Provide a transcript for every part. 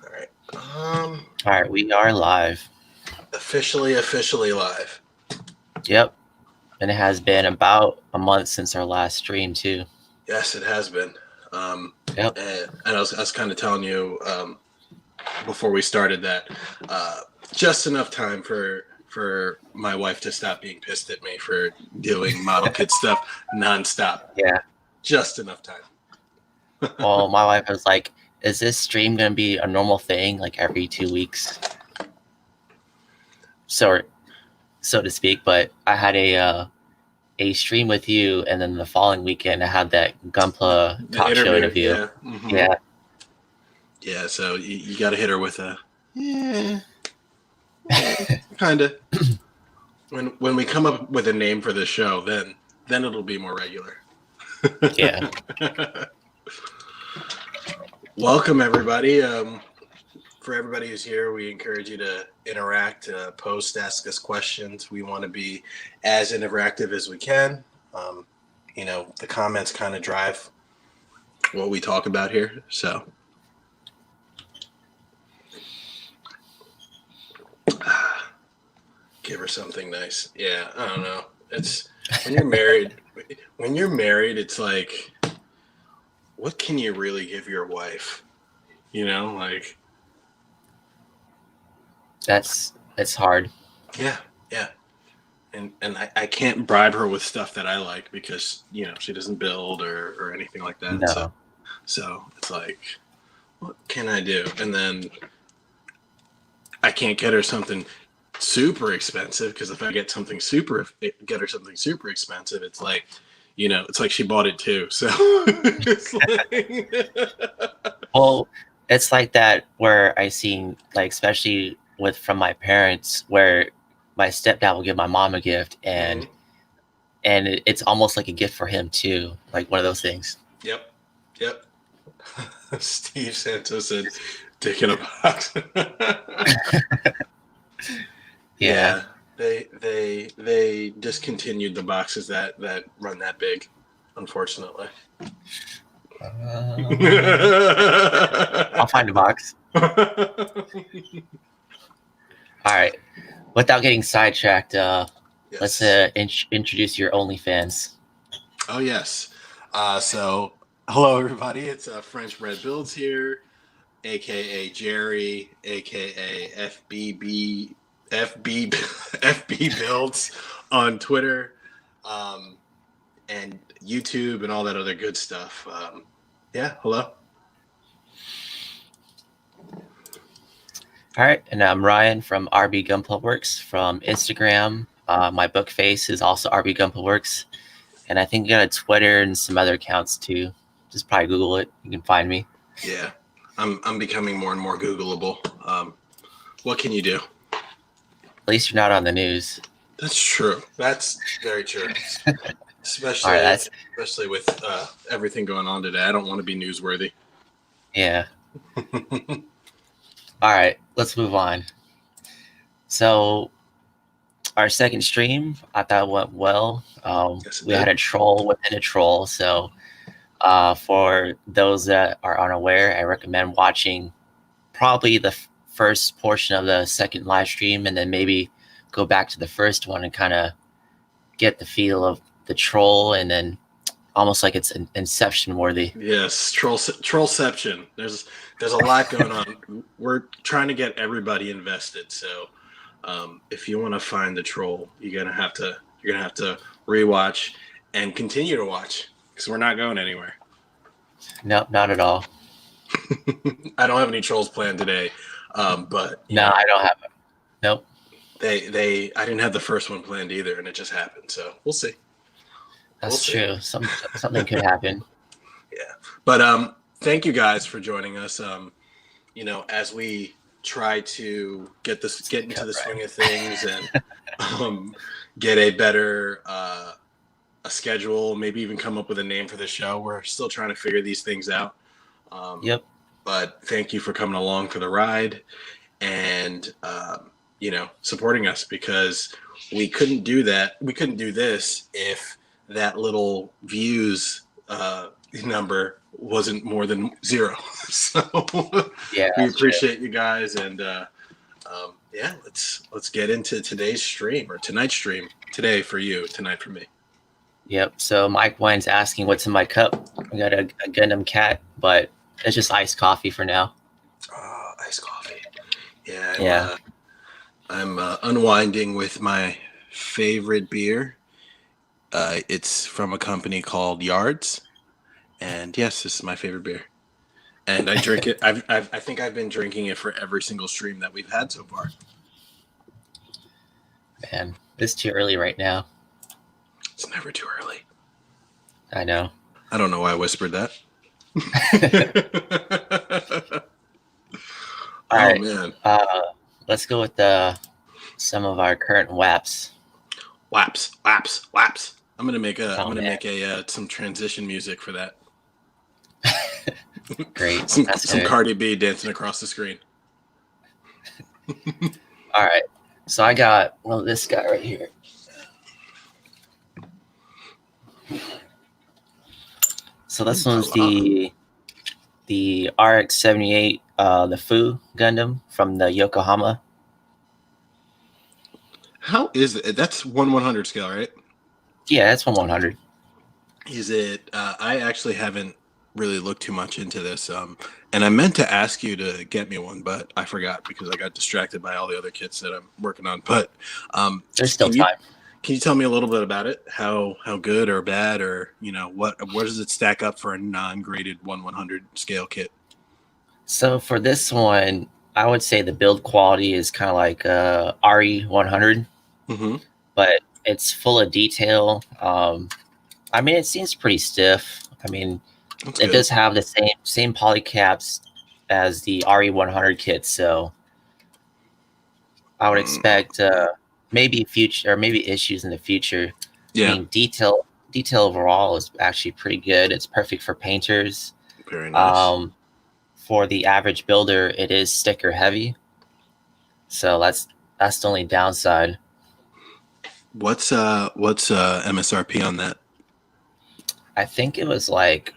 All right. All right, we are live. Officially live. Yep. And it has been about a month since our last stream, too. Yes, it has been. Yep. And I was kind of telling you before we started that just enough time for my wife to stop being pissed at me for doing model kit stuff nonstop. Yeah. Just enough time. Well, my wife was like, is this stream going to be a normal thing, like every 2 weeks? So to speak, but I had a stream with you, and then the following weekend I had that Gunpla talk show interview. Yeah. Mm-hmm. Yeah. Yeah, so you got to hit her with a, kind of. When we come up with a name for the show, then it'll be more regular. Yeah. Welcome, everybody. For everybody who's here, we encourage you to interact, post, ask us questions. We want to be as interactive as we can. The comments kind of drive what we talk about here. So, give her something nice. Yeah, I don't know. It's when you're married. When you're married, it's like, what can you really give your wife? It's hard. Yeah. And I can't bribe her with stuff that I like because, she doesn't build or anything like that. No. So it's like, what can I do? And then I can't get her something super expensive because if I get her something super expensive, it's like, it's like she bought it too. So it's like... Well, it's like that where I seen, like, especially from my parents, where my stepdad will give my mom a gift, and it's almost like a gift for him too, like one of those things. Yep. Steve Santos said, "Dick in a box." Yeah. They discontinued the boxes that run that big, unfortunately. I'll find a box. All right. Without getting sidetracked, yes. Let's introduce your OnlyFans. Oh, yes. So, hello, everybody. It's French Bread Builds here, a.k.a. Jerry, a.k.a. FB Builds on Twitter and YouTube and all that other good stuff. Hello. All right, and I'm Ryan from RB Gunpla Works from Instagram. My BookFace is also RB Gunpla Works, and I think I got a Twitter and some other accounts too. Just probably Google it; you can find me. Yeah, I'm becoming more and more Googleable. What can you do? At least you're not on the news. That's true. That's very true. Especially with everything going on today. I don't want to be newsworthy. Yeah. All right, let's move on. So our second stream, I thought went well. We had a troll within a troll. So for those that are unaware, I recommend watching probably the first portion of the second live stream and then maybe go back to the first one and kind of get the feel of the troll, and then almost like it's Inception worthy. Yes, trollception. There's a lot going on. We're trying to get everybody invested. So if you want to find the troll, you're gonna have to rewatch and continue to watch because we're not going anywhere. Nope, not at all. I don't have any trolls planned today, but I don't have it. Nope. I didn't have the first one planned either, and it just happened. So we'll see. That's true. Something could happen. Yeah, but thank you guys for joining us. As we try to get into the swing of things and get a better a schedule, maybe even come up with a name for the show. We're still trying to figure these things out. Yep. But thank you for coming along for the ride and supporting us, because we couldn't do that. We couldn't do this if that little views number wasn't more than 0. So Yeah, we that's true. appreciate you guys, and yeah, let's get into today's stream, or tonight's stream. Today for you, tonight for me. Yep. So Mike Wine's asking what's in my cup. I got a Gundam cat, but it's just iced coffee for now. Iced coffee. Yeah. Yeah. I'm unwinding with my favorite beer. It's from a company called Yards, and yes, this is my favorite beer. And I drink it. I think I've been drinking it for every single stream that we've had so far. Man, it's too early right now. It's never too early. I know. I don't know why I whispered that. All right. Man. Let's go with some of our current WAPs. WAPs. I'm gonna make some transition music for that. Great. some Cardi B dancing across the screen. All right. So I got this guy right here. So this one's the RX-78, the Fu Gundam from the Yokohama. How is it? That's 1/100 scale, right? Yeah, that's 1/100. Is it? I actually haven't really looked too much into this, and I meant to ask you to get me one, but I forgot because I got distracted by all the other kits that I'm working on. But there's still time. Can you tell me a little bit about it? How good or bad, or what does it stack up for a non-graded 1/100 scale kit? So for this one, I would say the build quality is kind of like RE100, but it's full of detail. I mean, it seems pretty stiff. I mean, it does have the same polycaps as the RE100 kit, so I would expect maybe issues in the future. Yeah. I mean, detail overall is actually pretty good. It's perfect for painters. Very nice. For the average builder, it is sticker heavy, so that's the only downside. What's MSRP on that? I think it was like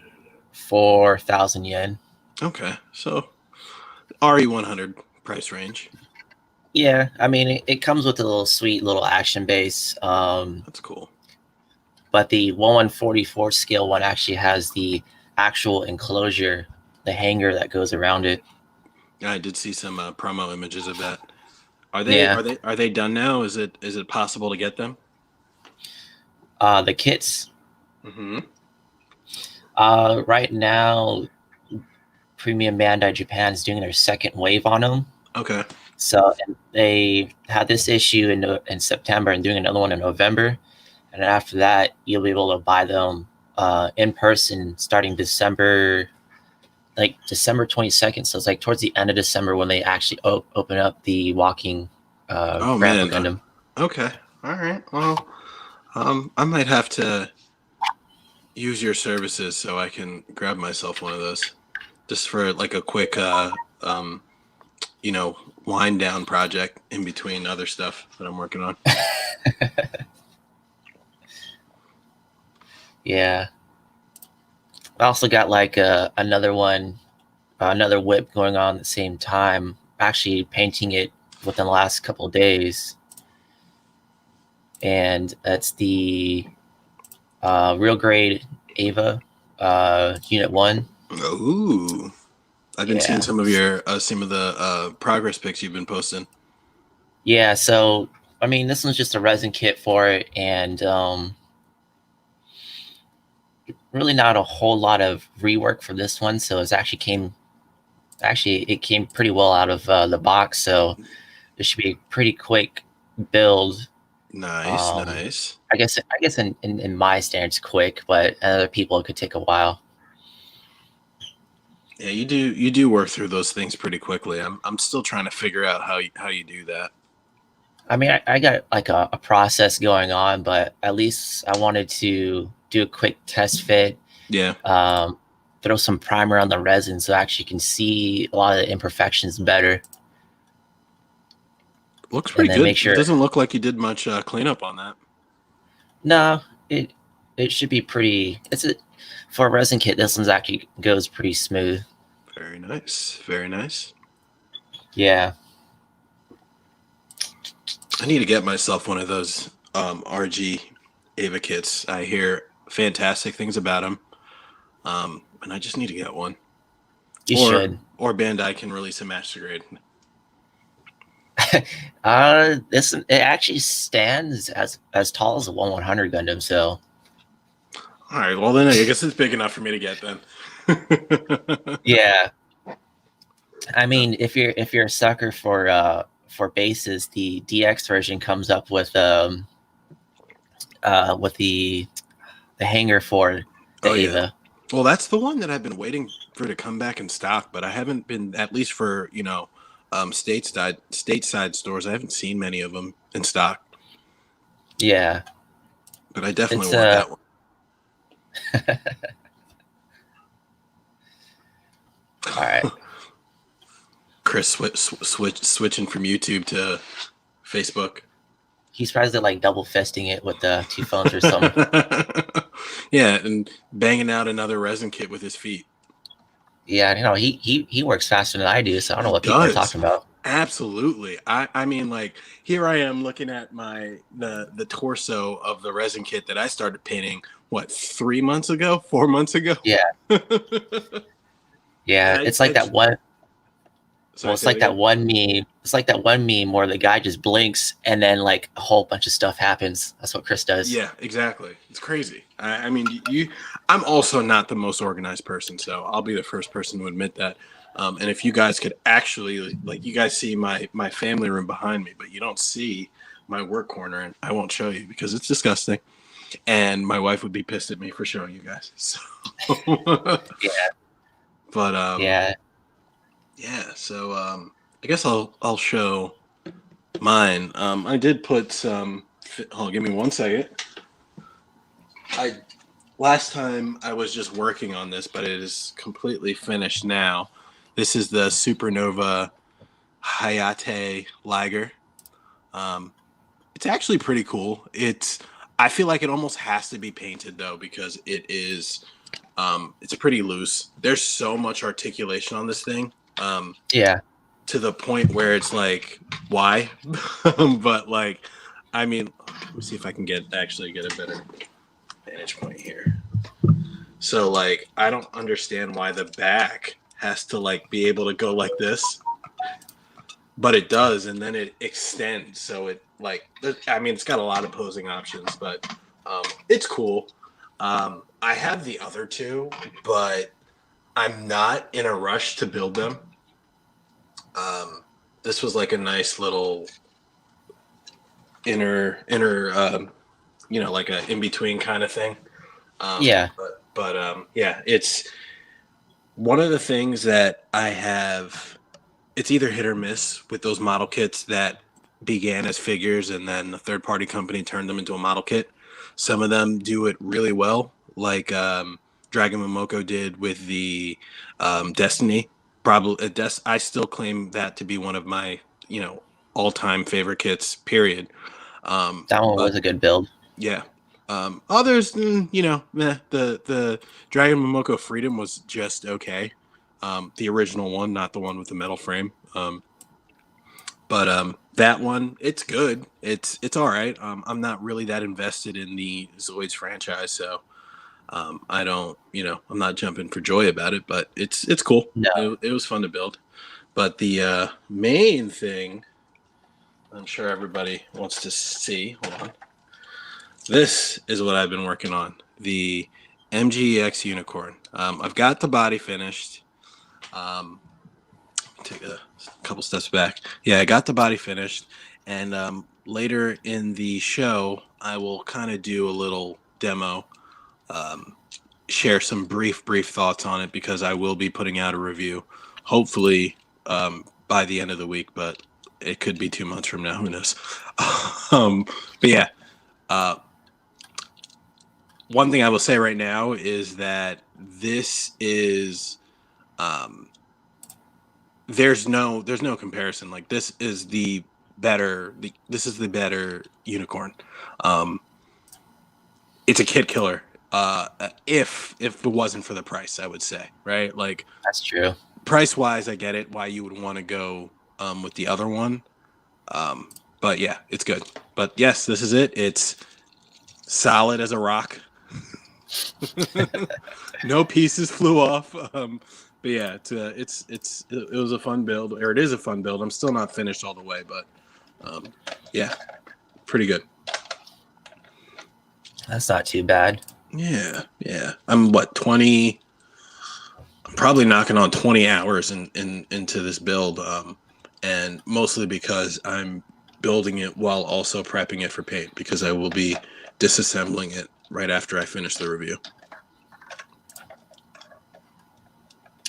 4,000 yen. Okay, so RE100 price range. Yeah, I mean, it comes with a little sweet little action base. That's cool. But the 1/144 scale one actually has the actual enclosure, the hanger that goes around it. Yeah, I did see some promo images of that. Are they done now? Is it possible to get them? The kits. Right now, Premium Bandai Japan is doing their second wave on them. Okay. So they had this issue in September and doing another one in November, and after that, you'll be able to buy them in person starting December 22nd. So it's like towards the end of December when they actually open up the walking Grandpa Gundam. Okay. All right. Well, I might have to use your services so I can grab myself one of those, just for like a quick, wind down project in between other stuff that I'm working on. Yeah. I also got like another whip going on at the same time, actually painting it within the last couple of days. And that's the real grade Ava Unit 1. Ooh. I've been seeing some of the progress pics you've been posting. Yeah, so I mean, this one's just a resin kit for it, and really not a whole lot of rework for this one. So it came pretty well out of the box. So it should be a pretty quick build. Nice. I guess in my standards, quick, but other people it could take a while. Yeah, you do work through those things pretty quickly. I'm still trying to figure out how you do that. I mean, I got like a process going on, but at least I wanted to do a quick test fit. Yeah. Throw some primer on the resin so I actually can see a lot of the imperfections better. Looks pretty good. It doesn't look like you did much cleanup on that. No, it it should be pretty. For a resin kit. This one's actually goes pretty smooth. Very nice. Very nice. Yeah. I need to get myself one of those RG Ava kits. I hear fantastic things about them, and I just need to get one. You should. Or Bandai can release a Master Grade. It actually stands as tall as a 1/100 Gundam. So. All right. Well, then I guess it's big enough for me to get then. Yeah. I mean, if you're a sucker for bases, the DX version comes up with the hanger for the Ava. Yeah. Well, that's the one that I've been waiting for to come back in stock, but I haven't been, at least for stateside stores. I haven't seen many of them in stock. Yeah, but I definitely want that one. All right. Chris switching from YouTube to Facebook. He's probably like double fisting it with the 2 phones or something. Yeah, and banging out another resin kit with his feet. Yeah, you know, he works faster than I do, so I don't know what people are talking about. Absolutely. I mean, like, here I am looking at the torso of the resin kit that I started painting, what, 4 months ago? Yeah. Yeah, it's like that one. Well, it's like that one meme. It's like that one meme where the guy just blinks and then like a whole bunch of stuff happens. That's what Chris does. Yeah, exactly. It's crazy. I mean, I'm also not the most organized person, so I'll be the first person to admit that. And if you guys could actually, like, you guys see my family room behind me, but you don't see my work corner, and I won't show you because it's disgusting. And my wife would be pissed at me for showing you guys. So yeah. But yeah. So I guess I'll show mine. I did put some. Give me 1 second. Last time I was just working on this, but it is completely finished now. This is the Supernova Hayate Liger. It's actually pretty cool. I feel like it almost has to be painted though, because it is. It's pretty loose. There's so much articulation on this thing. Yeah. To the point where it's like, why? But like, I mean, let me see if I can actually get a better vantage point here. So like, I don't understand why the back has to like be able to go like this, but it does, and then it extends. So it like, I mean, it's got a lot of posing options, but it's cool. I have the other two, but I'm not in a rush to build them. This was like a nice little inner, like a in between kind of thing. Yeah. But it's one of the things that I have. It's either hit or miss with those model kits that began as figures and then the third party company turned them into a model kit. Some of them do it really well, like Dragon Momoko did with the Destiny. Probably, I still claim that to be one of my, all-time favorite kits. Period. That one was a good build. Yeah. Others, the Dragon Momoko Freedom was just okay. The original one, not the one with the metal frame. But that one, it's good. It's all right. I'm not really that invested in the Zoids franchise, so I don't, I'm not jumping for joy about it, but it's cool. No. It was fun to build. But the main thing, I'm sure everybody wants to see. Hold on. This is what I've been working on. The MGEX Unicorn. I've got the body finished. Take a couple steps back. Yeah, I got the body finished. And later in the show, I will kind of do a little demo. Share some brief thoughts on it, because I will be putting out a review, hopefully by the end of the week, but it could be 2 months from now. Who knows? But yeah, one thing I will say right now is that this is there's no comparison. Like, this is the better unicorn. It's a kit killer. if it wasn't for the price, I would say, right? Like That's true. price wise, I get it why you would want to go with the other one. But yeah, it's good. But yes, this is it. It's solid as a rock. No pieces flew off. But yeah, it was a fun build, or it is a fun build. I'm still not finished all the way, but yeah, pretty good. That's not too bad. Yeah. I'm 20. I'm probably knocking on 20 hours into this build, and mostly because I'm building it while also prepping it for paint, because I will be disassembling it right after I finish the review.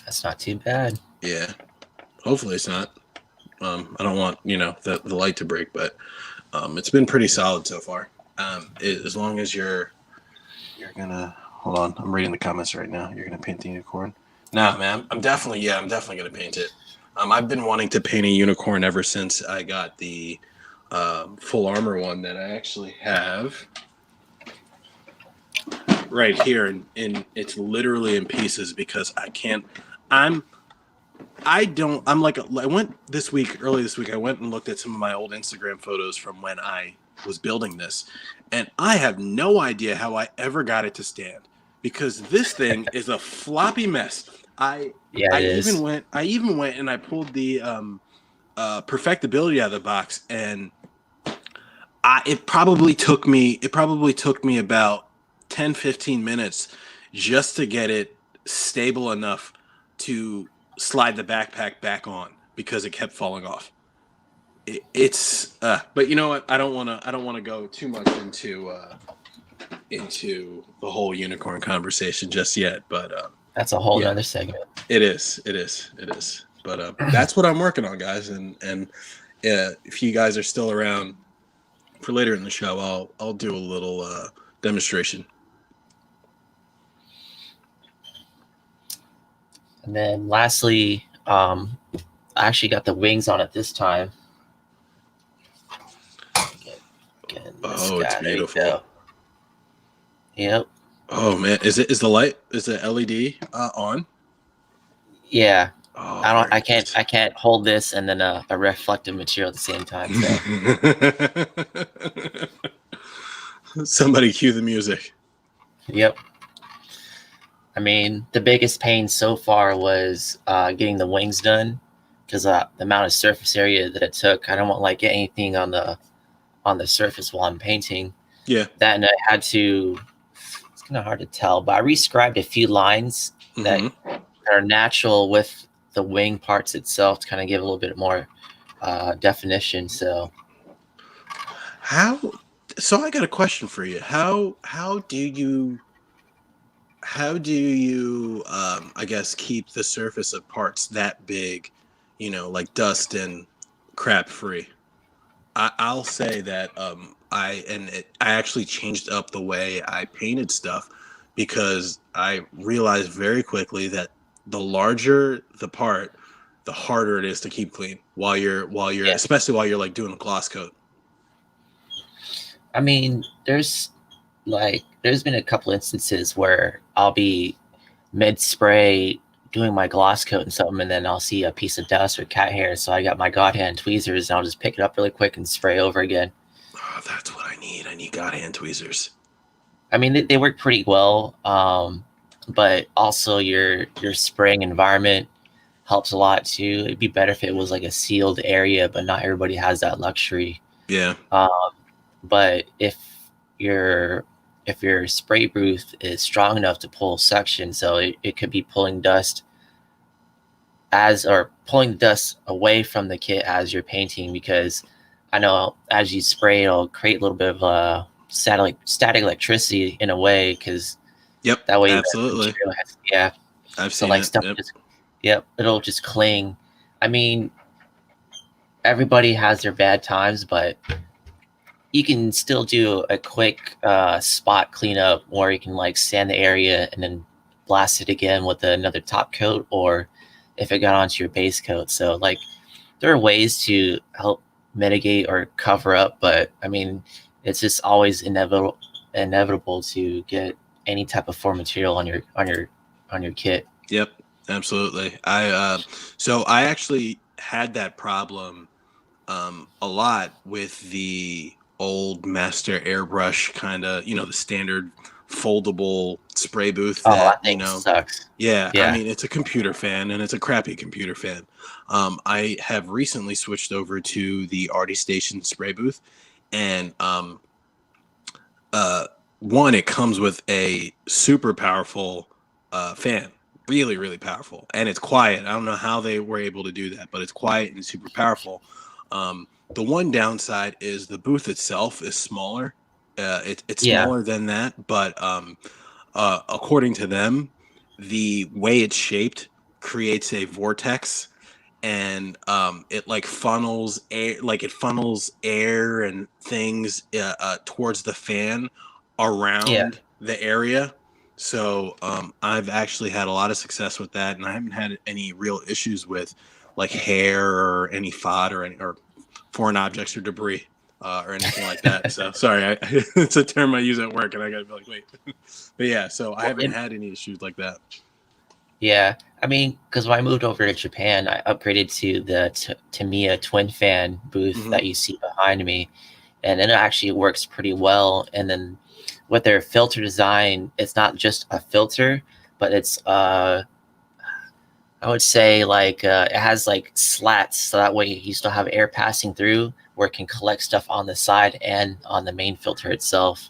That's not too bad. Yeah, hopefully it's not. I don't want the light to break, but it's been pretty solid so far. As long as you're gonna hold on, I'm reading the comments right now. You're gonna paint the unicorn? Nah, man, I'm definitely gonna paint it. I've been wanting to paint a unicorn ever since I got the full armor one that I actually have right here, and it's literally in pieces because I can't. I went early this week. I went and looked at some of my old Instagram photos from when I was building this, and I have no idea how I ever got it to stand, because this thing is a floppy mess. I even went and I pulled the perfectibility out of the box, and it probably took me about 10-15 minutes just to get it stable enough to slide the backpack back on, because it kept falling off. But you know what? I don't want to go too much into the whole unicorn conversation just yet. But that's a whole other segment. It is. But that's what I'm working on, guys. And if you guys are still around for later in the show, I'll do a little demonstration. And then lastly, I actually got the wings on it this time. It's beautiful. Yep. Oh man, is the LED on? Yeah. Oh, I can't hold this and then a reflective material at the same time. So. Somebody cue the music. Yep. I mean, the biggest pain so far was getting the wings done, because the amount of surface area that it took. I don't want get anything on the surface while I'm painting. Yeah. That, and I had to. It's kind of hard to tell, but I rescribed a few lines that are natural with the wing parts itself to kind of give a little bit more definition. So I got a question for you. How do you I guess keep the surface of parts that big, like dust and crap free? I'll say that I actually changed up the way I painted stuff, because I realized very quickly that the larger the part, the harder it is to keep clean while you're especially while you're doing a gloss coat. I mean, there's been a couple instances where I'll be mid spray doing my gloss coat and something, and then I'll see a piece of dust or cat hair. So I got my God hand tweezers, and I'll just pick it up really quick and spray over again. Oh, that's what I need. I need God hand tweezers. I mean, they work pretty well, but also your spraying environment helps a lot too. It'd be better if it was like a sealed area, but not everybody has that luxury. Yeah. But if your spray booth is strong enough to pull suction, so it could be pulling dust pulling dust away from the kit as you're painting, because I know as you spray, it'll create a little bit of static electricity in a way, because that way absolutely I've seen stuff. It'll just cling. I mean, everybody has their bad times, but you can still do a quick spot cleanup, or you can sand the area and then blast it again with another top coat, or if it got onto your base coat. So there are ways to help mitigate or cover up, but I mean, it's just always inevitable to get any type of foam material on your kit. Yep, absolutely. So I actually had that problem a lot with the old Master Airbrush kind of, the standard foldable spray booth Oh, that, that thing sucks. yeah, I Yeah. mean, it's a computer fan and it's a crappy computer fan. I have recently switched over to the Artie Station spray booth, and uh, one, it comes with a super powerful fan, really, really powerful, and it's quiet. I don't know how they were able to do that, but it's quiet and super powerful. The one downside is the booth itself is smaller. It's Yeah. smaller than that, but according to them, the way it's shaped creates a vortex, and it like funnels air, and things towards the fan Yeah. around the area. So I've actually had a lot of success with that, and I haven't had any real issues with like hair or any fod or foreign objects or debris or anything like that. So sorry, it's a term I use at work, and I gotta be like, wait. But yeah, so I haven't had any issues like that. Yeah, I mean, because when I moved over to Japan, I upgraded to the Tamiya twin fan booth that you see behind me, and it actually works pretty well. And then with their filter design, it's not just a filter, but it's I would say like it has like slats, so that way you still have air passing through, where it can collect stuff on the side and on the main filter itself.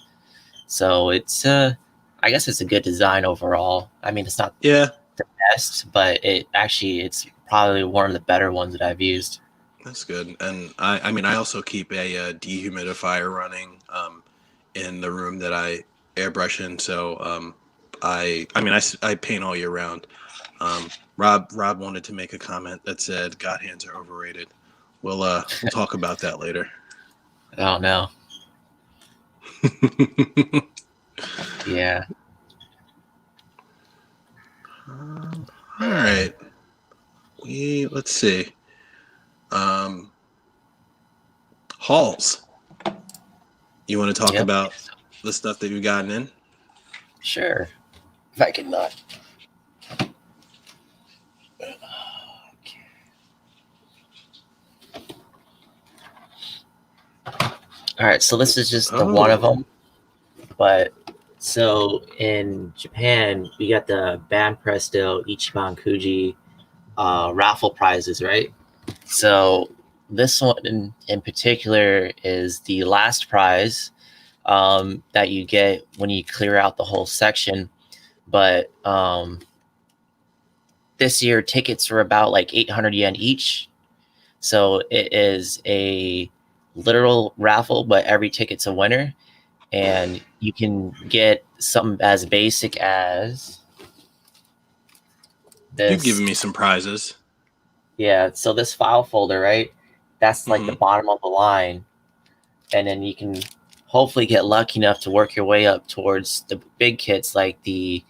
So it's I guess it's a good design overall. I mean, it's not Yeah, the best, but it's probably one of the better ones that I've used. that's good. And I mean, I also keep a dehumidifier running in the room that I airbrush in. So I mean, I paint all year round. Rob wanted to make a comment that said God hands are overrated. We'll talk about that later. Oh no. Yeah. All right. Let's see. Hauls. You want to talk about the stuff that you've gotten in? Sure. If I can not. All right, so this is just the one of them. But so in Japan, we got the Ban Presto Ichiban Kuji raffle prizes, right? So this one in particular is the last prize that you get when you clear out the whole section. But this year tickets are about like 800 yen each. So it is a literal raffle, but every ticket's a winner. And you can get something as basic as this. You've given me some prizes. Yeah, so this file folder, right? That's like the bottom of the line. And then you can hopefully get lucky enough to work your way up towards the big kits like the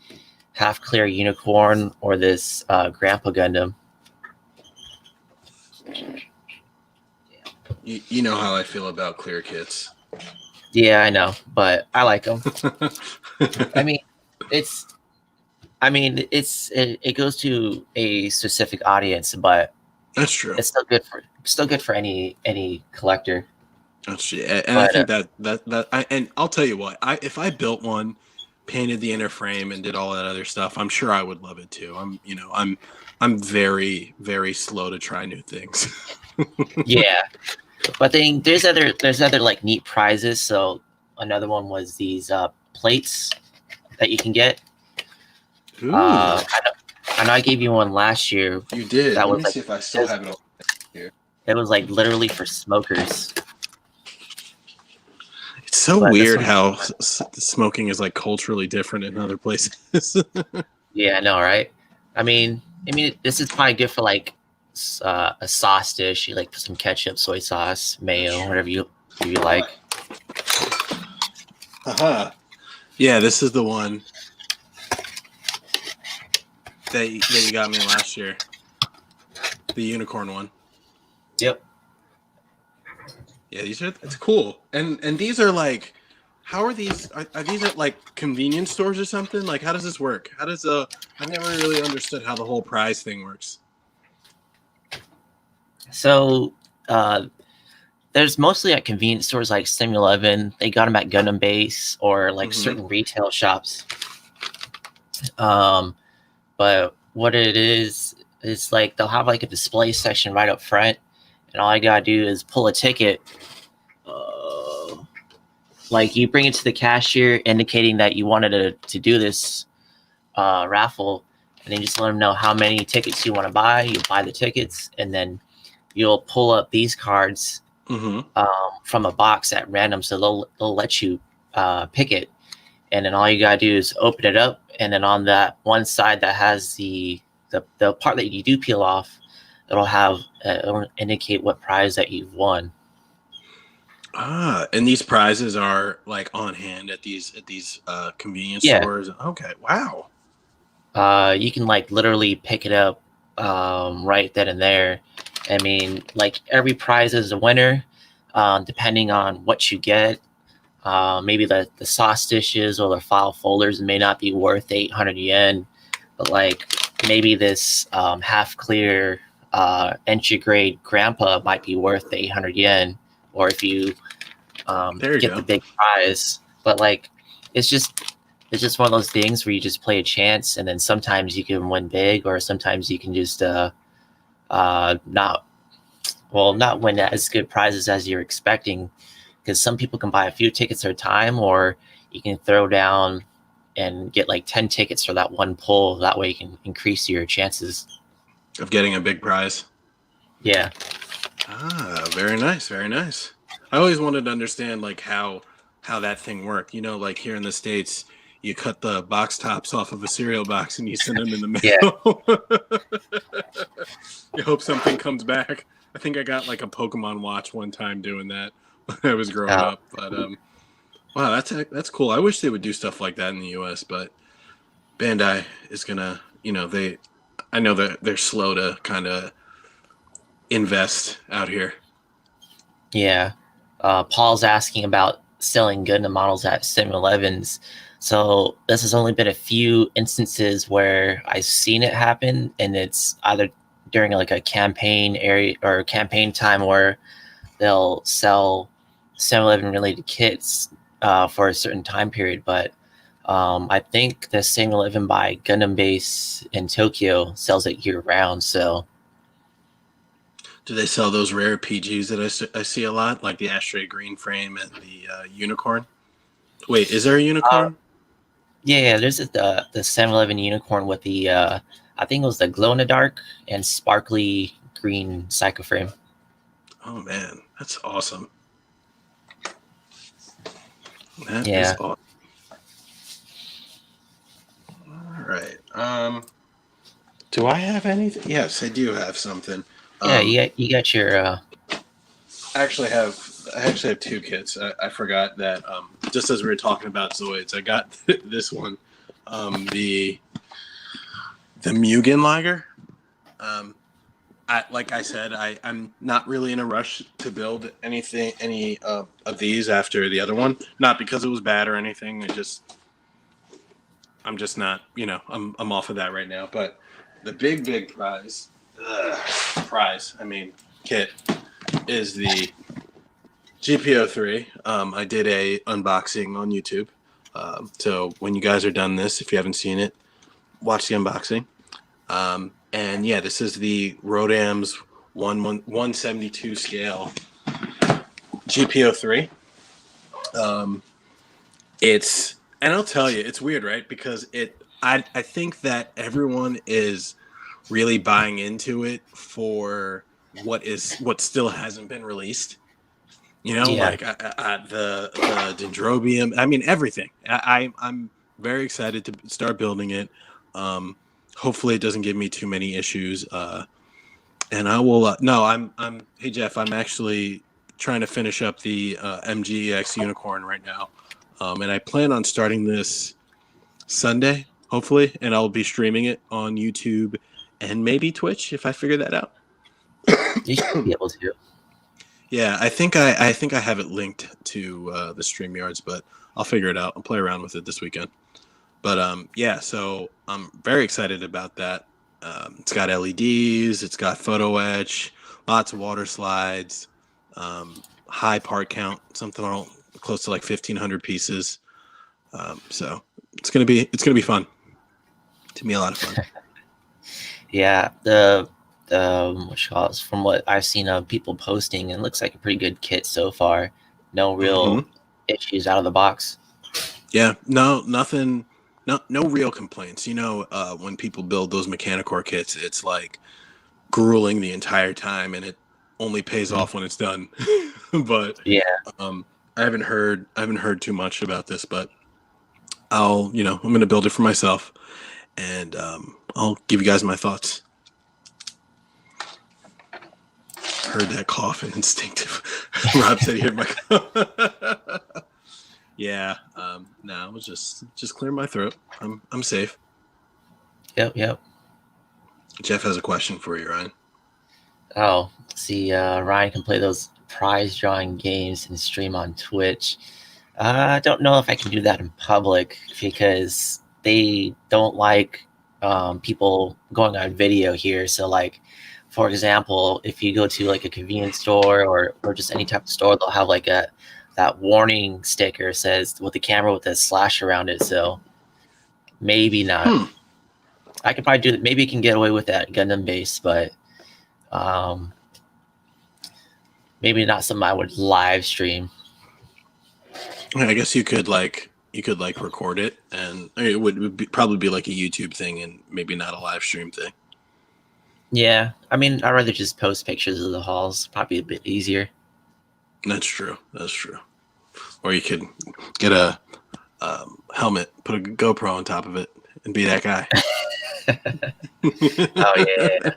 half clear unicorn or this Grandpa Gundam. You know how I feel about clear kits. Yeah, I know, but I like them. I mean, it goes to a specific audience, but that's true. It's still good for any collector. That's true. And I think and I'll tell you what, if I built one, painted the inner frame, and did all that other stuff, I'm sure I would love it too. I'm very, very slow to try new things. Yeah. But then there's other like neat prizes. So another one was these plates that you can get. Ooh. I know I gave you one last year. You did. That Let was me see if I still have it here. It was like literally for smokers. It's so weird how smoking is like culturally different in other places. Yeah, I know, right? I mean, this is probably good for like a sauce dish. You like put some ketchup, soy sauce, mayo, whatever you like. Yeah, this is the one that you got me last year. The unicorn one. Yep. Yeah, it's cool. And these are like how are these? Are these at like convenience stores or something? Like, how does this work? How does I never really understood how the whole prize thing works. So there's mostly at convenience stores like 7-Eleven. They got them at Gundam Base or like certain retail shops. But what it is like they'll have like a display section right up front, and all I gotta do is pull a ticket. Like you bring it to the cashier, indicating that you wanted to do this raffle, and then just let them know how many tickets you want to buy. You buy the tickets, and then you'll pull up these cards from a box at random. So they'll let you pick it, and then all you gotta do is open it up, and then on that one side that has the part that you do peel off, it'll indicate what prize that you've won. And these prizes are like on hand at these convenience stores. Okay, wow. You can like literally pick it up right then and there. I mean, like every prize is a winner, depending on what you get. Maybe the sauce dishes or the file folders may not be worth 800 yen, but like maybe this half clear entry grade Grandpa might be worth 800 yen, or if you get the big prize. But like it's just one of those things where you just play a chance, and then sometimes you can win big, or sometimes you can just not win as good prizes as you're expecting, because some people can buy a few tickets at a time, or you can throw down and get like 10 tickets for that one pull. That way you can increase your chances of getting a big prize. Yeah. Very nice, very nice. I always wanted to understand like how that thing worked. You know, like here in the States, you cut the box tops off of a cereal box and you send them in the mail. Yeah. You hope something comes back. I think I got like a Pokemon watch one time doing that when I was growing up. But wow, that's cool. I wish they would do stuff like that in the US, but Bandai is gonna, I know that they're slow to kind of invest out here. Yeah. Paul's asking about selling Gundam models at 7-Elevens. So this has only been a few instances where I've seen it happen, and it's either during like a campaign area or campaign time where they'll sell 7-Eleven related kits for a certain time period. But I think the 7-Eleven by Gundam Base in Tokyo sells it year round. So do they sell those rare PGs that I see a lot, like the Ashtray Green Frame and the Unicorn? Wait, is there a Unicorn? Yeah, there's the 7-Eleven Unicorn with the, I think it was the glow-in-the-dark and sparkly green Psycho Frame. Oh, man, that's awesome. That is awesome. All right. Do I have anything? Yes, I do have something. Yeah, you got your. I actually have two kits. I forgot that. Just as we were talking about Zoids, I got this one, the Mugen Lager. Like I said, I'm not really in a rush to build any of these after the other one. Not because it was bad or anything. I'm just not. I'm off of that right now. But the big prize. Kit is the GPO3. I did a unboxing on YouTube. So when you guys are done this, if you haven't seen it, watch the unboxing. And yeah, this is the Rodam's 172 scale GPO3. And I'll tell you, it's weird, right? Because I think that everyone is really buying into it for what still hasn't been released. Like the Dendrobium. I mean, everything. I'm very excited to start building it. Hopefully, it doesn't give me too many issues. And I will. No, I'm. Hey Jeff, I'm actually trying to finish up the MGEX Unicorn right now, and I plan on starting this Sunday, hopefully, and I'll be streaming it on YouTube and maybe Twitch if I figure that out. You should be able to. Yeah, I think I have it linked to the StreamYards, but I'll figure it out. I'll play around with it this weekend. But yeah, so I'm very excited about that. It's got LEDs, it's got photo etch, lots of water slides, high part count, something close to like 1,500 pieces. So it's gonna be fun. To me, a lot of fun. Yeah, the what you call it, from what I've seen of people posting, it looks like a pretty good kit so far. No real issues out of the box. Yeah, no, nothing, no real complaints. When people build those Mechanicore kits, it's like grueling the entire time, and it only pays off when it's done. But Yeah. I haven't heard too much about this, but I'm gonna build it for myself, and I'll give you guys my thoughts. Heard that cough and instinctive. Rob said he heard my cough. Yeah. No, it was just clear my throat. I'm safe. Yep. Jeff has a question for you, Ryan. Oh, see, Ryan can play those prize drawing games and stream on Twitch. I don't know if I can do that in public because they don't like people going on video here. So, like, for example, if you go to like a convenience store or just any type of store, they'll have like that warning sticker says with the camera with a slash around it. So maybe not. I could probably do that. Maybe you can get away with that Gundam base, but maybe not something I would live stream. I guess you could record it, and it would probably be like a YouTube thing, and maybe not a live stream thing. Yeah, I mean, I'd rather just post pictures of the halls. Probably a bit easier. That's true. Or you could get a helmet, put a GoPro on top of it, and be that guy. Oh yeah.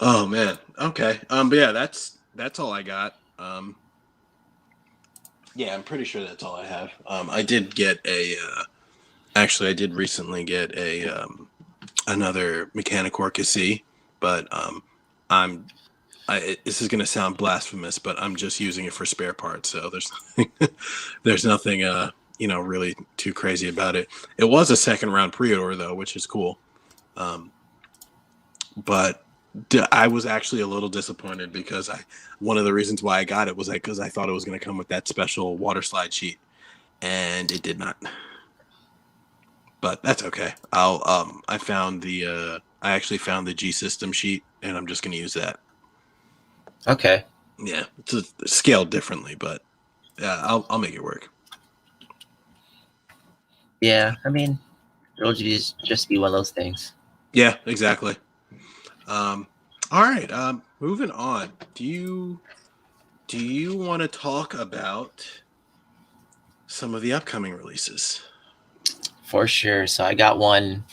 Oh man. Okay. But yeah, that's all I got. Yeah, I'm pretty sure that's all I have. I did get actually, I did recently get another Mechanicore Cassette, but this is gonna sound blasphemous, but I'm just using it for spare parts. So there's nothing really too crazy about it. It was a second round pre-order though, which is cool. But I was actually a little disappointed because one of the reasons why I got it was because I thought it was going to come with that special water slide sheet, and it did not. But that's okay. I actually found the G System sheet, and I'm just going to use that. Okay. Yeah, it's scaled differently, but yeah, I'll make it work. Yeah, I mean, it'll just be one of those things. Yeah, exactly. All right. Moving on. Do you want to talk about some of the upcoming releases? For sure. So I got one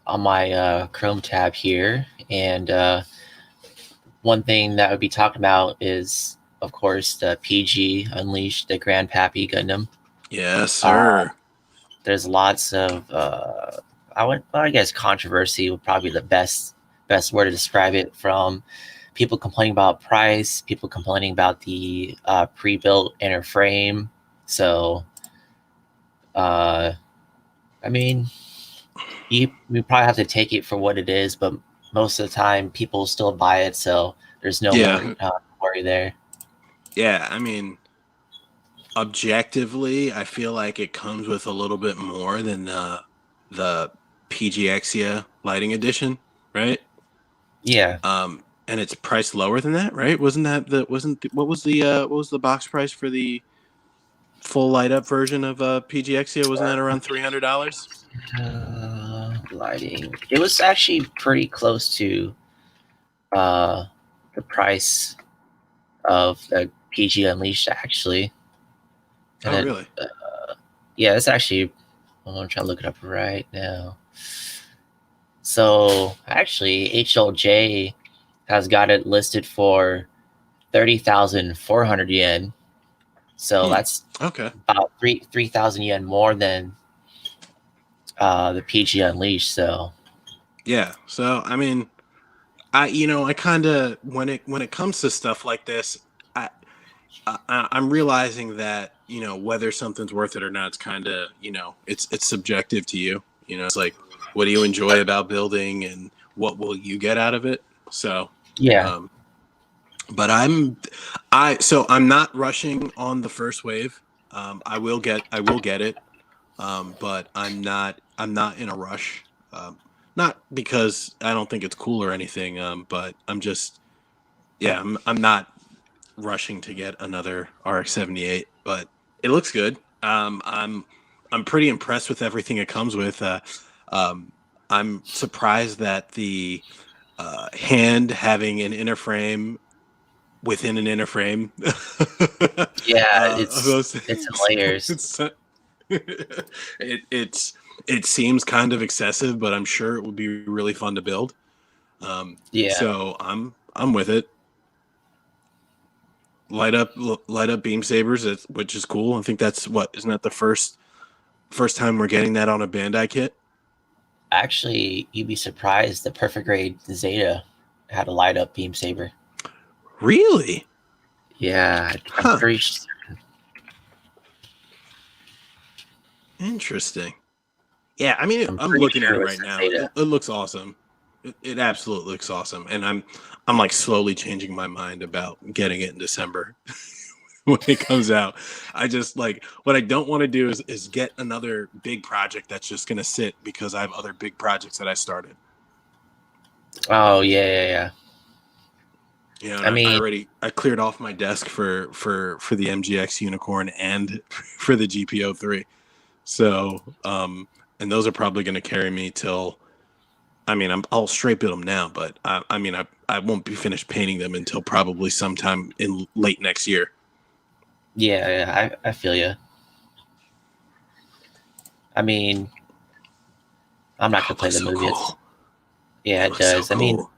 on my Chrome tab here, and one thing that I would be talking about is, of course, the PG Unleashed, the Grand Pappy Gundam. Yes, sir. There's lots of I guess controversy would probably be the best word to describe it, from people complaining about price, people complaining about the pre-built inner frame. So I mean, we probably have to take it for what it is, but most of the time people still buy it, so there's no worry there. Yeah, I mean, objectively, I feel like it comes with a little bit more than the PGXia Lighting Edition, right? Yeah. And it's priced lower than that, right? What was the box price for the full light up version of PGXia? Wasn't that around $300? Lighting. It was actually pretty close to the price of the PG Unleashed, actually. And really? Yeah, it's actually. I'm trying to look it up right now. So actually, HLJ has got it listed for 30,400 yen. So that's okay, about 3,000 yen more than the PG Unleashed. So yeah. So I mean, I kind of when it comes to stuff like this, I, I'm realizing that whether something's worth it or not, it's kind of it's subjective to you. It's like, what do you enjoy about building, and what will you get out of it? So, Yeah. um, but I'm not rushing on the first wave. I will get it, but I'm not in a rush. Not because I don't think it's cool or anything, but I'm not rushing to get another RX-78, but it looks good. I'm pretty impressed with everything it comes with. Um, I'm surprised that the hand having an inner frame within an inner frame Yeah, of those it's things. in layers. It seems kind of excessive, but I'm sure it would be really fun to build. Yeah. So I'm with it. Light up beam sabers, which is cool. I think that's isn't that the first time we're getting that on a Bandai kit? Actually, you'd be surprised the Perfect Grade Zeta had a light up beam saber. Really? Yeah, I'm Huh. pretty sure. Interesting. Yeah, I mean, I'm I'm pretty looking at sure it it was right the now. Zeta. It looks awesome. It absolutely looks awesome, and I'm like slowly changing my mind about getting it in December when it comes out. I just like what I don't want to do is get another big project that's just gonna sit because I have other big projects that I started. Oh yeah. And I I mean, already I cleared off my desk for the MGX Unicorn and for the GPO3. So and those are probably going to carry me till. I mean, I'll straight build them now, but I won't be finished painting them until probably sometime in late next year. I feel you. I mean, I'm not Oh, gonna it play looks the so movie. cool. Yeah, It it looks so does. I mean, cool.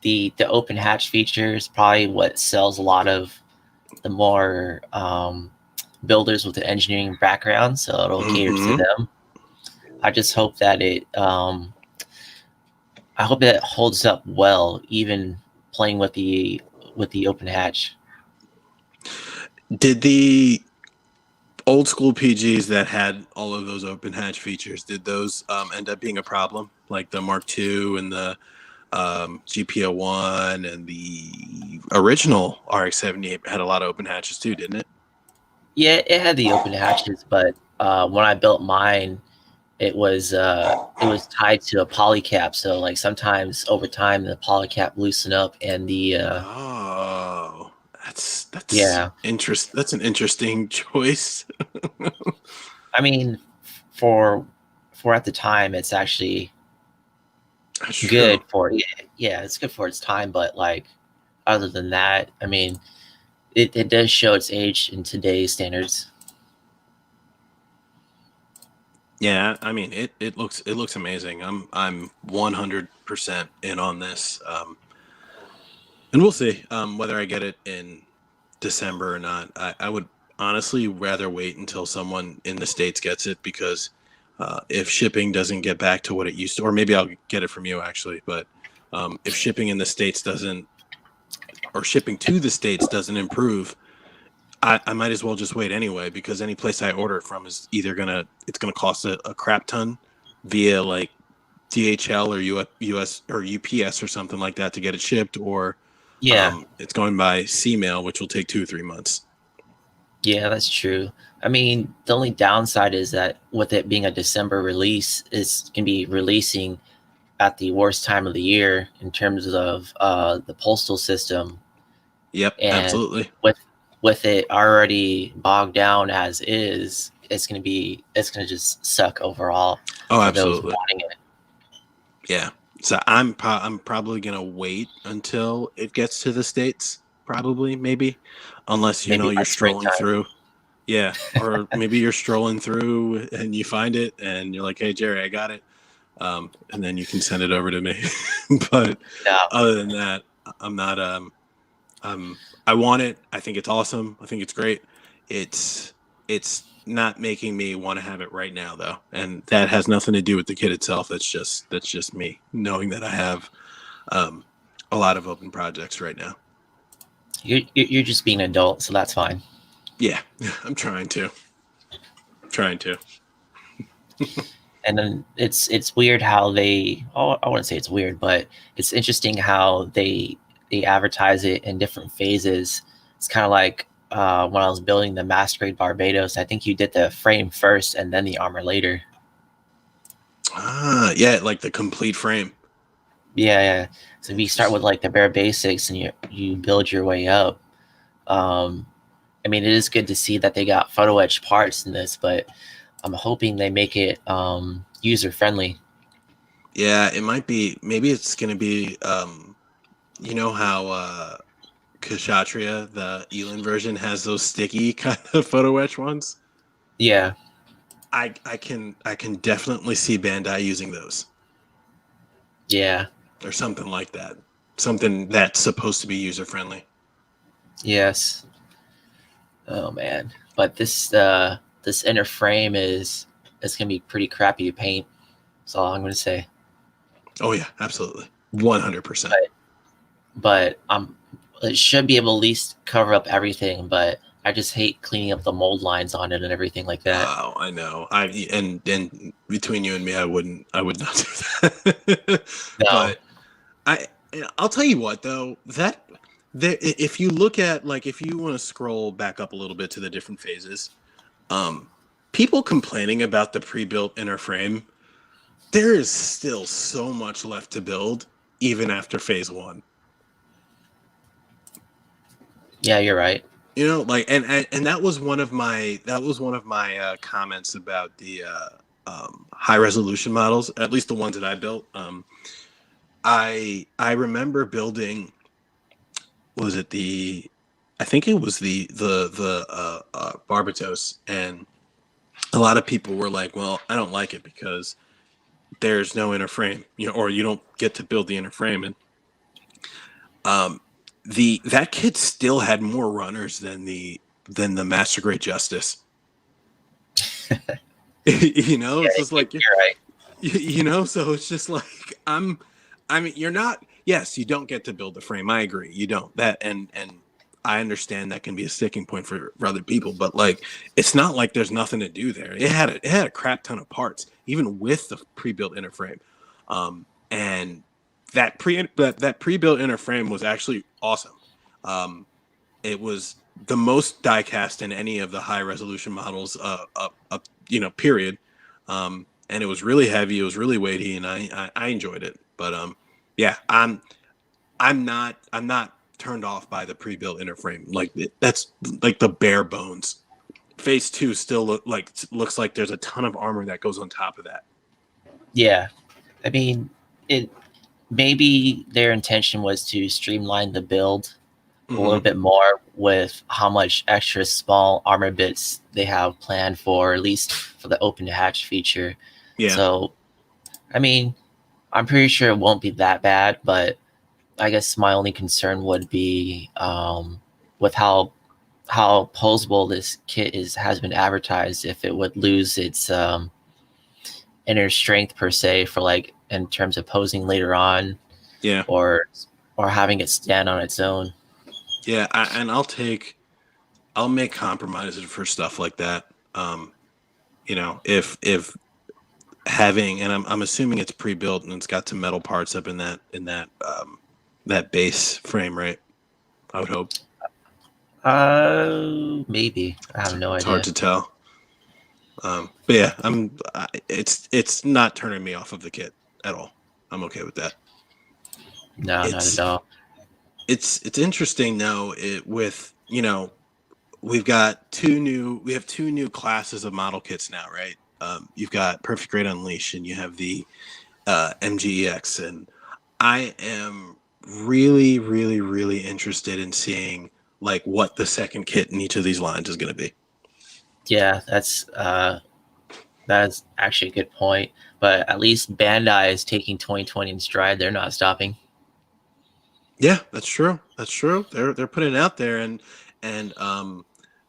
the open hatch feature is probably what sells a lot of the more builders with an engineering background, so it'll cater to Mm-hmm. them. I just hope that I hope that it holds up well, even playing with the open hatch. Did the old school PGs that had all of those open hatch features, did those end up being a problem? Like the Mark II and the GPO one and the original RX-78 had a lot of open hatches too, didn't it? Yeah, it had the open hatches, but when I built mine, it was tied to a polycap. So like sometimes over time the polycap loosen up and the Oh, that's yeah. interest. That's an interesting choice. I mean, for for at the time, it's actually That's good true. for yeah, it's good for its time. But like other than that, I mean, it does show its age in today's standards. Yeah, I mean it looks amazing. I'm 100% in on this. And we'll see whether I get it in December or not. I would honestly rather wait until someone in the States gets it because if shipping doesn't get back to what it used to, or maybe I'll get it from you actually, but if shipping in the States doesn't, or shipping to the States doesn't improve, I might as well just wait anyway because any place I order it from is either it's gonna cost a crap ton via like DHL or US or UPS or something like that to get it shipped, or Yeah, it's going by sea mail, which will take 2 or 3 months. yeah, that's true. I mean, the only downside is that with it being a December release, it's gonna be releasing at the worst time of the year in terms of the postal system, Yep, and absolutely. with it already bogged down as is, it's gonna just suck overall Oh, for those absolutely. wanting it. Yeah. So I'm probably gonna wait until it gets to the States, probably maybe, unless Maybe by you're strolling springtime. through. Yeah, or maybe you're strolling through and you find it and you're like, "Hey Jerry, I got it," and then you can send it over to me. But No, other than that, I'm not. I want it. I think it's awesome. I think it's great. It's not making me want to have it right now though, and that has nothing to do with the kit itself. That's just me knowing that I have um, a lot of open projects right now. You're just being an adult, so that's fine. Yeah, I'm trying to. And then it's weird how they. Oh, I wouldn't say it's weird, but it's interesting how they advertise it in different phases. It's kind of like when I was building the Masquerade Barbados. I think you did the frame first and then the armor later. Yeah, like the complete frame. Yeah. So we start with like the bare basics, and you build your way up. I mean, it is good to see that they got photo etch parts in this, but I'm hoping they make it user friendly. Yeah, it might be. Maybe it's gonna be. You know how Kshatriya, the Elin version, has those sticky kind of photo etch ones. Yeah. I can definitely see Bandai using those. Yeah. Or something like that. Something that's supposed to be user friendly. Yes. Oh man. But this inner frame is gonna be pretty crappy to paint. That's all I'm gonna say. Oh yeah, absolutely. 100%. But it should be able to at least cover up everything, but I just hate cleaning up the mold lines on it and everything like that. Oh, I know. And between you and me, I would not do that. No. But I'll tell you what though, that if you look at, like, if you want to scroll back up a little bit to the different phases, people complaining about the pre-built inner frame, there is still so much left to build even after phase 1. Yeah, you're right. You know, like, and that was one of my comments about the high resolution models, at least the ones that I built. I remember building, was it I think it was the Barbatos, and a lot of people were like, well, I don't like it because there's no inner frame, you know, or you don't get to build the inner frame. And that kit still had more runners than the Master Great Justice. You know, it's just like, you're right. You know, so it's just like, I mean, you're not, yes, you don't get to build the frame. I agree. You don't. That, and I understand that can be a sticking point for other people, but like, it's not like there's nothing to do there. It had a crap ton of parts, even with the pre-built inner frame. And that pre-built inner frame was actually awesome. It was the most die cast in any of the high resolution models, period. And it was really heavy. It was really weighty, and I enjoyed it. But yeah, I'm not turned off by the pre-built inner frame. Like, that's like the bare bones. Phase 2 still looks like there's a ton of armor that goes on top of that. Yeah, I mean, it maybe their intention was to streamline the build a little bit more with how much extra small armor bits they have planned for, at least for the open hatch feature. Yeah. So, I mean, I'm pretty sure it won't be that bad, but I guess my only concern would be with how posable this kit has been advertised, if it would lose its inner strength per se, for like in terms of posing later on. Yeah. Or having it stand on its own. Yeah, I'll make compromises for stuff like that. You know, if having, and I'm assuming it's pre-built and it's got some metal parts up in that base frame, right? I would hope. Maybe. I have no idea. It's hard to tell. But yeah, it's not turning me off of the kit at all. I'm okay with that. No, not at all. It's interesting though, with, you know, we have two new classes of model kits now, right? You've got Perfect Grade Unleashed, and you have the MGEX, and I am really, really, really interested in seeing like what the second kit in each of these lines is going to be. Yeah, that's actually a good point. But at least Bandai is taking 2020 in stride. They're not stopping. Yeah, that's true. They're putting it out there, and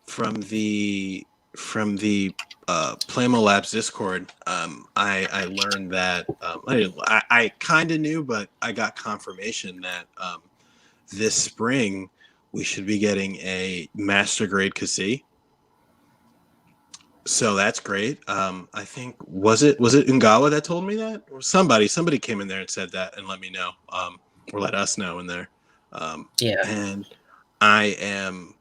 from the from the Playmo Labs Discord, I learned that I kind of knew, but I got confirmation that this spring we should be getting a master grade Kasi. So that's great. I think was it Ngawa that told me that, or somebody came in there and said that and let me know, or let us know in there. Yeah. And I am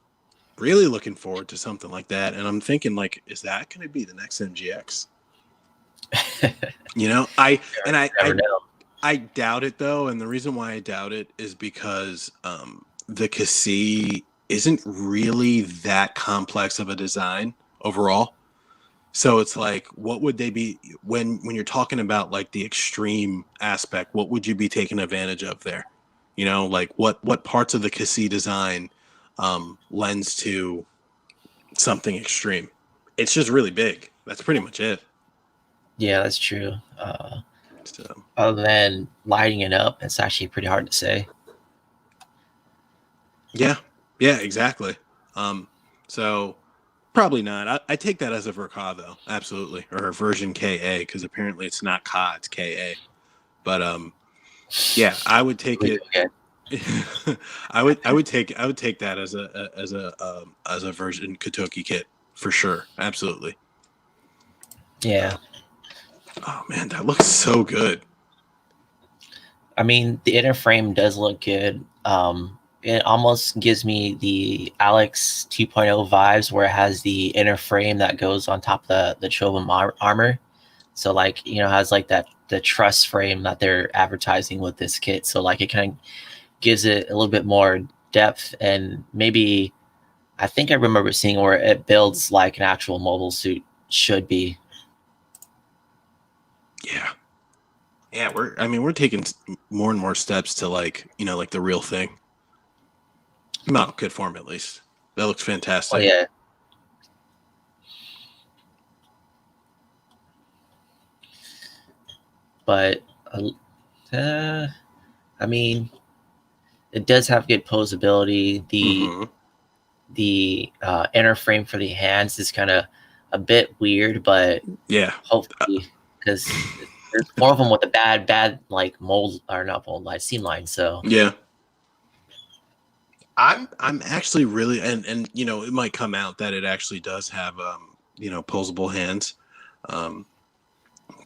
really looking forward to something like that. And I'm thinking, like, is that going to be the next MGX? You know, I doubt it though, and the reason why I doubt it is because the Kasi isn't really that complex of a design overall. So it's like, what would they be when you're talking about like the extreme aspect? What would you be taking advantage of there? You know, like what parts of the Kasi design lends to something extreme? It's just really big. That's pretty much it. Yeah, that's true. So. Other than lighting it up, it's actually pretty hard to say. Yeah, exactly. So probably not. I take that as a Verka though, absolutely, or a version KA, because apparently it's not Ka, it's KA. But yeah, I would take it. I would take that as a version Katoki kit for sure, absolutely. Yeah. Oh man, that looks so good. I mean, the inner frame does look good. It almost gives me the Alex 2.0 vibes, where it has the inner frame that goes on top of the Chobam armor. So like, you know, has like the truss frame that they're advertising with this kit. So like, it kind of gives it a little bit more depth, and maybe I think I remember seeing where it builds like an actual mobile suit should be. Yeah. Yeah, we're taking more and more steps to, like, you know, like the real thing. Not good form, at least. That looks fantastic. Oh yeah. But I mean, it does have good posability. The inner frame for the hands is kind of a bit weird, but yeah, hopefully, because there's more of them with a bad like mold, or not mold, like seam line. So yeah, I'm actually really, and you know, it might come out that it actually does have you know, posable hands,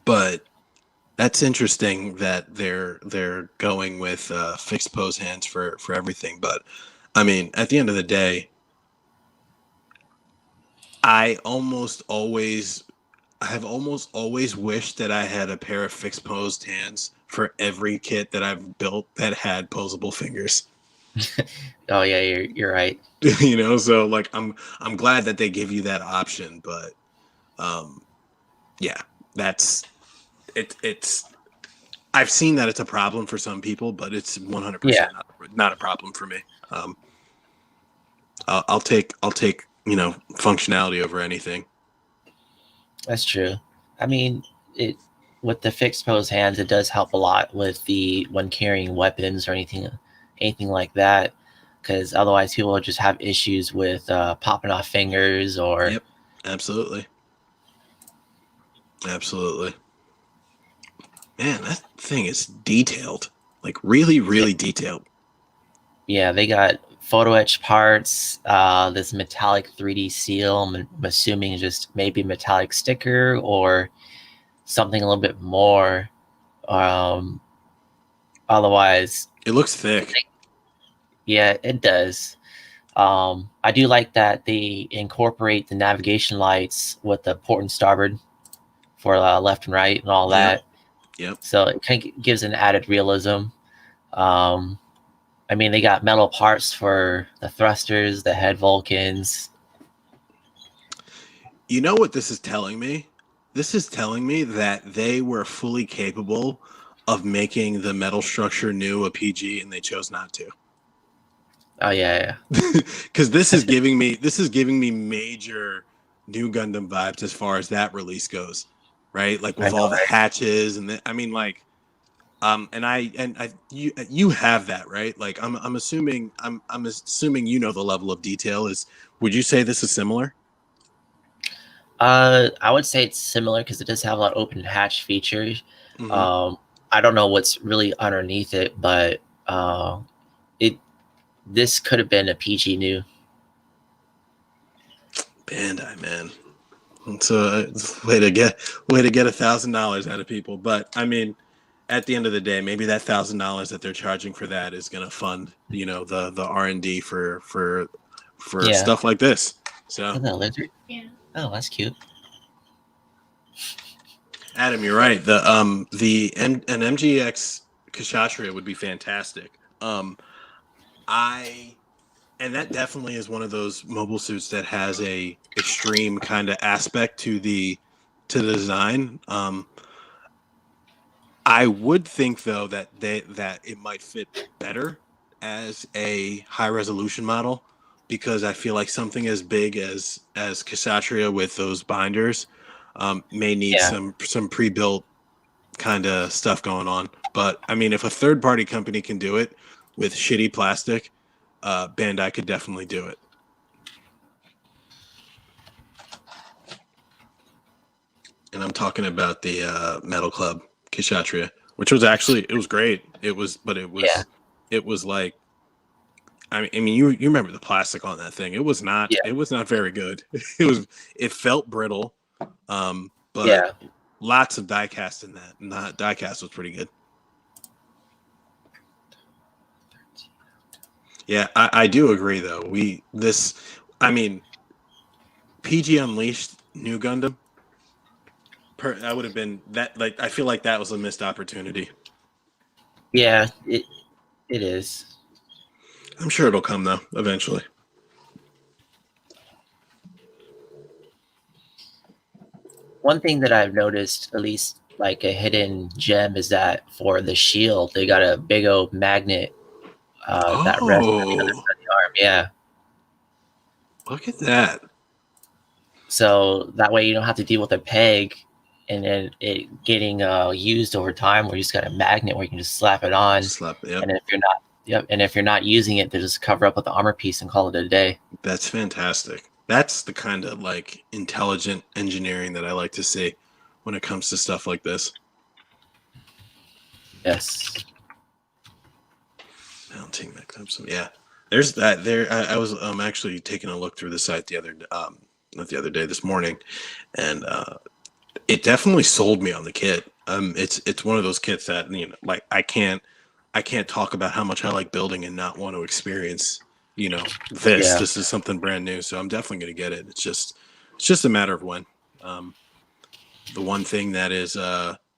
but that's interesting that they're going with fixed pose hands for everything. But I mean, at the end of the day, I have almost always wished that I had a pair of fixed posed hands for every kit that I've built that had posable fingers. oh yeah, you're right. You know, so like I'm glad that they give you that option, but yeah, that's it's I've seen that it's a problem for some people, but it's 100% not a problem for me. I'll take you know, functionality over anything. That's true. I mean, it with the fixed pose hands, it does help a lot with the when carrying weapons or anything like that. Because otherwise, people will just have issues with popping off fingers or. Yep, absolutely. Absolutely. Man, that thing is detailed. Like really, really detailed. Yeah, they got photo etch parts, this metallic 3D seal. I'm assuming just maybe metallic sticker or something a little bit more. Otherwise, it looks thick. Yeah, it does. I do like that they incorporate the navigation lights with the port and starboard for left and right and all that. Yep. So it kind of gives an added realism. I mean, they got metal parts for the thrusters, the head Vulcans. You know what this is telling me? This is telling me that they were fully capable of making the metal structure new a PG, and they chose not to. Oh yeah. Because this is giving me major New Gundam vibes as far as that release goes, right? Like with all the hatches and I mean, like, and you have that, right? Like I'm assuming you know the level of detail is. Would you say this is similar? I would say it's similar because it does have a lot of open hatch features. Mm-hmm. I don't know what's really underneath it, but it this could have been a PG new. Bandai, man. It's a way to get $1,000 out of people. But I mean, at the end of the day, maybe that $1,000 that they're charging for that is going to fund, the R&D for Yeah. stuff like this. So, Isn't that a lizard? Yeah. Oh, that's cute. Adam, you're right. An MGX Kshatriya would be fantastic. And that definitely is one of those mobile suits that has a extreme kind of aspect to the design. I would think though that it might fit better as a high resolution model, because I feel like something as big as Kshatriya with those binders may need some pre-built kind of stuff going on. But I mean, if a third party company can do it with shitty plastic, Bandai could definitely do it. And I'm talking about the Metal Club Kshatriya, which was actually, it was great. It was like, I mean, you remember the plastic on that thing? It was not very good. It felt brittle, but lots of die cast in that. Not die cast was pretty good. Yeah, I do agree though. I mean, PG Unleashed New Gundam. That would have been that. Like, I feel like that was a missed opportunity. Yeah, it is. I'm sure it'll come though eventually. One thing that I've noticed, at least like a hidden gem, is that for the shield, they got a big old magnet that rests on the other side of the arm. Yeah. Look at that. So that way you don't have to deal with a peg and then it getting used over time, where you just got a magnet where you can just slap it on. Yep. And if you're not using it, they just cover up with the armor piece and call it a day. That's fantastic. That's the kind of like intelligent engineering that I like to see when it comes to stuff like this. Yes. Mounting mechanism. Yeah. There's that there. I was actually taking a look through the site not the other day, this morning, and it definitely sold me on the kit. It's one of those kits that, like, I can't talk about how much I like building and not want to experience, this. Yeah. This is something brand new, so I'm definitely going to get it. It's just a matter of when. The one thing that is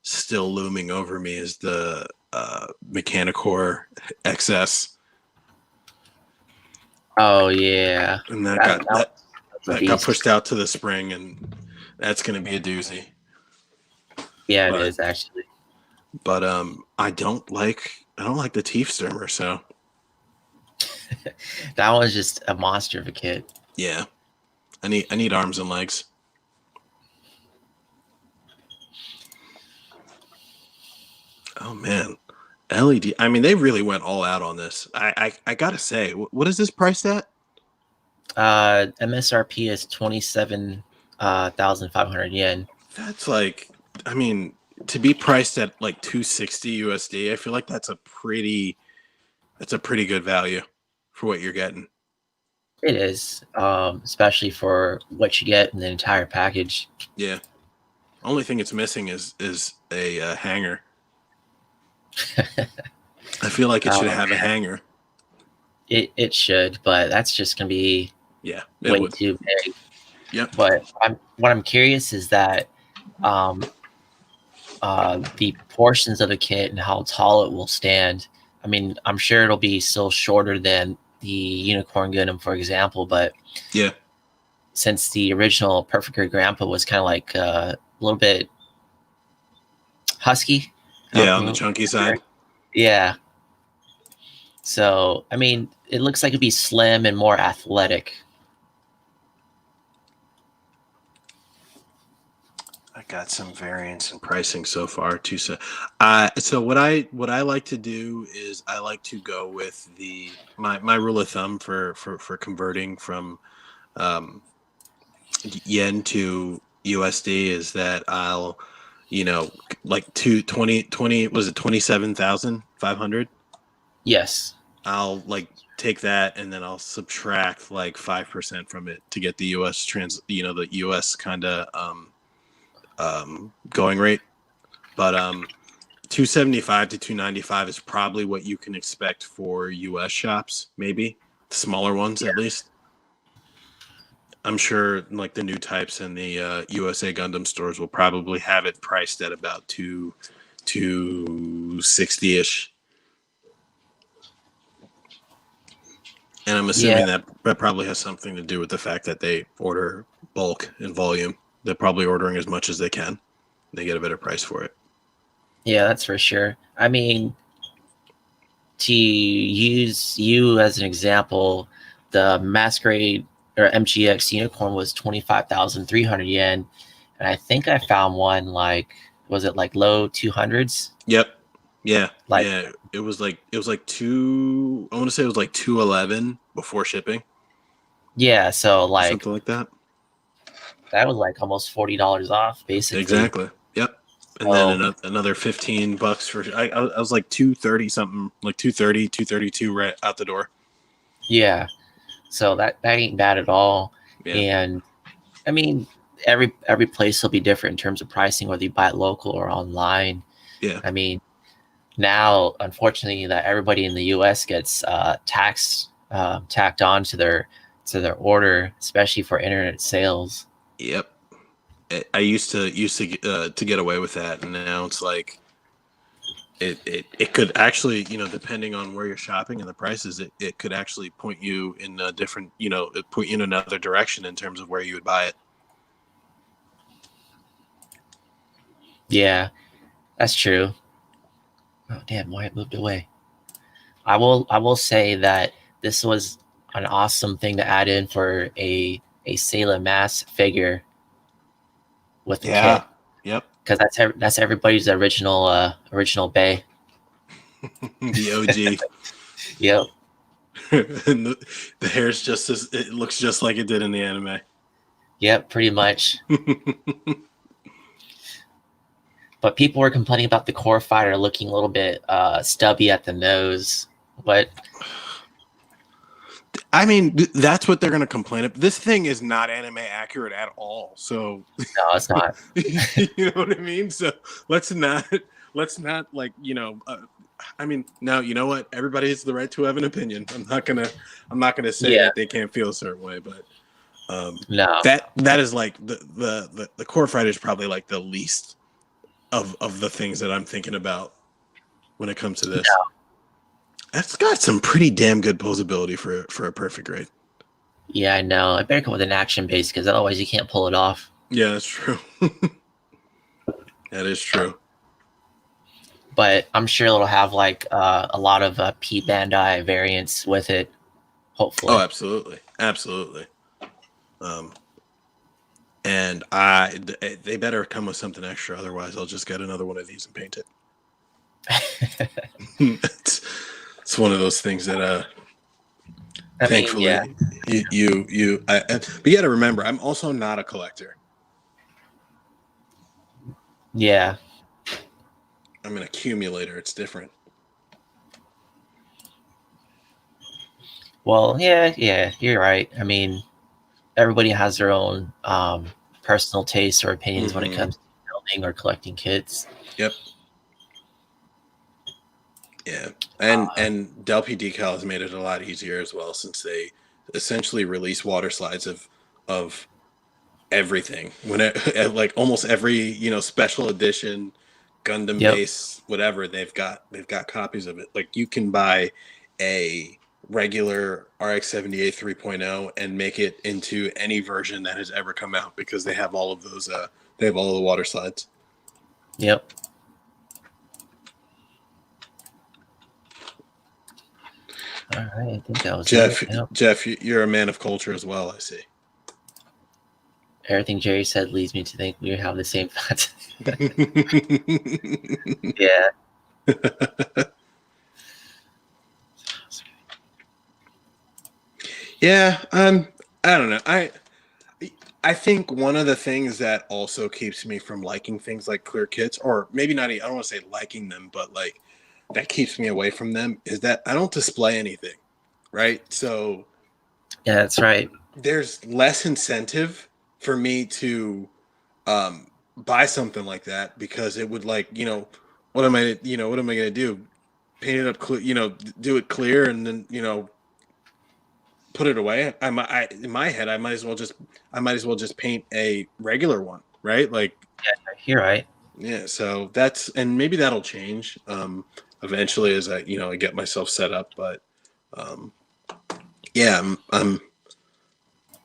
still looming over me is the Mechanicore XS. Oh yeah, and that got pushed out to the spring, and that's going to be a doozy. Yeah, it is actually. But I don't like the Tiefstürmer, so that was just a monster of a kit. Yeah, I need arms and legs. Oh man, LED. I mean, they really went all out on this. I gotta say, what is this priced at? MSRP is 27,500 yen. That's like, I mean, to be priced at like 260 USD, I feel like that's a pretty good value for what you're getting. It is, especially for what you get in the entire package. Yeah. Only thing it's missing is a hanger. I feel like it should have a hanger. It should, but that's just gonna be way too big. Yep. But what I'm curious is that the portions of the kit and how tall it will stand. I mean, I'm sure it'll be still shorter than the Unicorn Gundam, for example, but yeah, since the original Perfect Great Grandpa was kind of like a little bit husky. Yeah, on the chunky side. Yeah. So, I mean, it looks like it'd be slim and more athletic. I got some variance in pricing so far too. So what I like to do is I like to go with my rule of thumb for converting from yen to USD is that I'll, like 20 was it 27,500? Yes. I'll like take that and then I'll subtract like 5% from it to get the US the US kind of going rate. But 275 to 295 is probably what you can expect for US shops, maybe smaller ones at least. I'm sure like the new types and the USA Gundam stores will probably have it priced at about 260 ish. And I'm assuming that probably has something to do with the fact that they order bulk and volume. They're probably ordering as much as they can. They get a better price for it. Yeah, that's for sure. I mean, to use you as an example, the Masquerade or MGX Unicorn was 25,300 yen, and I think I found one like, was it like low 200s? Yep. Yeah. Like, yeah. It was like two. I want to say it was like 211 before shipping. Yeah. So like something like that. That was like almost $40 off, basically. Exactly. Yep. And then another $15 for. I was like 230 something, like 230, 232 right out the door. Yeah. So that ain't bad at all. Yeah. And I mean, every place will be different in terms of pricing, whether you buy it local or online. Yeah. I mean, now unfortunately that everybody in the US gets taxed tacked on to their order, especially for internet sales. Yep. I used to get away with that, and now it's like it could actually, depending on where you're shopping and the prices, it could actually point you in a different, point you in another direction in terms of where you would buy it. Yeah, that's true. Oh damn, Wyatt moved away. I will say that this was an awesome thing to add in for a Sailor Mass figure with the kit. Yep. Because that's everybody's original Bay. The OG. Yep. And the hair's it looks just like it did in the anime. Yep, pretty much. But people were complaining about the Core Fighter looking a little bit stubby at the nose. But I mean, that's what they're going to complain about. This thing is not anime accurate at all. So no, it's not. You know what I mean? So let's not like, I mean, now you know what? Everybody has the right to have an opinion. I'm not gonna say that they can't feel a certain way, but no, that is like the Core Fighter is probably like the least of the things that I'm thinking about when it comes to this. No. That's got some pretty damn good posability for a perfect grade. Yeah, I know. I better come with an action base because otherwise you can't pull it off. Yeah, that's true. That is true. But I'm sure it'll have like a lot of P Bandai variants with it. Hopefully. Oh, absolutely, absolutely. And they better come with something extra. Otherwise, I'll just get another one of these and paint it. It's one of those things that thankfully but you got to remember, I'm also not a collector. Yeah. I'm an accumulator. It's different. Well, yeah, you're right. I mean, everybody has their own personal tastes or opinions when it comes to building or collecting kits. Yep. Yeah, and Delphi Decal has made it a lot easier as well, since they essentially release water slides of everything. When like almost every special edition Gundam base, whatever, they've got copies of it. Like you can buy a regular RX-78 3.0 and make it into any version that has ever come out, because they have all of those. They have all of the water slides. Yep. All right, I think that was Jeff. it. Yep. Jeff, you're a man of culture as well, I see. Everything Jerry said leads me to think we have the same thoughts. Yeah. Yeah. I don't know. I think one of the things that also keeps me from liking things like clear kits, or maybe not, I don't want to say liking them, but like that keeps me away from them, is that I don't display anything, right? So Yeah, that's right. there's less incentive for me to buy something like that because it would like, what am I going to do? Paint it up, do it clear and then, put it away. In my head, I might as well just paint a regular one, right? Like, Yeah, you're right. yeah. So that's, and maybe that'll change eventually as I get myself set up. But um, yeah,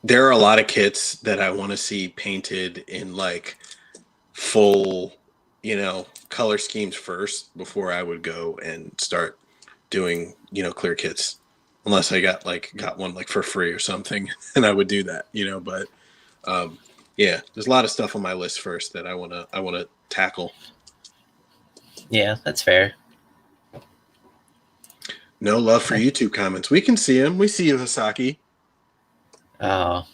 there are a lot of kits that I want to see painted in like full, color schemes first before I would go and start doing, clear kits. Unless I got one like for free or something, and I would do that, But yeah, there's a lot of stuff on my list first that I wanna tackle. Yeah, that's fair. No love for YouTube comments. We can see them. We see you, Hasaki. Oh.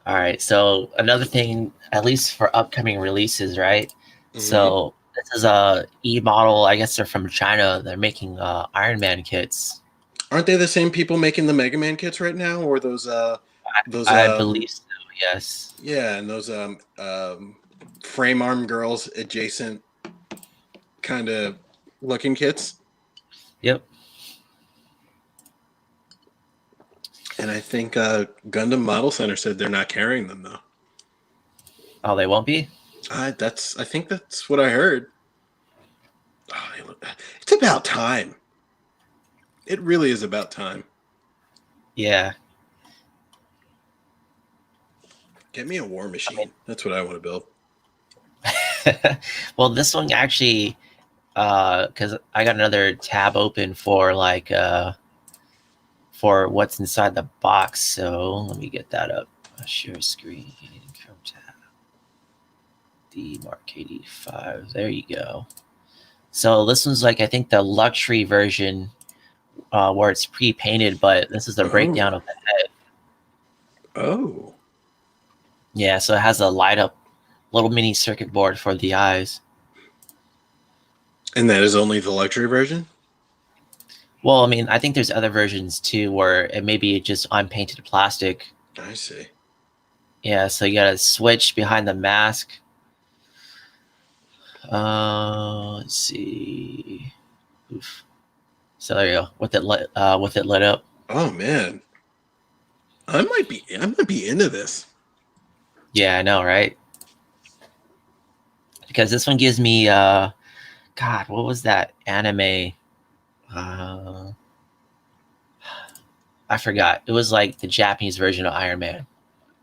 All right. So another thing, at least for upcoming releases, right? Mm-hmm. So this is a E model. I guess they're from China. They're making Iron Man kits. Aren't they the same people making the Mega Man kits right now, or those I believe so. Yes. yeah, and those frame arm girls adjacent kind of looking kits? Yep. And I think Gundam Model Center said they're not carrying them though. Oh, they won't be. I think that's what I heard. Oh, it's about time. It really is about time. Yeah. Get me a war machine. That's what I want to build. Well, this one actually, because I got another tab open for for what's inside the box. So let me get that up. Share screen. Chrome tab. The Mark 85. There you go. So this one's like I think the luxury version, where it's pre-painted, but this is the breakdown of the head. Oh. Yeah, so it has a light up little mini circuit board for the eyes. And that is only the luxury version? Well, I mean, I think there's other versions too where it may be just unpainted plastic. I see. Yeah, so you got a switch behind the mask. Let's see. Oof. So there you go. With it lit up. Oh man. I might be into this. Yeah, I know, right? Because this one gives me God, what was that anime? I forgot. It was like the Japanese version of Iron Man.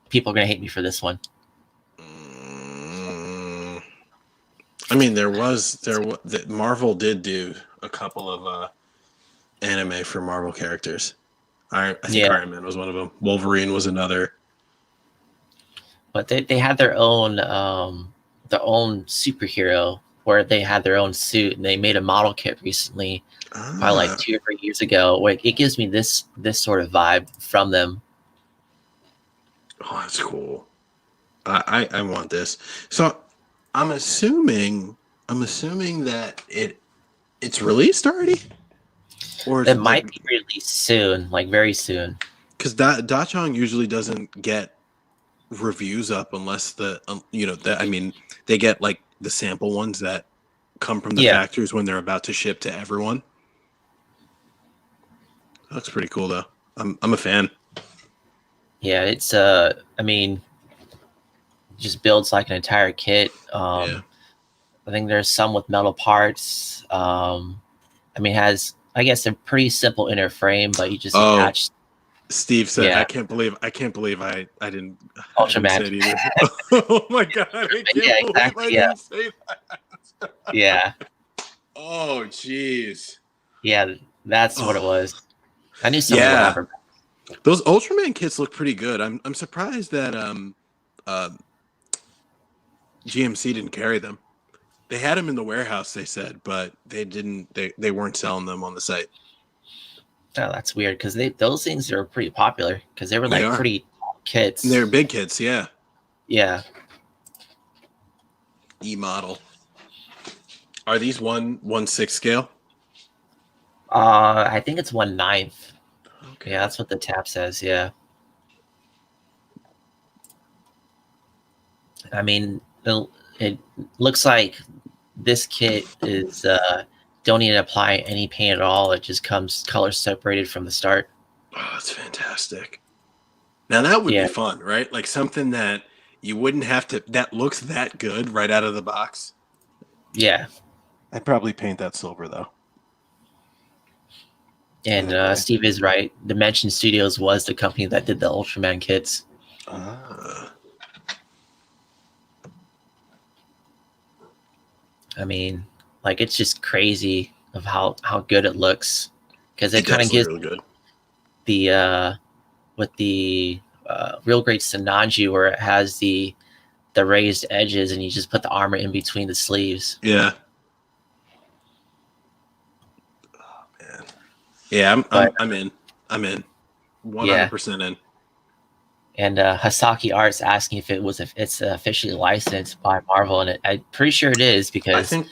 People are gonna hate me for this one. I mean, Marvel did do a couple of anime for Marvel characters. I think Iron Man was one of them. Wolverine was another. But they had their own superhero where they had their own suit, and they made a model kit recently, probably like 2 or 3 years ago. Where it gives me this sort of vibe from them. Oh, that's cool. I want this. So I'm assuming that it's released already, or it might be released soon, like very soon. Because Dachong usually doesn't get reviews up unless they get like the sample ones that come from the factories when they're about to ship to everyone. That looks pretty cool though. I'm a fan. Yeah, it's I mean, just builds like an entire kit. I think there's some with metal parts. I mean, it has, I guess, a pretty simple inner frame, but you just attach. Steve said, "I can't believe I didn't Ultraman. say it either." Oh my god! I can't believe I didn't say that. Yeah. Oh jeez. Yeah, that's what it was. I knew someone would have her. Those Ultraman kits look pretty good. I'm surprised that GMC didn't carry them. They had them in the warehouse, they said, but they didn't. They weren't selling them on the site. Oh, that's weird because those things are pretty popular because they were They like are. pretty kits. They're big kits, yeah. Yeah. E model. Are these 1/6 scale? I think it's 1/9. Okay. Yeah, that's what the tab says. Yeah. I mean, it looks like this kit is don't need to apply any paint at all. It just comes color separated from the start. Oh, that's fantastic. Now that would be fun, right? Like something that you wouldn't have to, that looks that good right out of the box. Yeah. I'd probably paint that silver though. And Anyway. Steve is right. Dimension Studios was the company that did the Ultraman kits. I mean, like it's just crazy of how good it looks because it kind of gives really good. The with the Real Great Sananji where it has the raised edges and you just put the armor in between the sleeves. Yeah. Oh man. Yeah, I'm in. I'm in. 100% in. And Hasaki Art's asking if it's officially licensed by Marvel, and I'm pretty sure it is because I think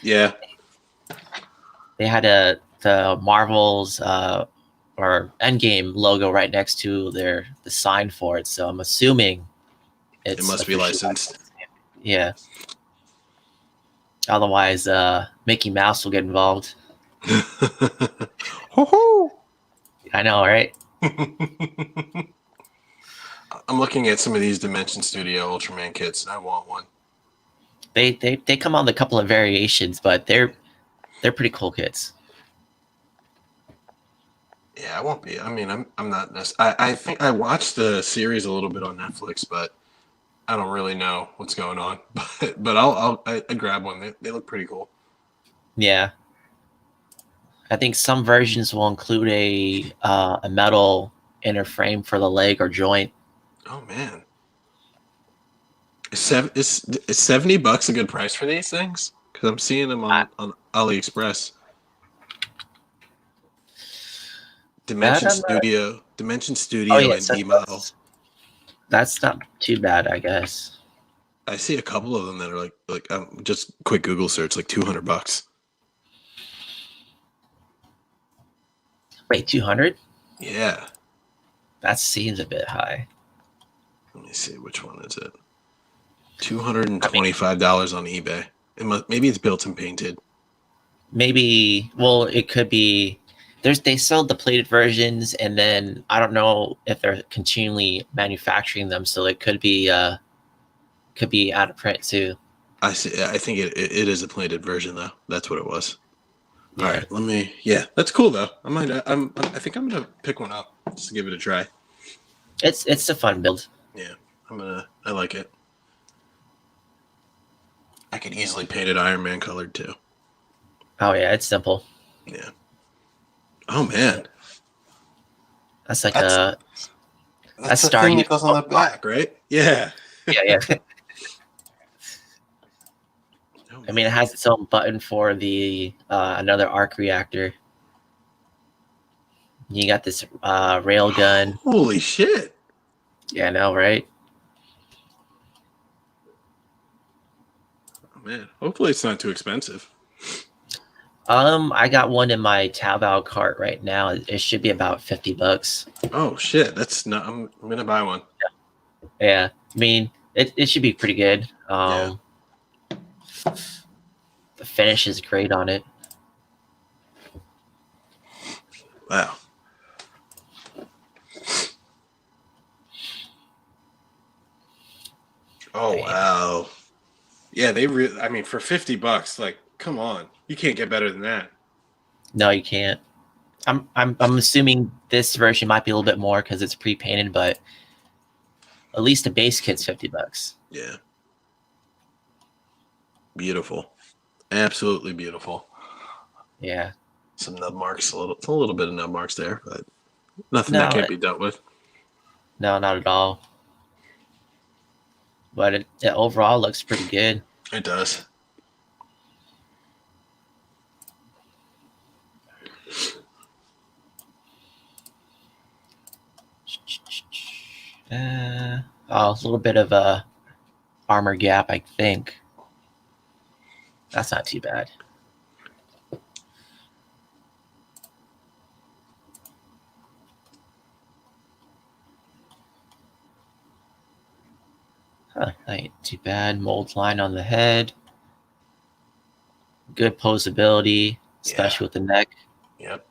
they had the Marvel's or Endgame logo right next to the sign for it. So I'm assuming it must be licensed. Yeah. Otherwise, Mickey Mouse will get involved. Ho-ho! I know, right? I'm looking at some of these Dimension Studio Ultraman kits, and I want one. They come on a couple of variations, but they're pretty cool kits. Yeah, I won't be. I mean, I'm not. I think I watched the series a little bit on Netflix, but I don't really know what's going on. But I grab one. They look pretty cool. Yeah. I think some versions will include a metal inner frame for the leg or joint. Oh man, is $70 a good price for these things? Because I'm seeing them on AliExpress. Dimension Studio, and E model. That's not too bad, I guess. I see a couple of them that are like just quick Google search, like $200. Wait, 200? Yeah. That seems a bit high. Let me see, which one is it? $225 on eBay. Maybe it's built and painted. Maybe, well, it could be. They sell the plated versions, and then I don't know if they're continually manufacturing them, so it could be out of print too. I see. I think it is a plated version though. That's what it was. Yeah. All right, let me. Yeah, that's cool though. I think I'm gonna pick one up just to give it a try. It's a fun build. Yeah, I like it. I could easily paint it Iron Man colored too. Oh yeah, it's simple. Yeah. Oh man. That's like that's the thing that goes on the back, right? Yeah. Yeah. I mean, it has its own button for the another arc reactor. You got this rail gun. Holy shit! Yeah, I know, right? Oh man, hopefully it's not too expensive. I got one in my Taobao cart right now. It should be about $50. Oh shit, that's not. I'm gonna buy one. Yeah. I mean, it should be pretty good. Yeah. The finish is great on it. Wow. Oh wow. Yeah, I mean, for $50, like, come on, you can't get better than that. No, you can't. I'm assuming this version might be a little bit more because it's pre-painted, but at least the base kit's $50. Yeah. Beautiful. Absolutely beautiful. Yeah. Some nub marks, a little bit of nub marks there, but nothing that can't be dealt with. No, not at all. But it overall looks pretty good. It does. a little bit of a armor gap, I think. That's not too bad. Huh, that ain't too bad. Mold line on the head. Good posability, especially with the neck. Yep.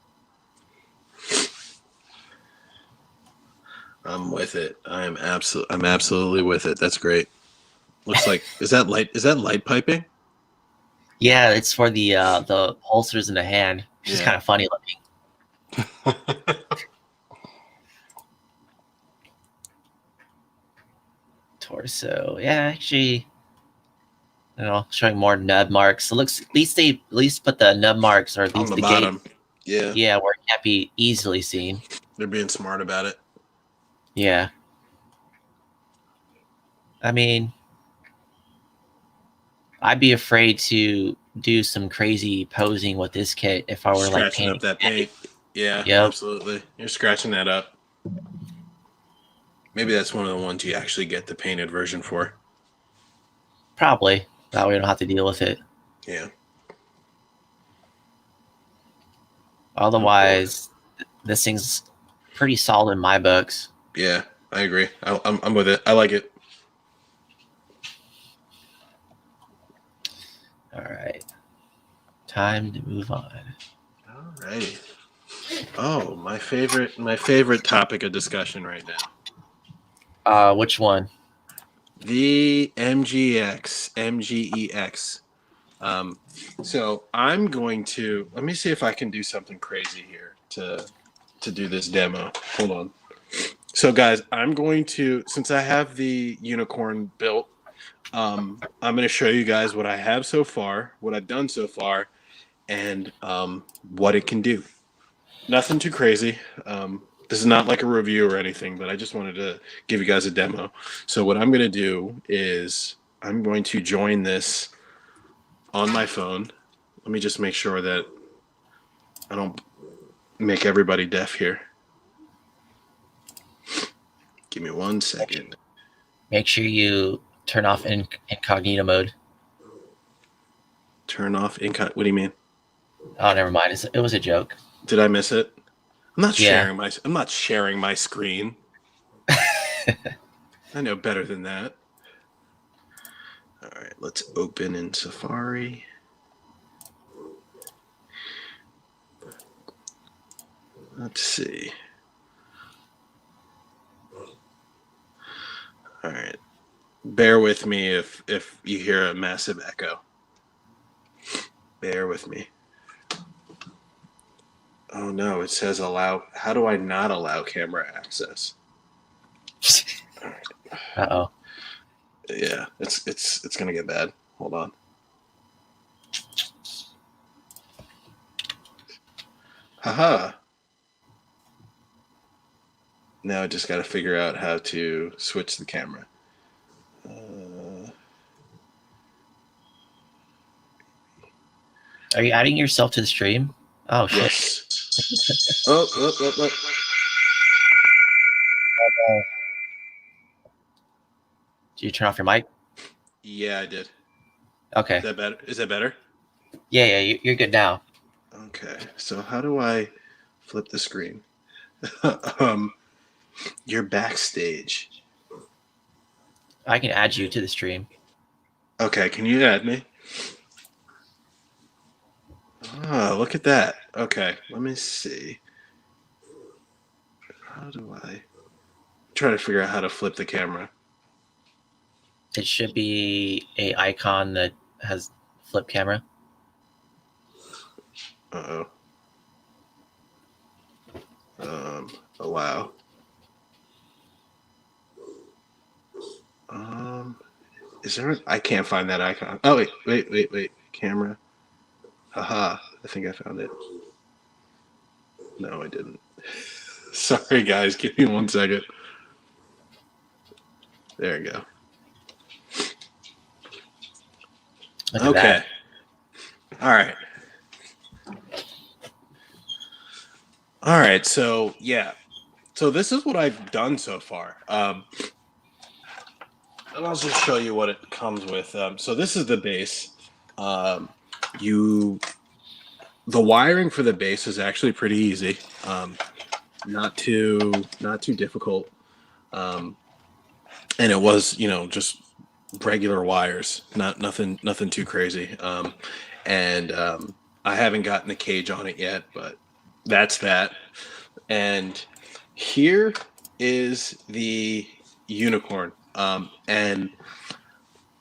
I'm with it. I'm absolutely with it. That's great. Looks like is that light piping? Yeah, it's for the holsters in the hand. Which is kind of funny looking. Torso. Yeah, actually, showing more nub marks. It looks at least put the nub marks or at least on the bottom. Gate, yeah, where it can't be easily seen. They're being smart about it. Yeah. I mean, I'd be afraid to do some crazy posing with this kit if I were like Scratching up that paint. Yeah, yep. Absolutely. You're scratching that up. Maybe that's one of the ones you actually get the painted version for. Probably. That way we don't have to deal with it. Yeah. Otherwise, this thing's pretty solid in my books. Yeah, I agree. I'm with it. I like it. All right. Time to move on. All right. Oh, my favorite topic of discussion right now. Which one? The MGEX. So I'm going to let me see if I can do something crazy here to do this demo. Hold on. So guys, I'm going to, since I have the unicorn built, I'm going to show you guys what I have so far, what I've done so far, and what it can do. Nothing too crazy. This is not like a review or anything, but I just wanted to give you guys a demo. So what I'm going to do is I'm going to join this on my phone. Let me just make sure that I don't make everybody deaf here. Give me 1 second. Make sure you turn off incognito mode. Turn off incognito. What do you mean? Oh, never mind. It was a joke. Did I miss it? I'm not sharing my screen. I know better than that. All right, let's open in Safari. Let's see. All right. Bear with me if you hear a massive echo. Bear with me. Oh no, it says allow. How do I not allow camera access? All right. Uh-oh. Yeah, it's gonna get bad. Hold on. Haha. Now I just got to figure out how to switch the camera. Are you adding yourself to the stream? Oh, shit. Yes. Oh. Did you turn off your mic? Yeah, I did. Okay. Is that better? Yeah, you're good now. Okay. So how do I flip the screen? You're backstage. I can add you to the stream. Okay, can you add me? Oh, look at that. Okay, let me see. How do I try to figure out how to flip the camera? It should be a icon that has flip camera. Uh-oh. Allow. Is there I can't find that icon. Oh, wait. Camera. Haha, I think I found it. No, I didn't. Sorry, guys. Give me 1 second. There we go. Okay. All right. So, yeah. So this is what I've done so far. And I'll just show you what it comes with. So this is the base. Um, you the wiring for the base is actually pretty easy. Not too difficult. Um, and it was, just regular wires, nothing too crazy. And I haven't gotten the cage on it yet, but that's that. And here is the unicorn. And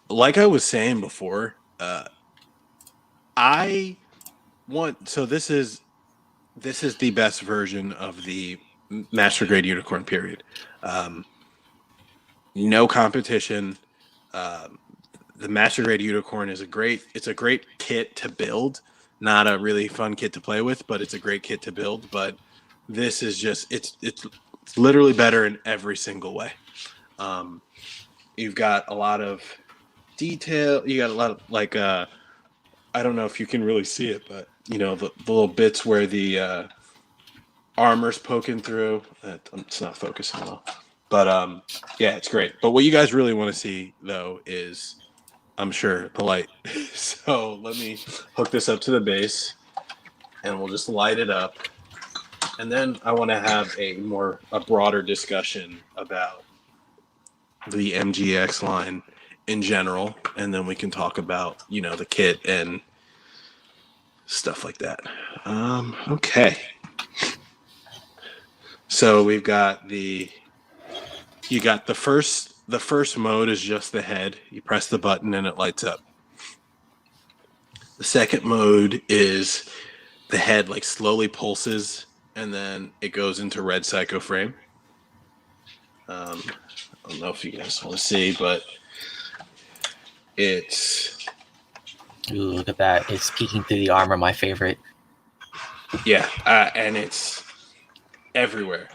like I was saying before, I want so this is the best version of the master grade unicorn. Period. Um, no competition. Um, the master grade unicorn is it's a great kit to build. Not a really fun kit to play with, but it's a great kit to build. But this is just it's literally better in every single way. Um, you've got a lot of detail. You got a lot of I don't know if you can really see it, but the little bits where the armor's poking through. It's not focusing well, but yeah, it's great. But what you guys really want to see though is, I'm sure, the light. So let me hook this up to the base, and we'll just light it up. And then I want to have a broader discussion about the MGX line in general, and then we can talk about the kit and stuff like that. Okay. So we've got the first mode is just the head. You press the button and it lights up. The second mode is the head slowly pulses and then it goes into red psycho frame. I don't know if you guys want to see, but it's... Ooh, look at that. It's peeking through the armor, my favorite. Yeah, and it's everywhere.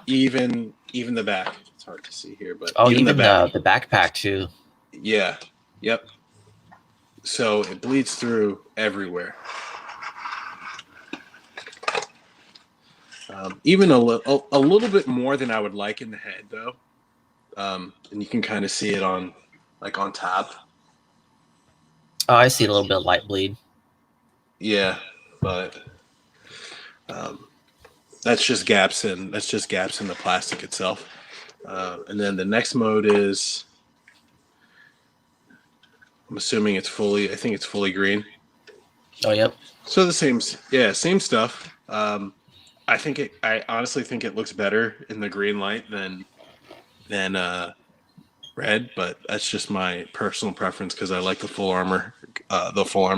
Even the back. It's hard to see here, but even the backpack too. Yeah. Yep. So it bleeds through everywhere. Even a little bit more than I would like in the head, though. And you can kind of see it on top. Oh, I see a little bit of light bleed. Yeah, but that's just gaps in the plastic itself. And then the next mode is, I'm assuming I think it's fully green. Oh, yep. So the same stuff. I honestly think it looks better in the green light than red, but that's just my personal preference because I like the full armor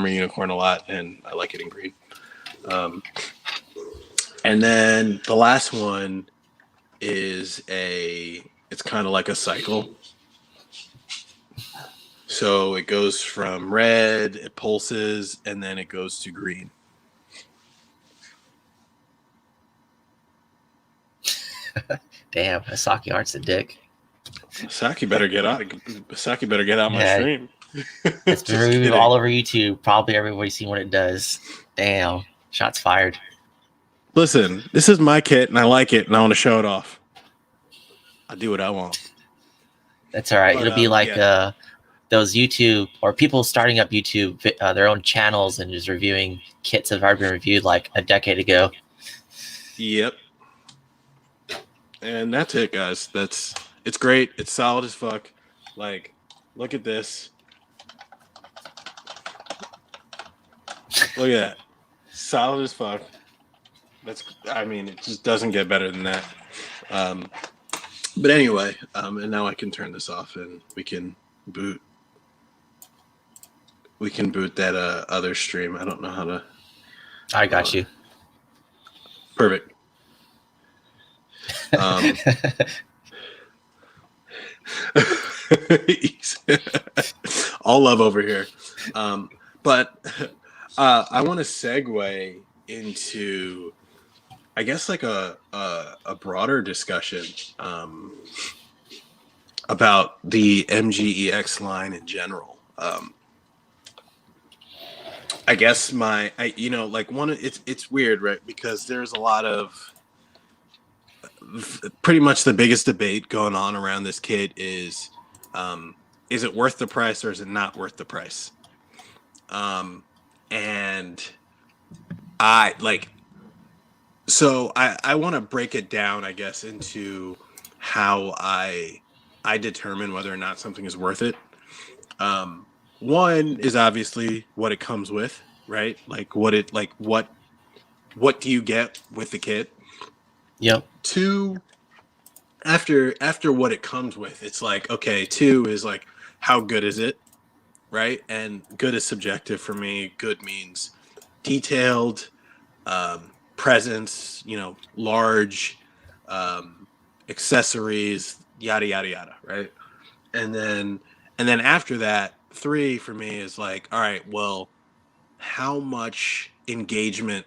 unicorn a lot, and I like it in green. And then the last one is it's kind of like a cycle. So it goes from red, it pulses, and then it goes to green. Damn, Asaki Art's a dick. Saki better get out my stream. It's been reviewed all over YouTube. Probably everybody's seen what it does. Damn, shots fired. Listen, this is my kit, and I like it, and I want to show it off. I do what I want. That's all right. It'll be like those YouTube or people starting up YouTube, their own channels, and just reviewing kits that have already been reviewed like a decade ago. Yep. And that's it, guys. It's great. It's solid as fuck. Look at this. Look at that. Solid as fuck. It just doesn't get better than that. But anyway, and now I can turn this off and we can boot that other stream. I don't know how to. I got you. Perfect. All love over here. But I want to segue into, I guess, a broader discussion about the MGEX line in general. I guess it's weird, right? Because there's a lot of pretty much the biggest debate going on around this kit is it worth the price or is it not worth the price? And I like, so I want to break it down, I guess, into how I determine whether or not something is worth it. One is obviously what it comes with, right? Like what do you get with the kit? Yep. Two, after what it comes with, it's like, okay, two is like, how good is it? Right? And good is subjective for me. Good means detailed, presence, large, accessories, yada yada yada, right? And then after that, three for me is like, all right, well, how much engagement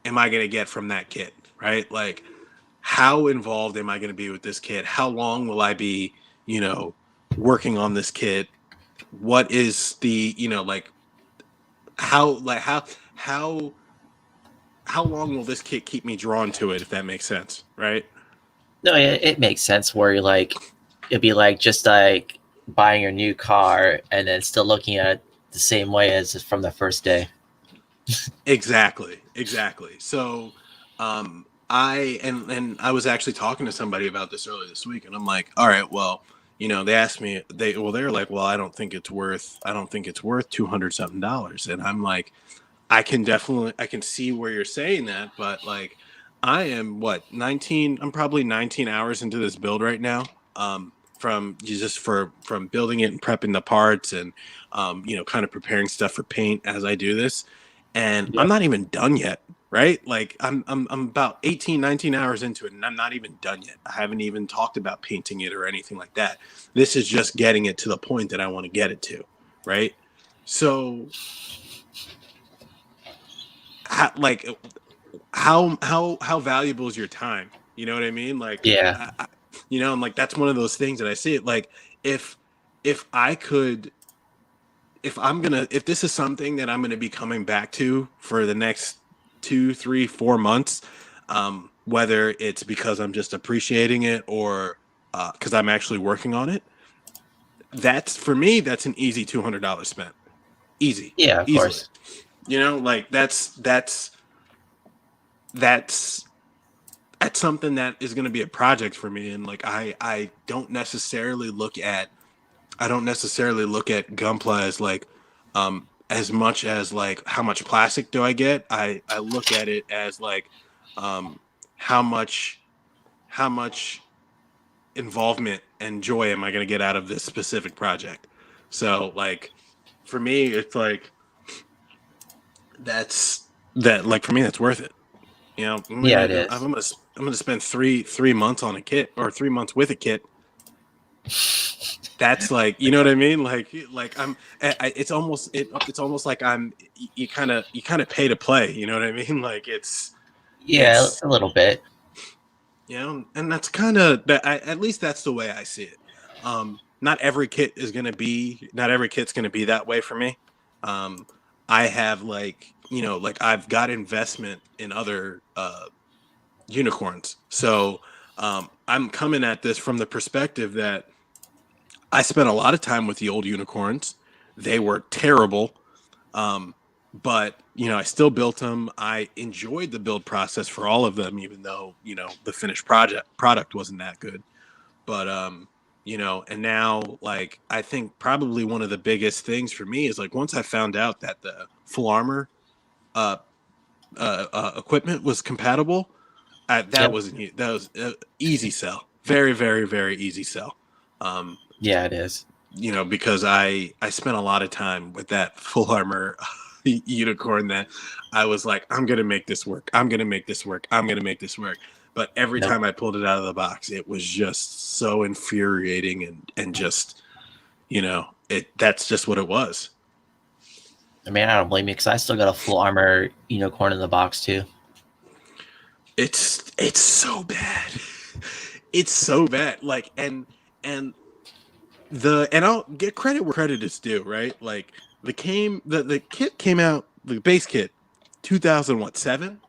am I going to get from that kit, right? Like, how involved am I going to be with this kit? How long will I be, working on this kit? What is the, like, how how long will this kit keep me drawn to it, if that makes sense, right? No, it makes sense where you're like, it'd be like just like buying your new car and then still looking at it the same way as from the first day. Exactly. So, and I was actually talking to somebody about this earlier this week, and I'm like, all right, well, they asked me, they're like, well, I don't think it's worth $200 something, and I'm like, I can see where you're saying that, but like, I am what 19, I'm probably 19 hours into this build right now. From building it and prepping the parts and kind of preparing stuff for paint as I do this, and I'm Yep. not even done yet, right? Like, I'm about 18, 19 hours into it, and I'm not even done yet. I haven't even talked about painting it or anything like that. This is just getting it to the point that I want to get it to, right? So, like, how valuable is your time? You know what I mean? Like, Yeah. I'm like, that's one of those things that I see it like, if I could, if this is something that I'm gonna be coming back to for the next 2, 3, 4 months, whether it's because I'm just appreciating it or because I'm actually working on it, that's, for me, that's an easy $200 spent. Yeah, of Easily. course. Like, that's something that is going to be a project for me, and like, I don't necessarily look at Gunpla as like, as much as like, how much plastic do I get. I look at it as like, how much how much involvement and joy am I going to get out of this specific project. So like, for me, it's like, like, for me, that's worth it. Yeah, it is. I'm gonna spend three months on a kit, or 3 months with a kit. That's like, you know what I mean? Like it's almost like you kind of pay to play. You know what I mean? Like, Yeah, it's a little bit. and that's kind of that. At least that's the way I see it. Not every kit's gonna be that way for me. Um, I have, like, like, I've got investment in other unicorns. So, I'm coming at this from the perspective that I spent a lot of time with the old unicorns. They were terrible. Um, but, I still built them. I enjoyed the build process for all of them, even though, the finished product wasn't that good. But, and now, like, I think probably one of the biggest things for me is, like, once I found out that the full armor uh, equipment was compatible, Yep. that was easy sell. Very, very, very easy sell. Um, Yeah, it is. because I spent a lot of time with that full armor unicorn, that I was like, I'm gonna make this work. I'm gonna make this work. I'm gonna make this work. But every Nope. time I pulled it out of the box, it was just so infuriating, and just, that's just what it was. I mean, I don't blame you because I still got a full armor unicorn in the box too. It's so bad. It's so bad. Like, and and I'll get credit where credit is due, right? Like, the kit came out, the base kit, 2007.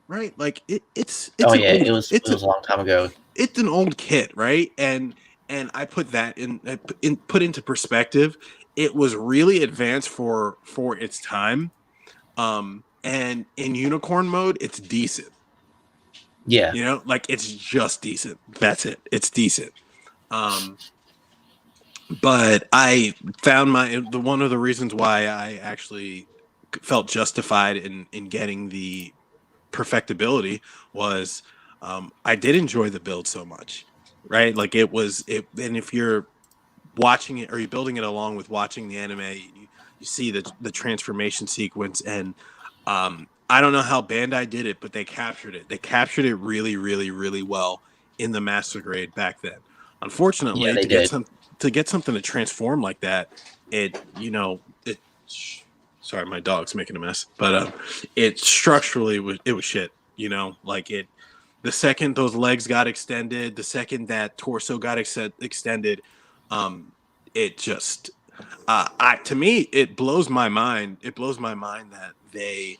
right? Like it's Oh an yeah, old it was a long time ago. it's an old kit, right? And I put that in put into perspective. It was really advanced for its time. And in unicorn mode, it's decent. Yeah, You know, like it's just decent. That's it. It's decent. Um, but I found the one of the reasons why I actually felt justified in getting the perfectibility was I did enjoy the build so much, right? Like and if you're watching it or you're building it along with watching the anime, you see the transformation sequence, and I don't know how Bandai did it, but they captured it. They captured it really, really, really well in the master grade back then. yeah, Unfortunately, they did. to get something to transform like that, it. Sorry, my dog's making a mess, but it structurally it was shit. You know, like it. The second those legs got extended, the second that torso got extended, um, it just I to me it blows my mind. It blows my mind that they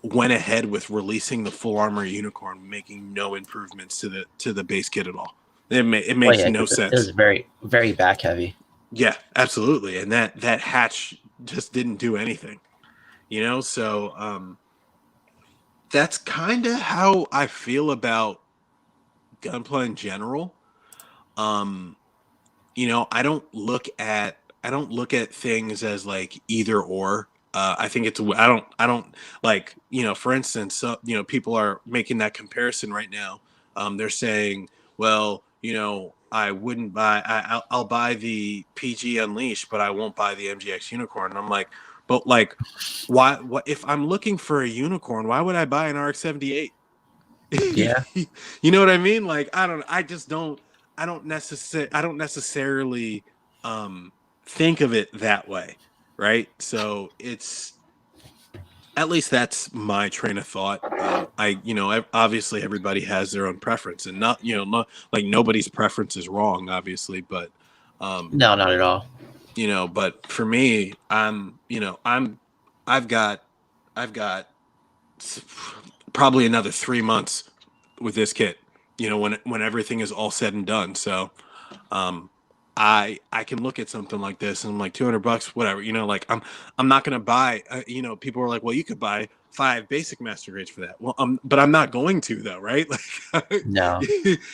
went ahead with releasing the full armor unicorn, making no improvements to the base kit at all. It Well, makes yeah, no because it was sense. very very back heavy. Yeah, absolutely. And that hatch just didn't do anything. You know, so that's kind of how I feel about Gunpla in general. Um, you know, I don't look at things as like either or. I think it's I don't like, you know, for instance, you know, people are making that comparison right now. They're saying, well, you know, I wouldn't buy I'll buy the PG Unleashed, but I won't buy the MGX Unicorn. And I'm like, but like why what if I'm looking for a unicorn, why would I buy an RX-78? Yeah, You know what I mean? Like I don't necessarily think of it that way, right? So it's at least that's my train of thought. You know, obviously everybody has their own preference, and not, you know, not like nobody's preference is wrong, obviously, but um, no, not at all. you know, but for me, you know, I've got, I've got probably another 3 months with this kit. You know, when everything is all said and done. So, um, I can look at something like this and I'm like $200, whatever. You know, like I'm not gonna buy. You know, people are like, well, you could buy 5 basic master grades for that. Well, but I'm not going to though, right? Like, No,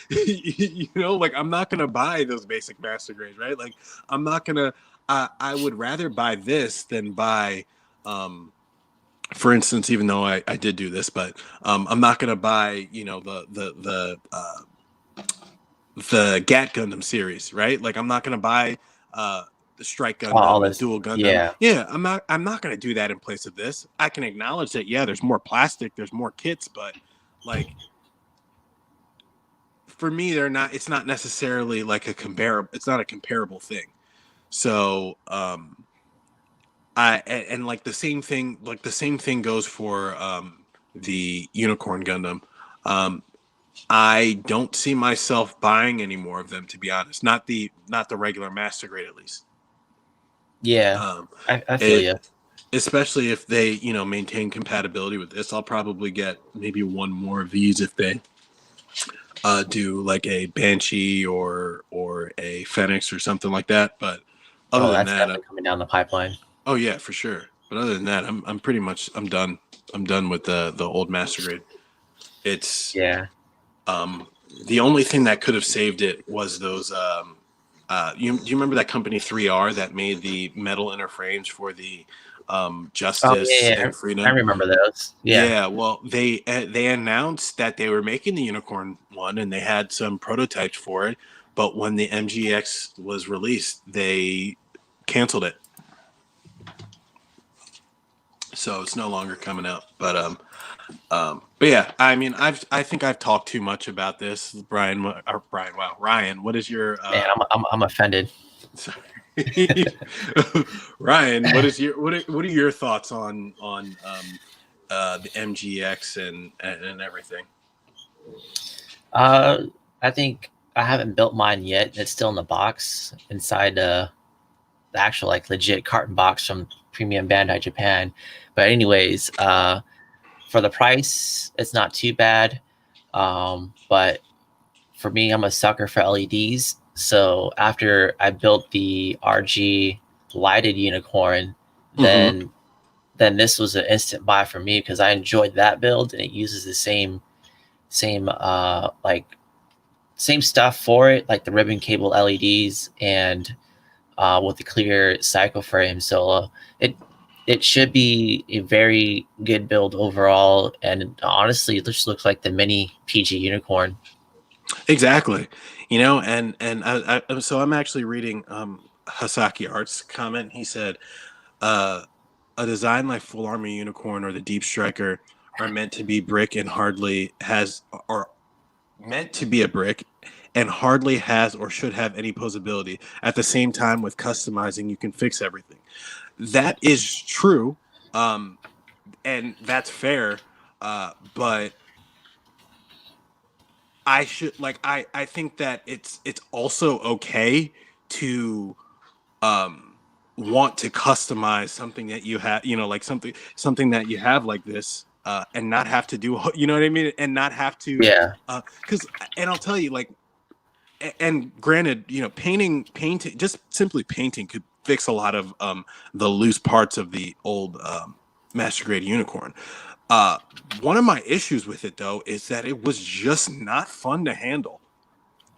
you know, like I'm not gonna buy those basic master grades, right? Like I'm not gonna. I would rather buy this than buy. For instance, even though I did do this, but I'm not going to buy, you know, the Gat Gundam series, right? Like I'm not going to buy the Strike all Gundam and this. Dual Gundam. Yeah, Yeah, I'm not going to do that in place of this. I can acknowledge that. Yeah, there's more plastic, there's more kits, but like for me, they're not. It's not necessarily like a comparable. It's not a comparable thing. So like the same thing goes for the Unicorn Gundam. Um, I don't see myself buying any more of them, to be honest. Not the regular master grade, at least. yeah, Um, I feel it you. especially if they, you know, maintain compatibility with this. I'll probably get maybe one more of these if they do like a Banshee or a Phoenix or something like that. But other Oh, than that's that, definitely coming down the pipeline. oh yeah, for sure. But other than that, I'm pretty much I'm done. I'm done with the old master grade. It's Yeah. um the only thing that could have saved it was those do you remember that company 3R that made the metal inner frames for the Oh Justice yeah, yeah. and I Freedom? remember those. Yeah. Yeah, well, they announced that they were making the Unicorn one, and they had some prototypes for it. But when the MGX was released, they canceled it, so it's no longer coming out. But yeah, I mean, I think I've talked too much about this, Brian. Or Brian, wow, Ryan, what is your Man, I'm offended. sorry. Ryan, what are your thoughts on the MGX and everything? Uh, I think I haven't built mine yet. It's still in the box inside the actual like legit carton box from Premium Bandai Japan. But anyways, for the price, it's not too bad. But for me, I'm a sucker for LEDs. So after I built the RG lighted unicorn, Mm-hmm. then this was an instant buy for me because I enjoyed that build and it uses the same like same stuff for it, like the ribbon cable LEDs and with the clear cycle frame. So it should be a very good build overall. And honestly, it just looks like the mini PG unicorn. Exactly. So I'm actually reading Hasaki Art's comment. He said, uh, a design like Full Armor Unicorn or the Deep Striker are meant to be brick and hardly has, or meant to be a brick and hardly has or should have any posability. At the same time, with customizing, you can fix everything. That is true, and that's fair. But I think that it's also okay to um want to customize something that you have, like something that you have like this, and not have to do, you know what I mean, and not have to, Yeah. because and I'll tell you, like, and granted, painting, just simply painting could fix a lot of the loose parts of the old master grade unicorn. uh One of my issues with it, though, is that it was just not fun to handle.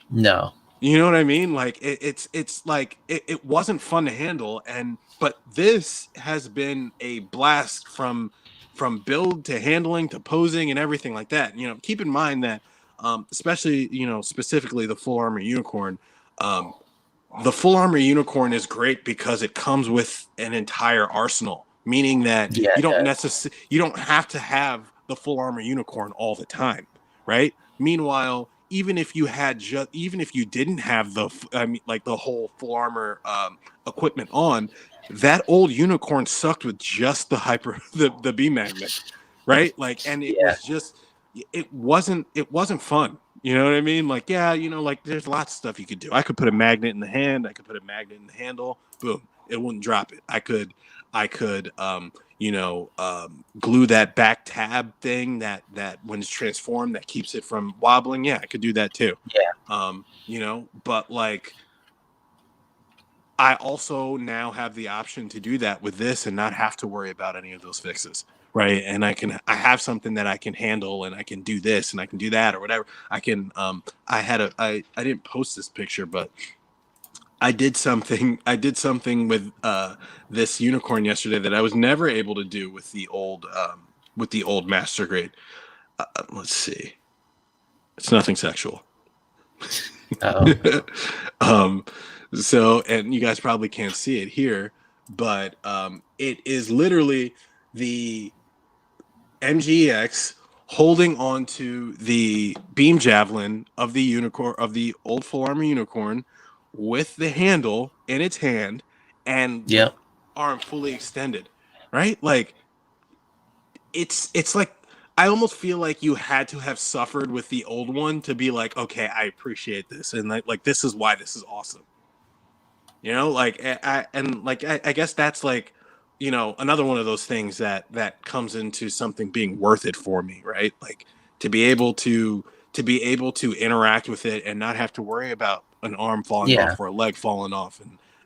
No. You know what I mean? Like, it's like it wasn't fun to handle, and but this has been a blast from build to handling to posing and everything like that. Keep in mind that, especially, specifically the full armor unicorn. Um, the full armor unicorn is great because it comes with an entire arsenal, meaning that Yeah. you don't have to have the full armor unicorn all the time, right? Meanwhile, even if you didn't have like the whole full armor equipment on, that old unicorn sucked with just the the B magnet, right? Like, and Yeah. it wasn't fun. You know what I mean? Like, yeah, like, there's lots of stuff you could do. I could put a magnet in the hand. I could put a magnet in the handle. Boom, it wouldn't drop it. I could glue that back tab thing that when it's transformed, that keeps it from wobbling. Yeah, I could do that too. Yeah. But like, I also now have the option to do that with this and not have to worry about any of those fixes, right? And I have something that I can handle, and I can do this and I can do that or whatever. I didn't post this picture, but I did something with this unicorn yesterday that I was never able to do with the old master grade. Let's see. It's nothing sexual. Oh. um, and you guys probably can't see it here, but it is literally the MGX holding onto the beam javelin of the unicorn, of the old full armor unicorn, with the handle in its hand and with Yep. arm fully extended, right? Like, it's like, I almost feel like you had to have suffered with the old one to be like, okay, I appreciate this, and like this is why this is awesome. Like, I guess that's like, another one of those things that comes into something being worth it for me, right? Like, to be able to interact with it and not have to worry about an arm falling Yeah. off or a leg falling off,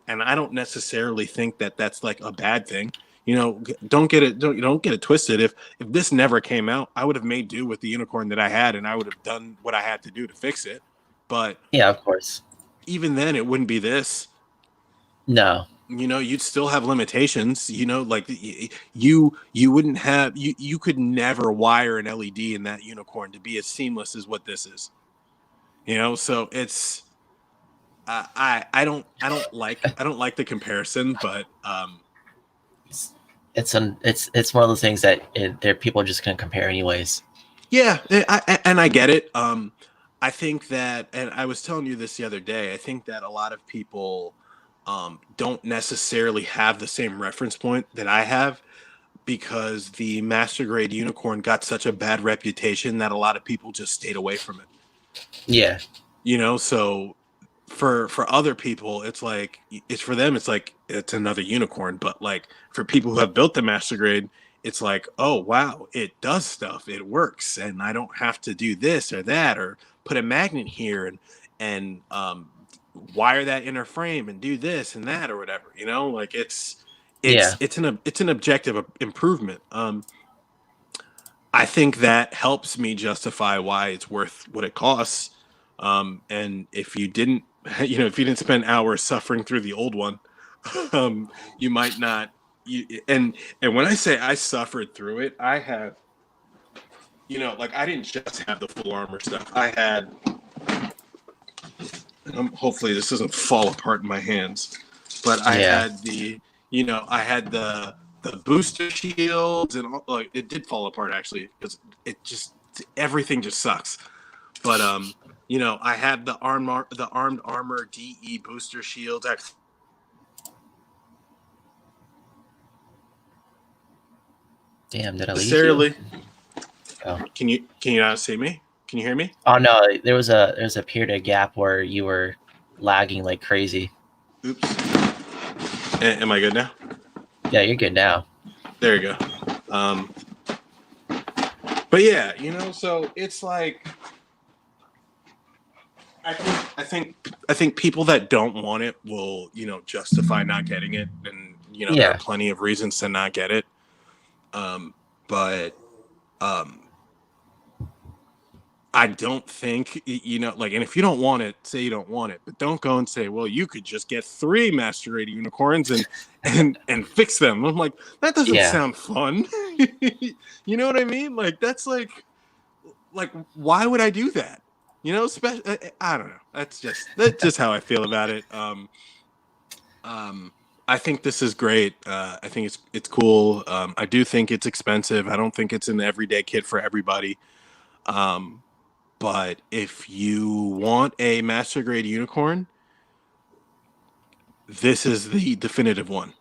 and I don't necessarily think that that's like a bad thing. Don't get it twisted. If this never came out, I would have made do with the unicorn that I had, and I would have done what I had to do to fix it. But Yeah, of course. even then, it wouldn't be this. No. You'd still have limitations. Like, you wouldn't have, you could never wire an LED in that unicorn to be as seamless as what this is. So it's, I don't like the comparison, but it's one of those things that there people are just gonna compare anyways. yeah, and I get it. I think that, and I was telling you this the other day, I think that a lot of people don't necessarily have the same reference point that I have, because the master grade unicorn got such a bad reputation that a lot of people just stayed away from it. Yeah. So for other people, it's like, it's for them, it's like it's another unicorn, but like, for people who have built the master grade, it's like, oh wow, it does stuff, it works, and I don't have to do this or that or put a magnet here and wire that inner frame and do this and that or whatever. Like Yeah. it's an objective improvement. I think that helps me justify why it's worth what it costs. And if you didn't, if you didn't spend hours suffering through the old one, you might not. And when I say I suffered through it, I have, like I didn't just have the full armor stuff. I had. Hopefully, this doesn't fall apart in my hands, but I had I had the booster shields and all, like it did fall apart actually because everything just sucks. But I had the armed armor DE booster shields. Damn, did I leave you? Oh. Can you not see me? Can you hear me? Oh no, there was a period of gap where you were lagging like crazy. Oops. Am I good now? Yeah, you're good now. There you go. But yeah, so it's like I think people that don't want it will, justify not getting it, and there are plenty of reasons to not get it. But I don't think, and if you don't want it, say you don't want it, but don't go and say, well, you could just get 3 Master Grade unicorns and fix them. I'm like, that doesn't sound fun. You know what I mean? Like, that's like, why would I do that? I don't know. That's just how I feel about it. I think this is great. I think it's cool. I do think it's expensive. I don't think it's an everyday kit for everybody. But if you want a Master Grade unicorn, this is the definitive one.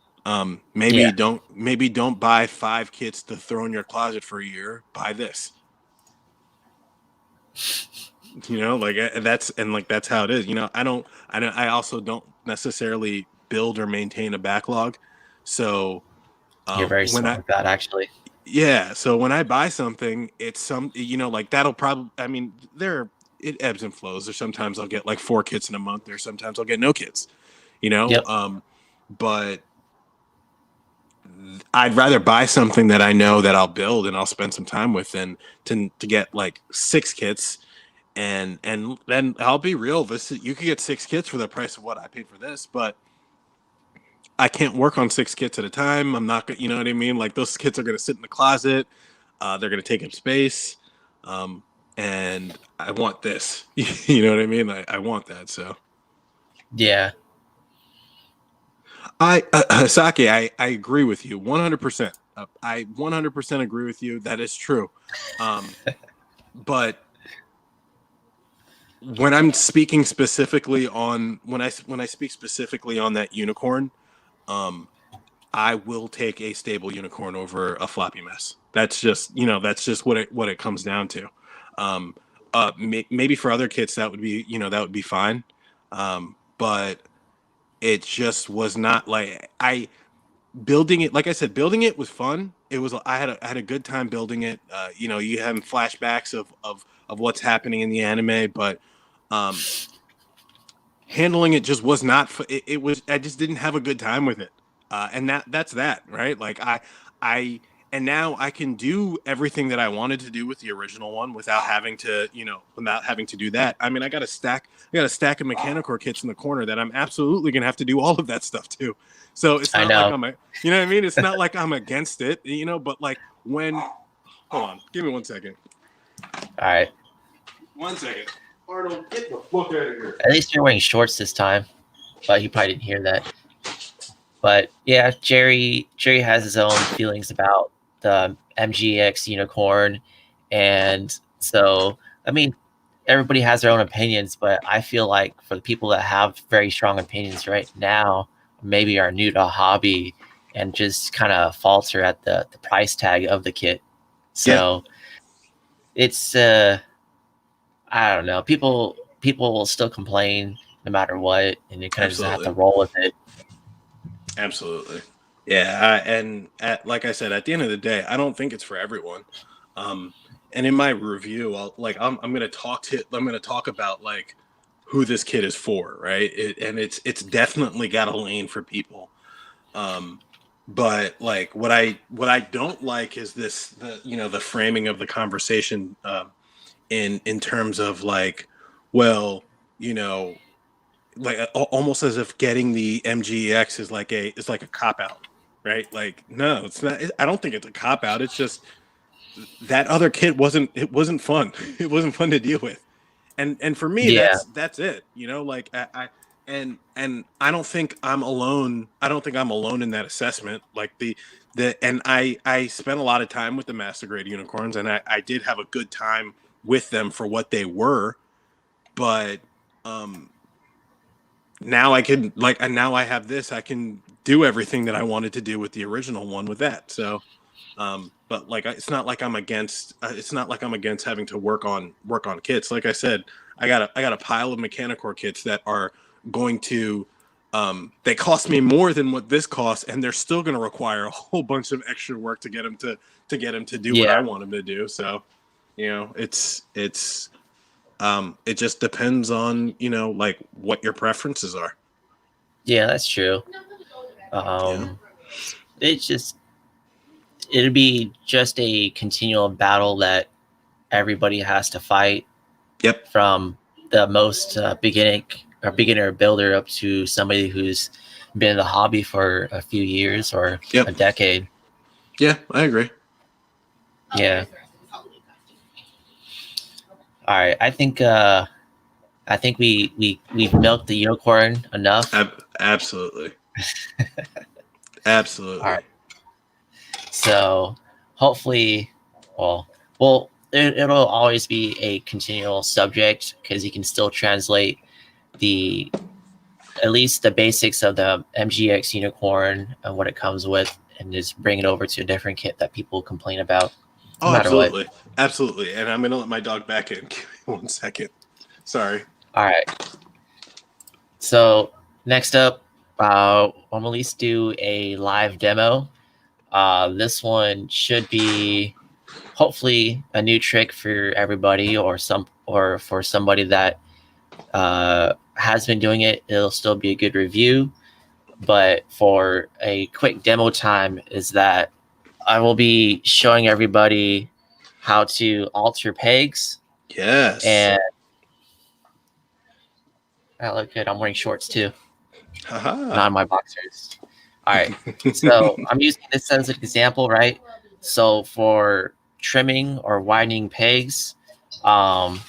Maybe don't buy 5 kits to throw in your closet for a year. Buy this. That's how it is. I also don't necessarily build or maintain a backlog. So you're very smart with that, actually. Yeah. So when I buy something, it's that'll probably, it ebbs and flows. Or sometimes I'll get like 4 kits in a month, or sometimes I'll get no kits, Yep. But I'd rather buy something that I know that I'll build and I'll spend some time with than to get like 6 kits. And then I'll be real. You could get 6 kits for the price of what I paid for this, but I can't work on 6 kits at a time. I'm not, you know what I mean? Like those kits are going to sit in the closet. They're going to take up space. And I want this, you know what I mean? I want that. So. Yeah. Saki, I agree with you 100%. I 100% agree with you. That is true. But when I'm speaking specifically on when I speak specifically on that unicorn, I will take a stable unicorn over a floppy mess. That's just what it comes down to. Maybe for other kits that would be fine. But it just was not like building it. Like I said, building it was fun. It was, I had a good time building it. You have flashbacks of what's happening in the anime, but handling it just was not. It was. I just didn't have a good time with it, and that's that, right? Like and now I can do everything that I wanted to do with the original one without having to do that. I mean, I got a stack of Mechanicore kits in the corner that I'm absolutely gonna have to do all of that stuff too. So it's not like you know what I mean? It's not like I'm against it, but like hold on, give me 1 second. All right. 1 second. Arnold, get the fuck out of here. At least you're wearing shorts this time, but he probably didn't hear that. But yeah, Jerry has his own feelings about the MGX unicorn, and so I mean, everybody has their own opinions, but I feel like for the people that have very strong opinions right now, maybe are new to hobby and just kind of falter at the price tag of the kit. So it's I don't know. People will still complain no matter what, and you kind of just have to roll with it. Absolutely. Yeah, and like I said, at the end of the day, I don't think it's for everyone. And in my review, I'm gonna talk about like who this kit is for, right? And it's definitely got a lane for people. Um, but like what I don't like is the framing of the conversation in terms of like, well, you know, like almost as if getting the MGX is like a cop out, right? Like, no, it's not. I don't think it's a cop out. It's just that other kid wasn't fun. It wasn't fun to deal with, and for me, Yeah, that's it. Like and I don't think I'm alone. I don't think I'm alone in that assessment. Like the and I spent a lot of time with the master grade unicorns, and I did have a good time with them for what they were, but um now I can like and now I have this. I can do everything that I wanted to do with the original one with that. So but like it's not like I'm against having to work on kits. Like I said, I got a pile of Mechanicore kits that are going to they cost me more than what this costs, and they're still going to require a whole bunch of extra work to get them to get them to do what yeah, I want them to do. So it just depends on like what your preferences are. yeah. That's true. Yeah. Um, it's just it'd be just a continual battle that everybody has to fight Yep. from the most beginner builder up to somebody who's been in the hobby for a few years or Yep. a decade. Yeah, I agree. Yeah. All right. I think we've milked the unicorn enough. Absolutely. All Absolutely. right. So hopefully, well, it'll always be a continual subject because you can still translate the at least the basics of the MGX unicorn and what it comes with, and just bring it over to a different kit that people complain about, no Oh, matter what. absolutely. Absolutely. And I'm going to let my dog back in. Give me 1 second. Sorry. All right. So next up, I'm at least do a live demo. This one should be hopefully a new trick for everybody, or for somebody that has been doing it. It'll still be a good review. But for a quick demo time, is that I will be showing everybody how to alter pegs. Yes. And I look good. I'm wearing shorts too, Haha. not my boxers. All right. So I'm using this as an example, right? So for trimming or widening pegs, um,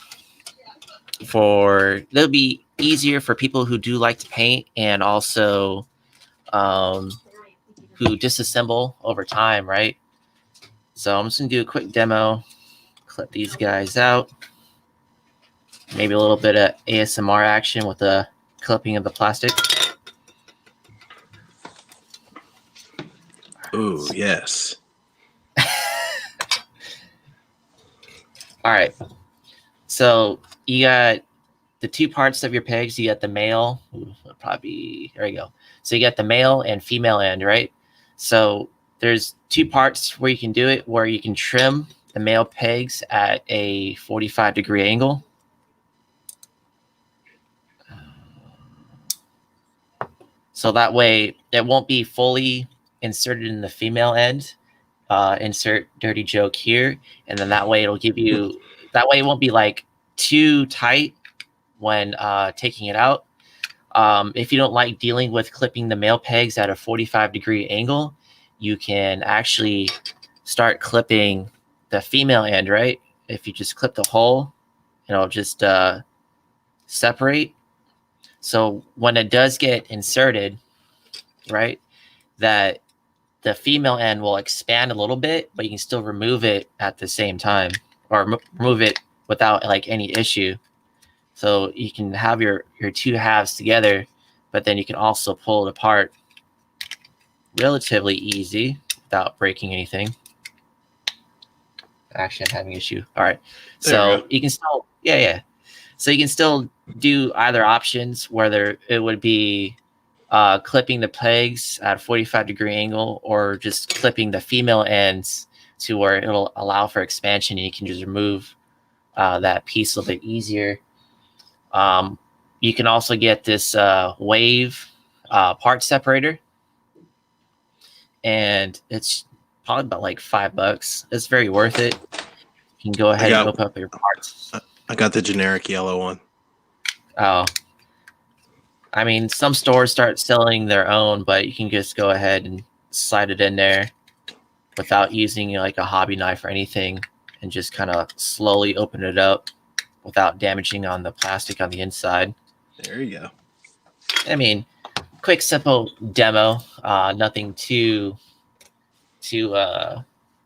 it'll be easier for people who do like to paint and also um, who disassemble over time, right? So I'm just gonna do a quick demo, clip these guys out, maybe a little bit of ASMR action with the clipping of the plastic. Ooh, yes. All right. So you got the two parts of your pegs. You got the male. Probably there you go. So you got the male and female end, right? So there's two parts where you can do it, where you can trim the male pegs at a 45-degree angle. So that way it won't be fully inserted in the female end. Insert dirty joke here, and then that way it'll give you. That way it won't be like too tight when taking it out. If you don't like dealing with clipping the male pegs at a 45-degree angle, you can actually start clipping the female end, right? If you just clip the hole, it'll just separate. So when it does get inserted, right, that the female end will expand a little bit, but you can still remove it at the same time, or remove it without like any issue. So you can have your two halves together, but then you can also pull it apart relatively easy without breaking anything. Actually, I'm having an issue. All right. So you can still, yeah. So you can still do either options, whether it would be clipping the pegs at a 45-degree angle, or just clipping the female ends to where it'll allow for expansion, and you can just remove that piece a little bit easier. You can also get this wave part separator, and it's probably about like $5. It's very worth it. You can go ahead and open up your parts. I got the generic yellow one. Oh, I mean, some stores start selling their own, but you can just go ahead and slide it in there without using like a hobby knife or anything, and just kind of slowly open it up without damaging on the plastic on the inside. There you go. I mean, quick, simple demo. Nothing too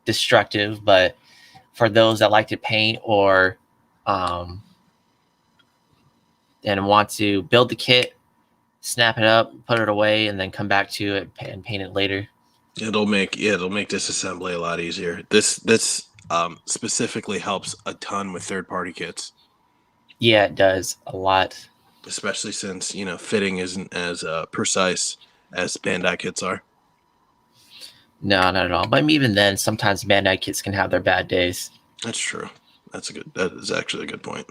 destructive, but for those that like to paint or and want to build the kit, snap it up, put it away, and then come back to it and paint it later. It'll make disassembly a lot easier. This specifically helps a ton with third-party kits. Yeah, it does a lot. Especially since, fitting isn't as precise as Bandai kits are. No, not at all. But even then, sometimes Bandai kits can have their bad days. That's true. That is actually a good point.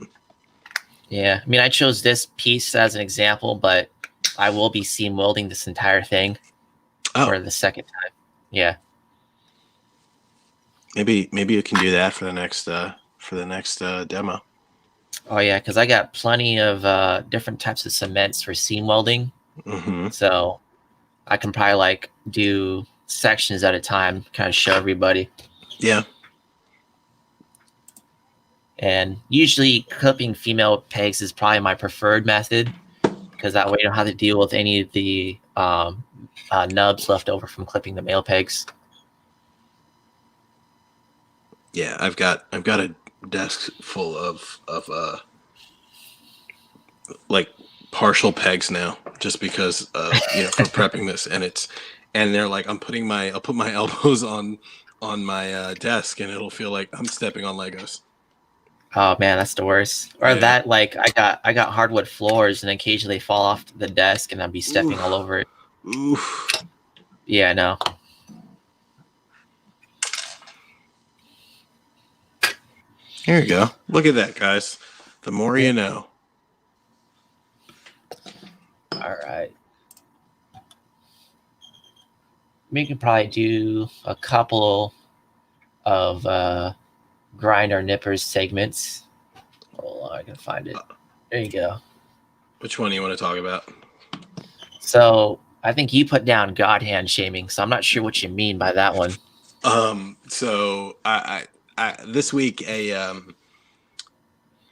Yeah, I mean, I chose this piece as an example, but I will be seam welding this entire thing for the second time. Yeah. Maybe you can do that for the next demo. Oh yeah, because I got plenty of different types of cements for seam welding. Mm-hmm. So I can probably like do sections at a time, kind of show everybody. Yeah. And usually clipping female pegs is probably my preferred method, because that way you don't have to deal with any of the nubs left over from clipping the male pegs. Yeah, I've got a desk full of like partial pegs now, just because for prepping this, and they're like, I'll put my elbows on my desk, and it'll feel like I'm stepping on Legos. Oh man, that's the worst. Or that, like, I got hardwood floors, and occasionally they fall off the desk, and I'll be stepping all over it. Oof. Yeah, I know. Here you go. Look at that, guys. The more you know. All right. We can probably do a couple of grind our nippers segments. Hold on, I can find it. There you go. Which one do you want to talk about? So I think you put down God hand shaming, so I'm not sure what you mean by that one. So I this week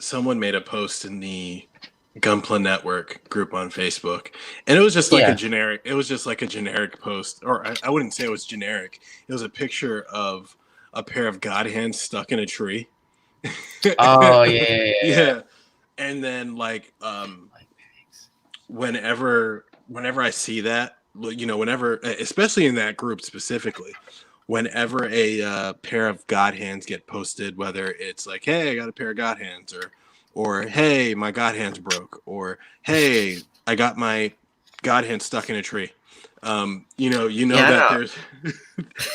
someone made a post in the Gunpla Network group on Facebook, and it was just like a generic. It was just like a generic post, or I wouldn't say it was generic. It was a picture of a pair of God hands stuck in a tree. Oh yeah. And then like whenever I see that, whenever, especially in that group specifically, whenever a pair of God hands get posted, whether it's like, hey, I got a pair of God hands, or hey, my God hands broke, or hey, I got my God hand stuck in a tree. That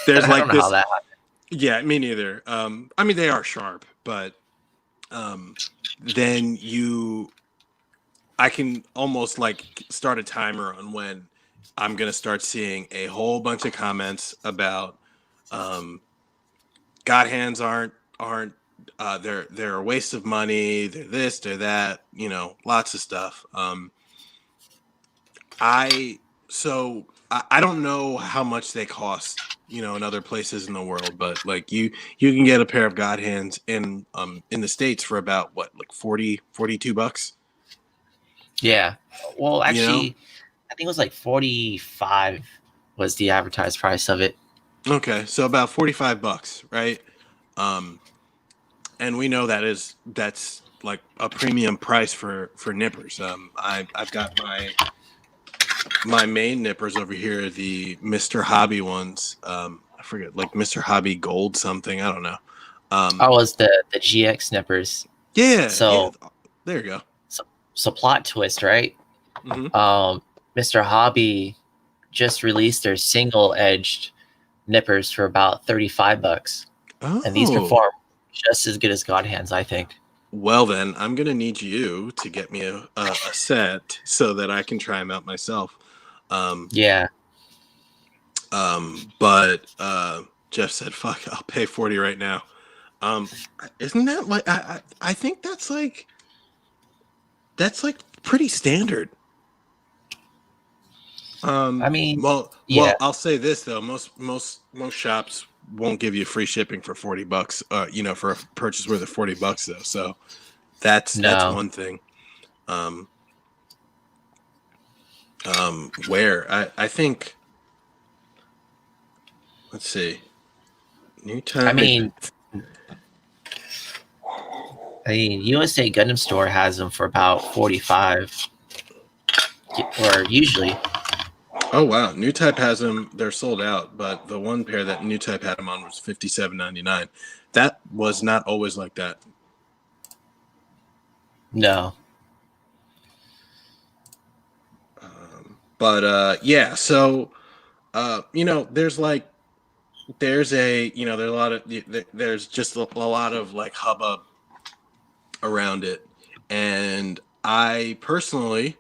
there's like this. How that happened. Yeah, me neither. I mean, they are sharp, but then I can almost like start a timer on when I'm gonna start seeing a whole bunch of comments about God hands aren't they're a waste of money, they're this, they're that, lots of stuff. I don't know how much they cost, in other places in the world, but like you can get a pair of God hands in the States for about what, like $42. Yeah. Well, actually, I think it was like 45 was the advertised price of it. Okay, so about $45, right? And we know that's like a premium price for nippers. I've got my main nippers over here, the Mr. Hobby ones. I forget, like Mr. Hobby Gold something. I don't know. Was the GX nippers. Yeah. So there you go. So plot twist, right? Mm-hmm. Mr. Hobby just released their single-edged nippers for about $35, and these Oh, perform just as good as God hands, I think. well then, I'm gonna need you to get me a set so that I can try them out myself. Um, Yeah, but Jeff said, "Fuck, I'll pay 40 right now." Um, isn't that like I think that's like pretty standard. I mean, Well, yeah, I'll say this though: most shops won't give you free shipping for $40. For a purchase worth of $40 though. So that's no. one thing. Um, where I think, let's see, new I type. mean, USA Gundam Store has them for about 45, or usually. Oh wow, new type has them. They're sold out, but the one pair that new type had them on was $57.99. That was not always like that. No. But yeah, so there's a lot of there's just a lot of like hubbub around it, and I personally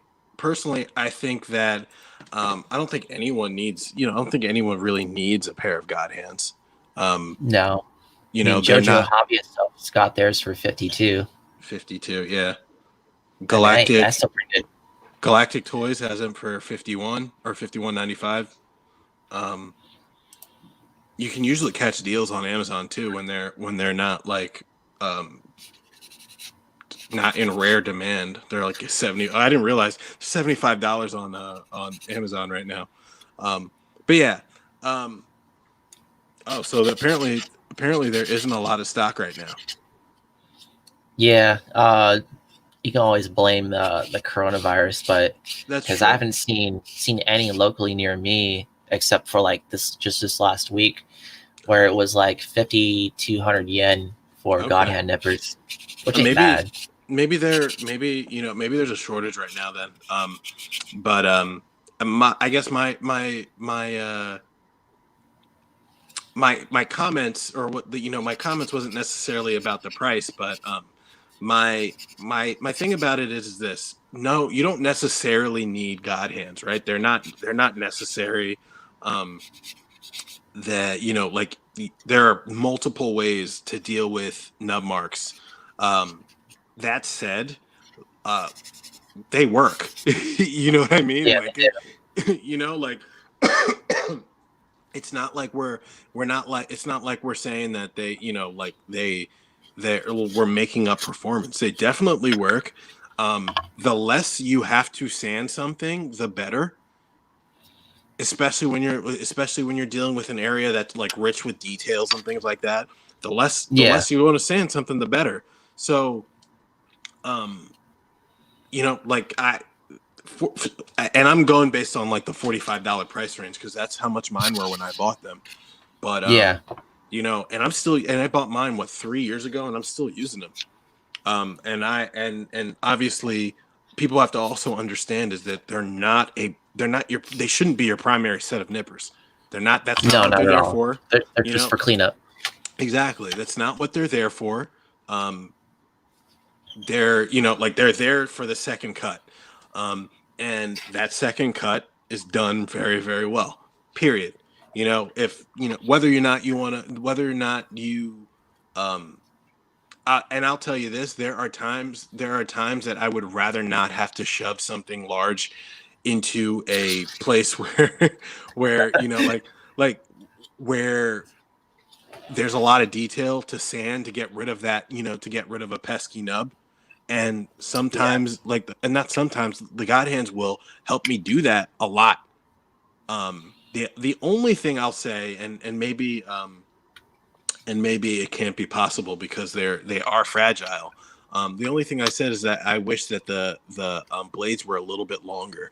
I think that I don't think anyone needs I don't think anyone really needs a pair of God hands. um No. I mean, they're JoJo not Hobby itself got theirs for 52. 52. Yeah, I mean, that's galactic still pretty good. galactic toys has them for 51 or 51.95. um you can usually catch deals on Amazon too when they're not like um not in rare demand. They're like 70. I didn't realize $75 on Amazon right now. But yeah. Um, oh, so apparently there isn't a lot of stock right now. Yeah, you can always blame the coronavirus, but That's because I true. haven't seen any locally near me except for like this last week, where it was like 5,200 yen for God Okay. hand nippers, which ain't Maybe bad. maybe there's a shortage right now then. But I guess my comments or what the my comments wasn't necessarily about the price, but my thing about it is this: no, you don't necessarily need God hands, right? They're not necessary. um that like there are multiple ways to deal with nub marks. That said, uh they work. You know what I mean? Yeah, Like like it's not like we're not like it's not like we're saying that they like we're making up performance. They definitely work. The less you have to sand something, the better, especially when you're dealing with an area that's like rich with details and things like that. The yeah, less you want to sand something, the better. So um like for, and I'm going based on like the $45 price range because that's how much mine were when I bought them. But yeah, and I bought mine 3 years ago, and I'm still using them. And obviously, people have to also understand is that they shouldn't be your primary set of nippers. They're not. That's not no, what not they're at there all. for. They're You just know for cleanup. exactly. That's not what they're there for. Um, they're like they're there for the second cut, um, and that second cut is done very very well. Period. If whether or not you um and I'll tell you this: there are times that I would rather not have to shove something large into a place where like where there's a lot of detail to sand to get rid of that, to get rid of a pesky nub. And Yeah. sometimes, and not sometimes, the God hands will help me do that a lot. The only thing I'll say, and maybe it can't be possible because they are fragile. The only thing I said is that I wish that the blades were a little bit longer.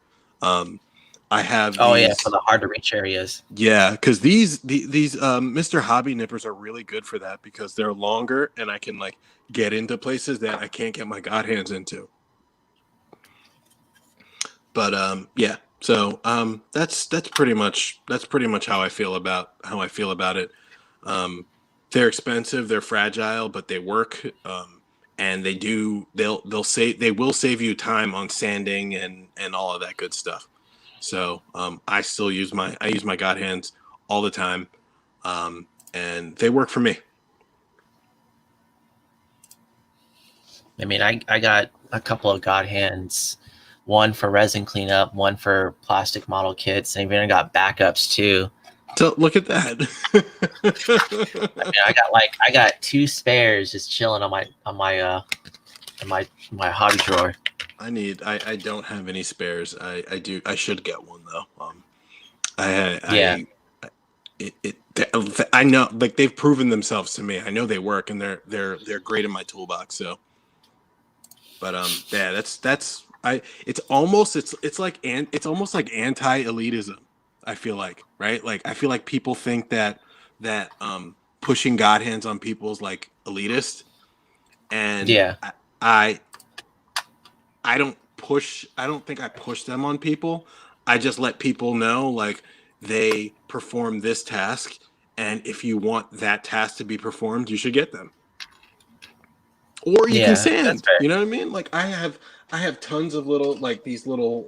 I have Oh yeah, for these, the hard to reach areas. yeah, because these Mr. Hobby nippers are really good for that because they're longer and I can like get into places that I can't get my God hands into. But yeah. So that's pretty much how I feel about it. They're expensive, they're fragile, but they work. And they will save you time on sanding and all of that good stuff. So I still use my God hands all the time, and they work for me. I mean, I got a couple of God hands, one for resin cleanup, one for plastic model kits, and even I got backups too. So look at that. I mean, I got 2 spares just chilling on my hobby drawer. I don't have any spares. I should get one though. Yeah. I know, like, they've proven themselves to me. I know they work, and they're great in my toolbox. So, but yeah, it's almost like anti-elitism. I feel like, right? Like, I feel like people think that pushing God hands on people is like elitist, and Yeah. I don't push. I don't think I push them on people. I just let people know, like, they perform this task, and if you want that task to be performed, you should get them. Or you can Yeah, that's sand. fair. You know what I mean? Like, I have tons of little, like, these little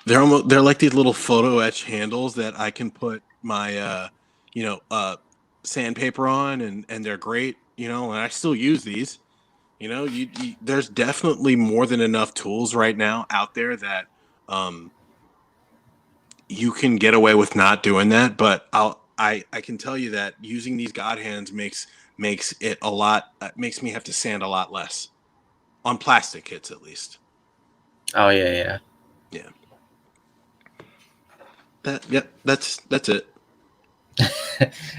they're like these little photo etch handles that I can put my sandpaper on, and they're great, and I still use these. There's definitely more than enough tools right now out there that you can get away with not doing that. But I can tell you that using these God hands makes it a lot. Makes me have to sand a lot less on plastic kits, at least. Oh yeah. Yeah. That's it.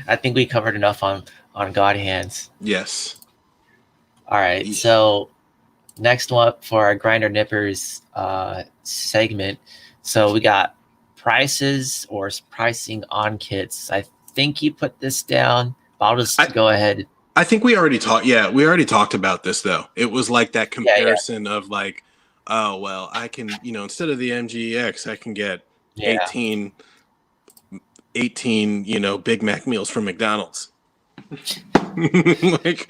I think we covered enough on God hands. Yes. All right, so next one for our grinder nippers segment. So we got prices or pricing on kits. I think you put this down, but I'll just go ahead. I think we already talked. Yeah, we already talked about this though. It was like that comparison of like, oh well, I can, instead of the MGX, I can get 18 Big Mac meals from McDonald's. Like,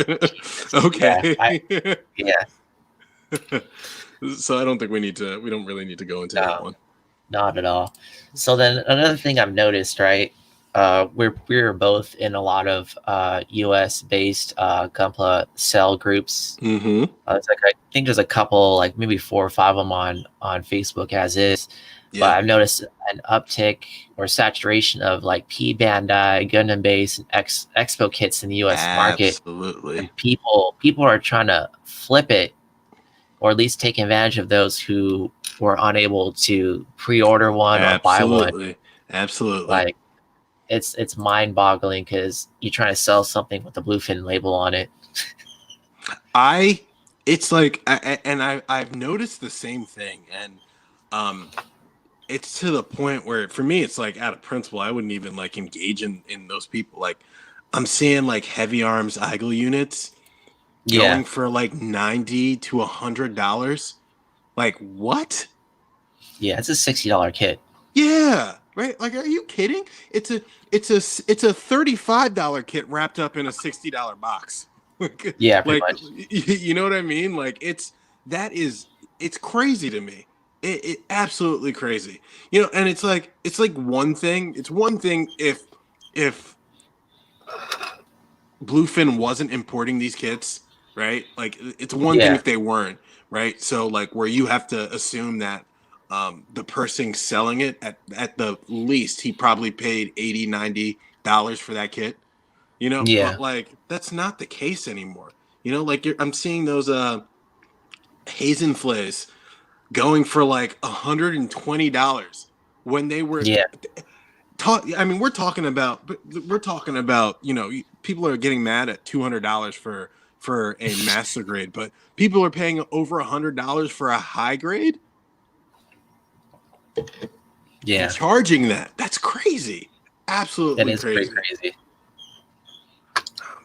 okay. Yeah. So I don't think we don't really need to go into that one. Not at all. So then another thing I've noticed, right? We're both in a lot of US based Gunpla cell groups. Mm-hmm. It's like, I think there's a couple, like maybe 4 or 5 of them on Facebook as is. Yeah. But I've noticed an uptick or saturation of like P Bandai, Gundam base, and Expo kits in the US market. Absolutely. And people are trying to flip it, or at least take advantage of those who were unable to pre-order one or buy one. Absolutely. Like, it's mind-boggling because you're trying to sell something with the Bluefin label on it. It's like, I've noticed the same thing, and it's to the point where, for me, it's like, out of principle, I wouldn't even like engage in those people. Like, I'm seeing like heavy arms Eigel units going for like $90 to $100. Like, what? Yeah, it's a $60 kit. Yeah, right. Like, are you kidding? It's a $35 kit wrapped up in a $60 box. Yeah, pretty much. You know what I mean? Like, it's crazy to me. It absolutely crazy. And it's like one thing. It's one thing if Bluefin wasn't importing these kits, right? Like, it's one thing if they weren't, right? So, like, where you have to assume that the person selling it, at the least, he probably paid $80-$90 for that kit. But like, that's not the case anymore. Like, I'm seeing those Hazen Flays going for like $120 when they were I mean, we're talking about people are getting mad at $200 for a master grade, but people are paying over $100 for a high grade. Yeah, and charging that. That's crazy. Absolutely, that is crazy. Crazy.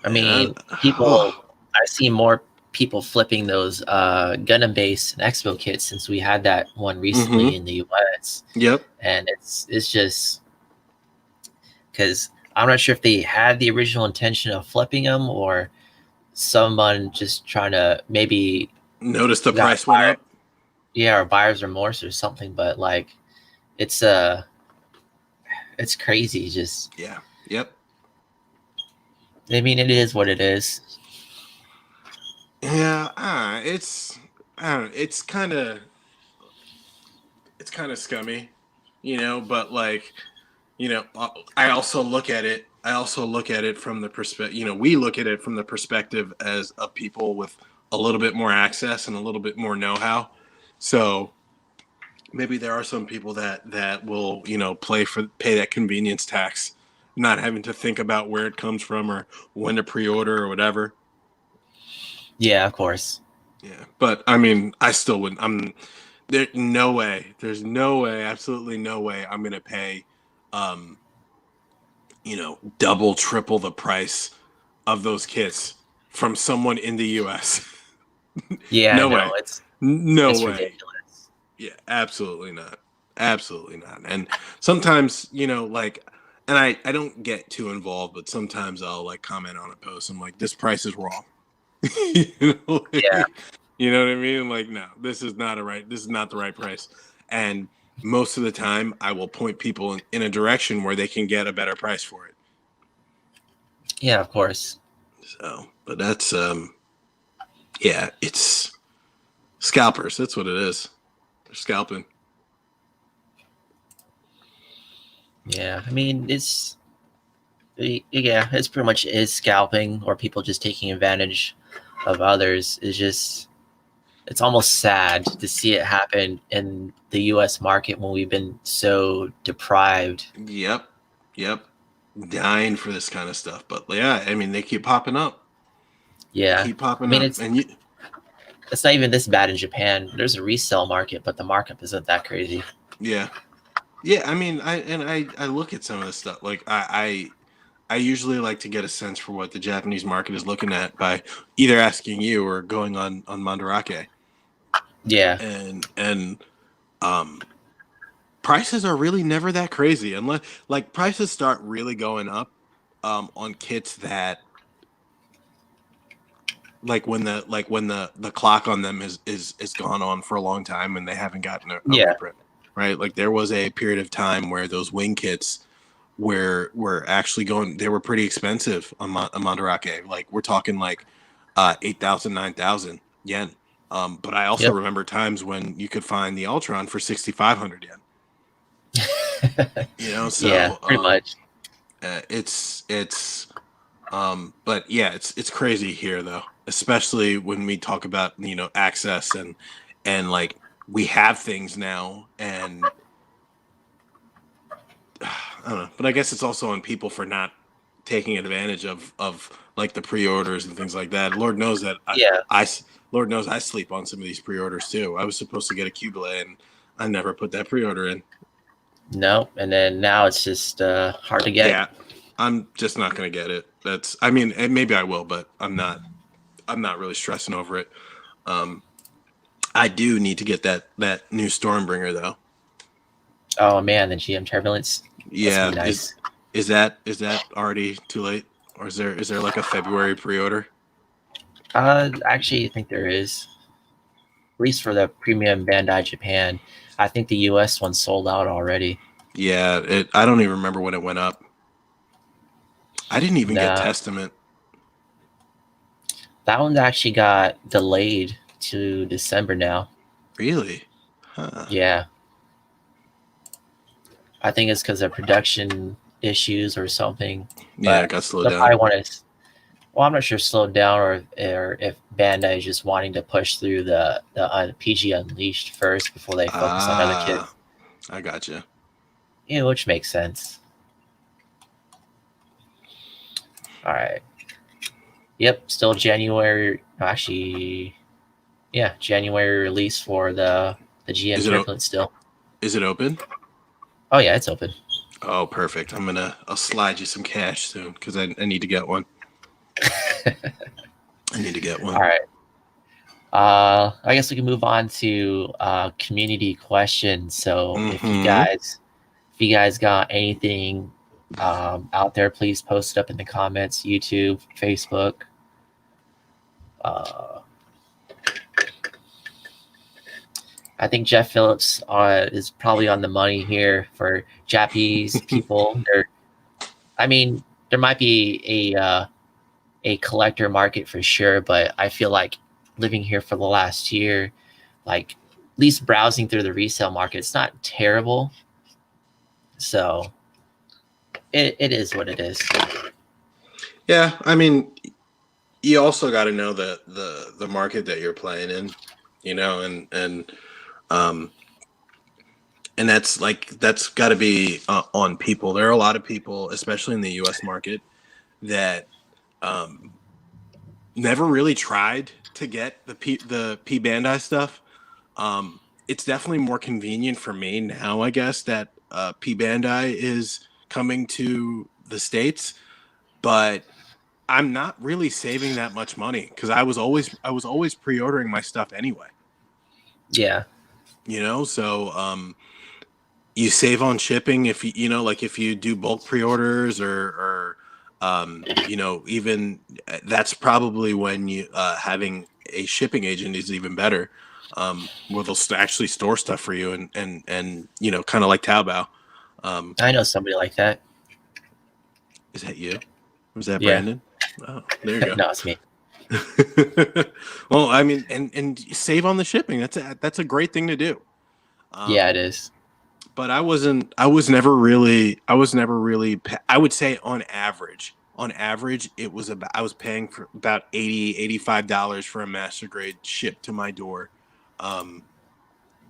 I mean, I see more people flipping those Gundam base and Expo kits, since we had that one recently in the US. Yep. And it's just because I'm not sure if they had the original intention of flipping them, or someone just trying to maybe notice the price went up. Yeah, or buyer's remorse or something. But like, it's crazy. Just yeah. Yep. I mean, it is what it is. Yeah, it's I don't know, it's kind of scummy, but like, I also look at it from the perspective, we look at it from the perspective as of people with a little bit more access and a little bit more know-how. So maybe there are some people that will, pay that convenience tax, not having to think about where it comes from or when to pre-order or whatever. Yeah, of course. Yeah, but I mean, I still wouldn't. There's no way, absolutely no way I'm gonna pay, double, triple the price of those kits from someone in the U.S. Yeah, no no, way, it's way. ridiculous. Yeah, absolutely not, And sometimes, and I don't get too involved, but sometimes I'll like comment on a post. I'm like, this price is wrong. Yeah. You know what I mean? Like, no, this is not the right price. And most of the time I will point people in a direction where they can get a better price for it. Yeah, of course. So, but that's, yeah, it's scalpers. That's what it is. They're scalping. Yeah. I mean, it's pretty much is scalping, or people just taking advantage of others. It's almost sad to see it happen in the US market when we've been so deprived. Yep. Dying for this kind of stuff. But yeah, I mean, they keep popping up. Yeah. They keep popping I mean, up. it's not even this bad in Japan. There's a resale market, but the markup isn't that crazy. Yeah. I mean, I look at some of this stuff. Like I usually like to get a sense for what the Japanese market is looking at by either asking you or going on Mandarake. Yeah. And prices are really never that crazy, unless like prices start really going up on kits that like when the clock on them is gone on for a long time and they haven't gotten a reprint, right? Like there was a period of time where those wing kits were actually going, they were pretty expensive on Mandarake. Like we're talking like 8,000, 9,000 yen. But I also remember times when you could find the Ultron for 6,500 yen. So yeah, pretty much. But yeah, it's crazy here though, especially when we talk about access and like we have things now, and I don't know, but I guess it's also on people for not taking advantage of like the pre-orders and things like that. Lord knows that Lord knows I sleep on some of these pre-orders too. I was supposed to get a Cubile and I never put that pre-order in. No, and then now it's just hard to get. Yeah, I'm just not gonna get it. I mean, maybe I will, but I'm not really stressing over it. I do need to get that new Stormbringer though. Oh man, the GM Turbulence. Yeah, nice. Is that already too late, or is there like a February pre-order? Actually, I think there is. At least for the premium Bandai Japan. I think the US one sold out already. Yeah, I don't even remember when it went up. I didn't even get Testament. That one actually got delayed to December now. Really? Huh. Yeah. I think it's because of production issues or something. Yeah, it got slowed down. I'm not sure slowed down or if Bandai is just wanting to push through the PG Unleashed first before they focus on other kits. I gotcha. Yeah, which makes sense. All right. Yep, still January. Actually, yeah, January release for the GM Turbulence still. Is it open? Oh yeah, it's open. Oh, perfect. I'll slide you some cash soon because I need to get one. I need to get one. All right. I guess we can move on to community questions. So Mm-hmm. if you guys got anything out there, please post it up in the comments, YouTube, Facebook. I think Jeff Phillips is probably on the money here for Japanese people. I mean, there might be a collector market for sure, but I feel like living here for the last year, like at least browsing through the resale market, it's not terrible. So it is what it is. Yeah, I mean, you also got to know the market that you're playing in, um, and that's got to be on people. There are a lot of people, especially in the U.S. market, that never really tried to get the P Bandai stuff. It's definitely more convenient for me now, I guess, that P Bandai is coming to the States, but I'm not really saving that much money because I was always pre-ordering my stuff anyway. Yeah. So you save on shipping if like if you do bulk pre-orders or even that's probably when you having a shipping agent is even better, where they'll actually store stuff for you and kind of like Taobao. I know somebody like that. Is that you? Was that Yeah. Brandon? Oh, there you go. No, it's me. Well, I mean, and save on the shipping. That's a great thing to do. Yeah, it Um, is. but I wasn't. I was never really. I was never really. I would say on average. On average, it was about. I was paying for about $85 for a master grade shipped to my door, um,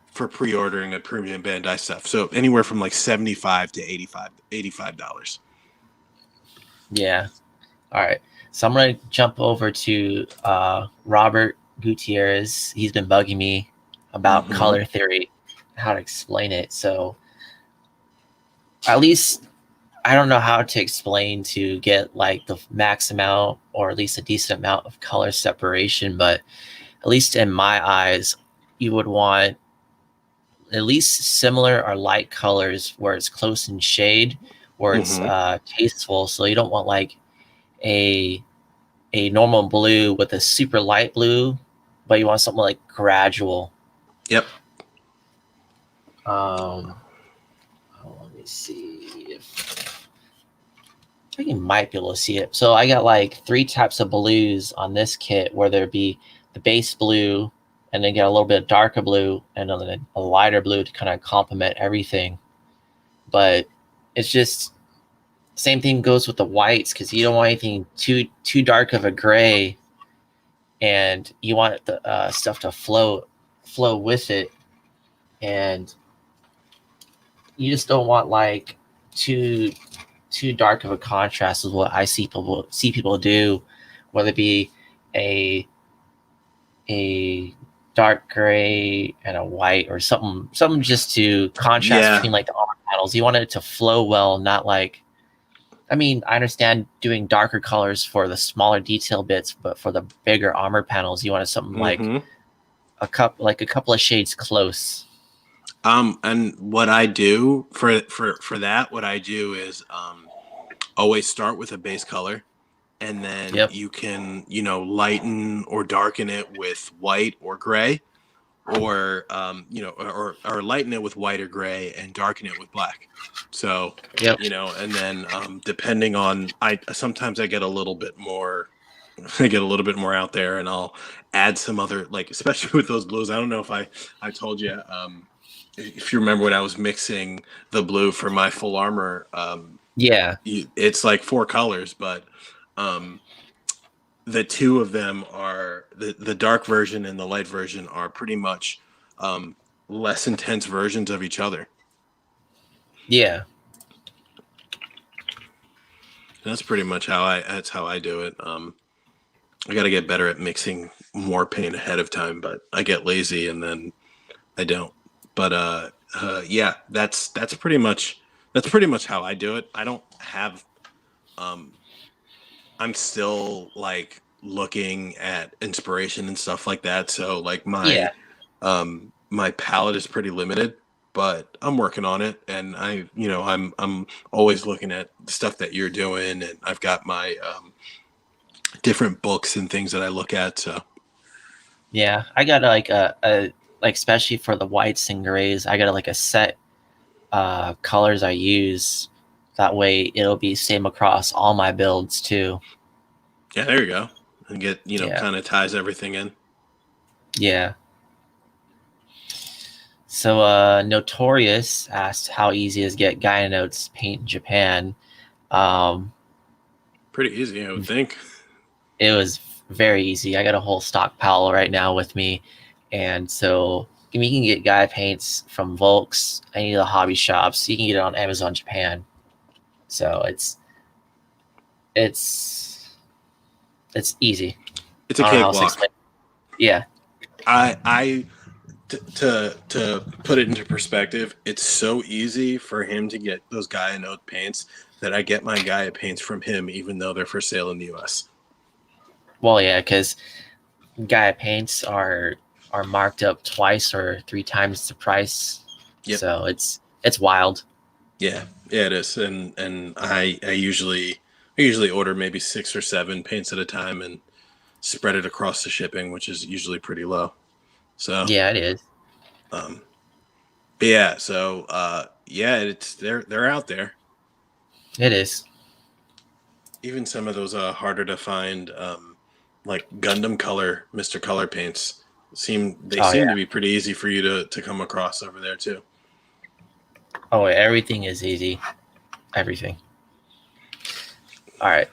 for pre-ordering a premium Bandai stuff. So anywhere from like 75 to $85. Yeah. All right. So I'm going to jump over to Robert Gutierrez. He's been bugging me about Mm-hmm. color theory, how to explain it. So at least I don't know how to explain to get like the max amount or at least a decent amount of color separation, but at least in my eyes, you would want at least similar or light colors where it's close in shade, where it's Mm-hmm. tasteful. So you don't want like a a normal blue with a super light blue, but you want something like gradual. Yep. Um, let me see if I think you might be able to see it. So I got like 3 types of blues on this kit, where there be the base blue, and then get a little bit of darker blue, and then a lighter blue to kind of complement everything. But it's just same thing goes with the whites, because you don't want anything too dark of a gray, and you want the stuff to flow with it, and you just don't want like too too dark of a contrast with what I see people do, whether it be a a dark gray and a white or something just to contrast Yeah. between like the armor panels. You want it to flow well, not like, I mean, I understand doing darker colors for the smaller detail bits, but for the bigger armor panels, you wanted something like Mm-hmm. a couple of shades close. And what I do for that, what I do is always start with a base color, and then Yep. you can lighten or darken it with white or gray, or or lighten it with white or gray and darken it with black. So Yep. and then depending on, I sometimes I get a little bit more. I get a little bit more out there, and I'll add some other, like, especially with those blues. I don't know if I told you, if you remember when I was mixing the blue for my full armor, Yeah. it's like 4 colors, but um, the two of them are the dark version and the light version are pretty much um, less intense versions of each other. Yeah. That's pretty much that's how I do it. I got to get better at mixing more paint ahead of time, but I get lazy and then I don't. But yeah, that's pretty much how I do it. I don't have. Um, I'm still like looking at inspiration and stuff like that. So like Yeah. my palette is pretty limited, but I'm working on it, and I'm always looking at the stuff that you're doing, and I've got my different books and things that I look at. So Yeah, I got like a like especially for the whites and grays, I got like a set colors I use. That way it'll be same across all my builds too. yeah, there you go, and get Yeah. kind of ties everything in. Yeah. So Notorious asked how easy is get Gaia Notes paint in Japan. Um, Pretty easy, I would think. it was very easy. I got a whole stockpile right now with me, and so we can get Gaia paints from Volks, any of the hobby shops. You can get it on Amazon Japan. So it's easy. It's a I don't know how else to cakewalk. explain. Yeah, To put it into perspective, it's so easy for him to get those Gaia Note paints that I get my Gaia paints from him, even though they're for sale in the U.S. well, yeah, because Gaia paints are marked up twice or three times the price. Yep. So it's wild. Yeah, it is, and I usually order maybe 6 or 7 paints at a time and spread it across the shipping, which is usually pretty low. So Yeah, it is. but yeah, so yeah, it's they're out there. It is. Even some of those harder to find like Gundam color Mr. Color paints seem Oh to yeah. be pretty easy for you to come across over there too. Oh, everything is easy. Everything. All right.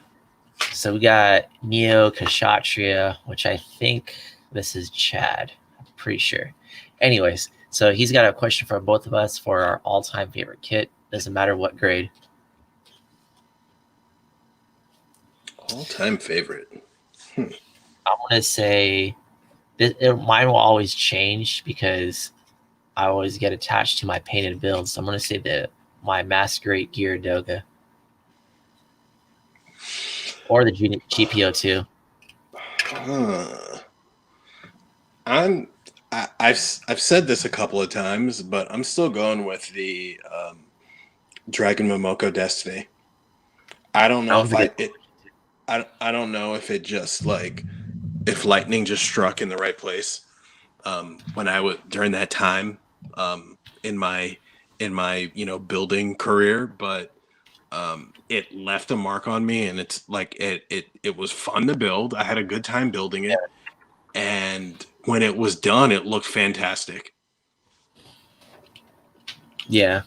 So we got Neo Kshatriya, which I think this is Chad. I'm pretty sure. Anyways, so he's got a question for both of us for our all-time favorite kit. Doesn't matter what grade. All-time favorite. I want to say mine will always change because I always get attached to my painted builds. So I'm going to say my Masquerade Gear Doga. Or the GPO2. I've said this a couple of times, but I'm still going with the Dragon Momoko Destiny. I don't know I don't know if it just like if lightning just struck in the right place when I was during that time in my building career, but it left a mark on me, and it's like it was fun to build. I had a good time building it, and when it was done, it looked fantastic. Yeah.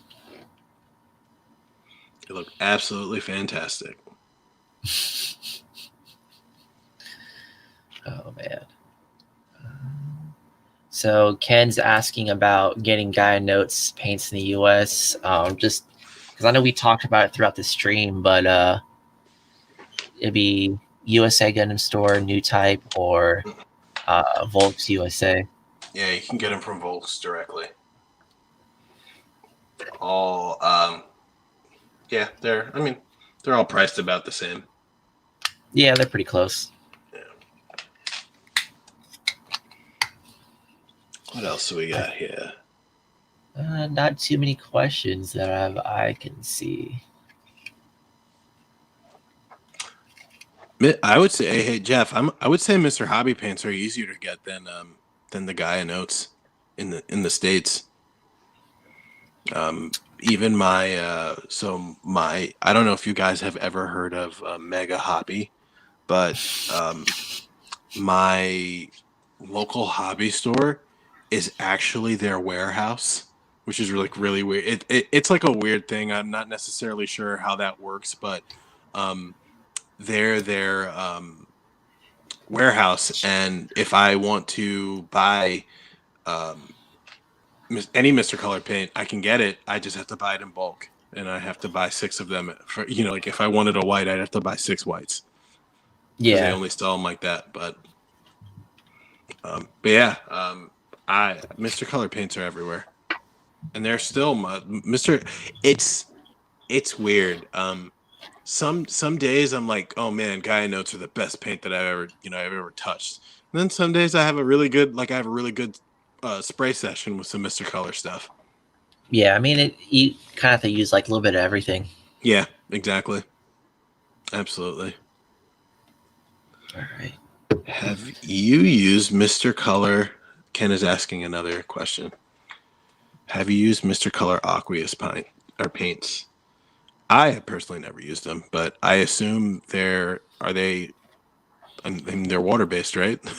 It looked absolutely fantastic. Oh man. So Ken's asking about getting Gaia Notes paints in the US. Just because I know we talked about it throughout the stream, but it'd be USA Gundam Store, New Type, or Volks USA. Yeah, you can get them from Volks directly. All yeah, they're all priced about the same. Yeah, they're pretty close. Yeah. What else do we got here? Not too many questions that I can see. I would say, hey Jeff, I would say Mr. Hobby Pants are easier to get than the Gaia Notes in the States. Even my I don't know if you guys have ever heard of Mega Hobby, but my local hobby store is actually their warehouse, which is really weird. It's like a weird thing. I'm not necessarily sure how that works, but they're their warehouse, and if I want to buy any Mr. Color paint, I can get it. I just have to buy it in bulk, and I have to buy 6 of them. For like if I wanted a white, I'd have to buy 6 whites. Yeah, they only sell them like that. But yeah, Mr. Color paints are everywhere, and they're still Mr. It's weird. some days I'm like, oh man, Gaia Notes are the best paint that I've ever touched. And then some days I have a really good spray session with some Mr. Color stuff. Yeah, I mean, you kind of have to use like a little bit of everything. Yeah, exactly. Absolutely. All right. Have you used Mr. Color? Ken is asking another question. Have you used Mr. Color aqueous paint or paints? I have personally never used them, but I assume they're water based, right? I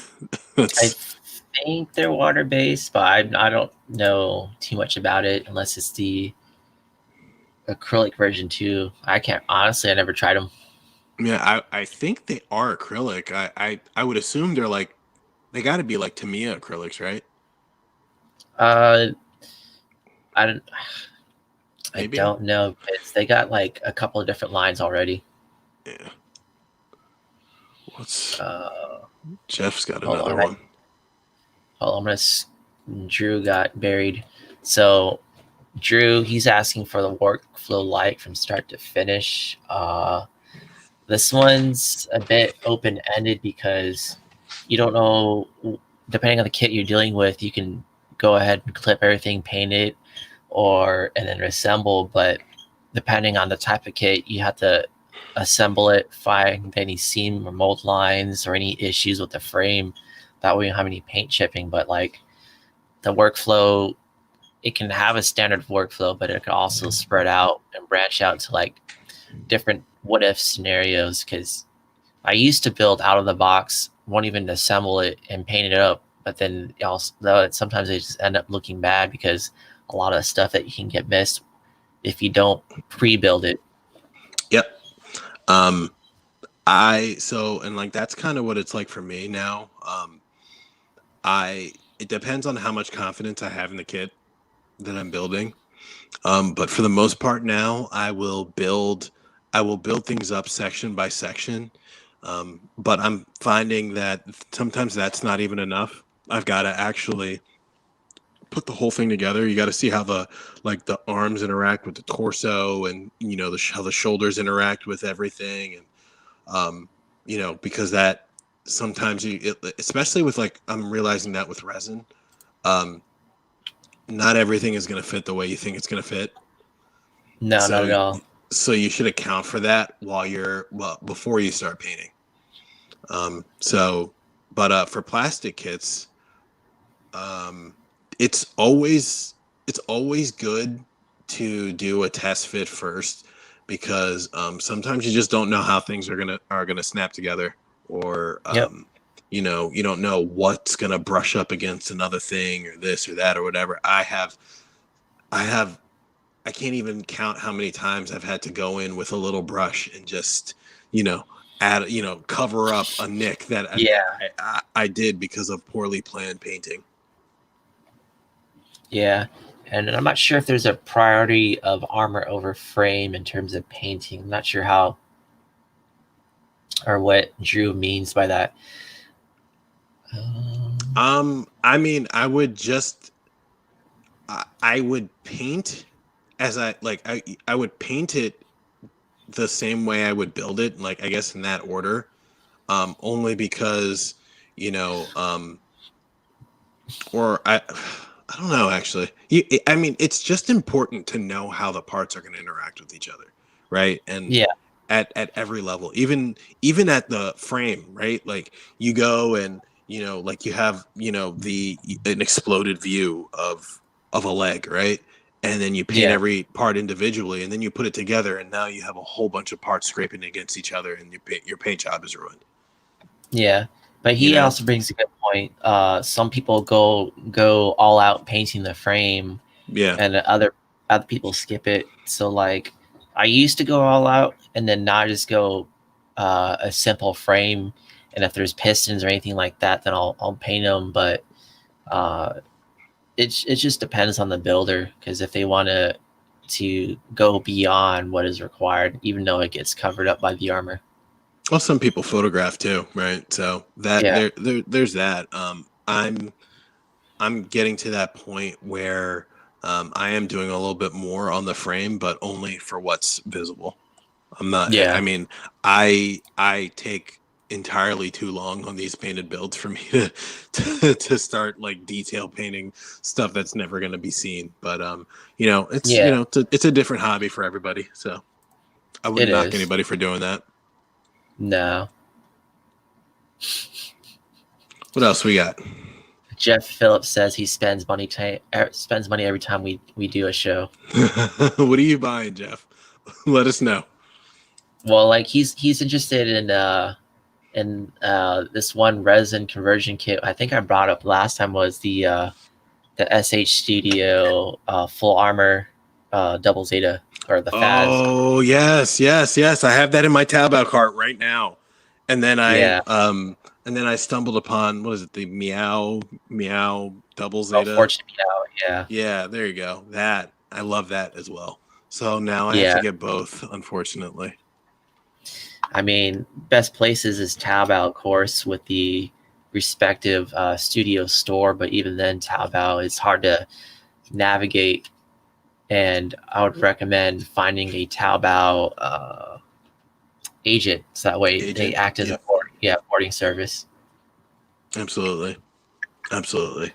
That's think they're water based, but I don't know too much about it unless it's the acrylic version too. I can't honestly. I never tried them. yeah. I think they are acrylic. I would assume they got to be like Tamiya acrylics, right? Uh, I don't. I Maybe. don't know because they got like a couple of different lines already. Yeah. What's Uh, Jeff's got hold another on. one. Hold on. Drew got buried. So Drew, he's asking for the workflow like from start to finish. This one's a bit open ended because you don't know, depending on the kit you're dealing with, you can go ahead and clip everything, paint it, and then assemble. But depending on the type of kit, you have to assemble it, find any seam or mold lines or any issues with the frame. That way you don't have any paint chipping. But like the workflow, it can have a standard workflow, but it can also spread out and branch out to like different what if scenarios. Because I used to build out of the box, won't even assemble it and paint it up, but then also sometimes they just end up looking bad because a lot of stuff that you can get missed if you don't pre-build it. Yep. And like that's kind of what it's like for me now. It depends on how much confidence I have in the kit that I'm building. But for the most part now, I will build things up section by section. But I'm finding that sometimes that's not even enough. I've got to actually put the whole thing together. You got to see how the arms interact with the torso, and how the shoulders interact with everything, and because that sometimes especially with like I'm realizing that with resin, um, not everything is going to fit the way you think it's going to fit. No, not So at all. so you should account for that before you start painting. So, but for plastic kits, um, it's always good to do a test fit first, because sometimes you just don't know how things are gonna snap together, or Yep. you don't know what's gonna brush up against another thing or this or that or whatever. I have I can't even count how many times I've had to go in with a little brush and just, add, cover up a nick that Yeah. I did because of poorly planned painting. Yeah. And I'm not sure if there's a priority of armor over frame in terms of painting. I'm not sure how or what Drew means by that. I mean, I would paint I would paint it the same way I would build it, like I guess in that order. Only because, you know, or I don't know actually. I mean, it's just important to know how the parts are going to interact with each other, right? And Yeah. at every level, even at the frame, right? Like you go and like you have the an exploded view of a leg, right? And then you paint Yeah. every part individually, and then you put it together, and now you have a whole bunch of parts scraping against each other, and your paint job is ruined. Yeah. But You he know? also brings a good point. Some people go all out painting the frame, Yeah. and other people skip it. So like, I used to go all out, and then now I just go a simple frame. And if there's pistons or anything like that, then I'll paint them. But uh, it just depends on the builder, because if they want to go beyond what is required, even though it gets covered up by the armor. Well, some people photograph too, right? So that Yeah. there's that. I'm getting to that point where I am doing a little bit more on the frame, but only for what's visible. I'm not. Yeah. I mean, I take entirely too long on these painted builds for me to start like detail painting stuff that's never going to be seen. But it's Yeah, it's a different hobby for everybody. So I it wouldn't knock is. anybody for doing that. No. What else we got? Jeff Phillips says he spends money every time we do a show. What are you buying, Jeff? Let us know. Well, like he's interested in this one resin conversion kit. I think I brought up last time was the SH Studio full armor double Zeta or the Faz. Oh yes, yes, yes. I have that in my Taobao cart right now. And then Yeah. I stumbled upon what is it, the Meow Double Oh, Zeta. Fortune Meow. Yeah. Yeah, there you go. That I love that as well. So now I have to Yeah. get both, unfortunately. I mean, best places is Taobao, of course, with the respective studio store. But even then, Taobao is hard to navigate, and I would recommend finding a Taobao agent, so that way they Agent. act as Yeah, a boarding service. absolutely. Absolutely.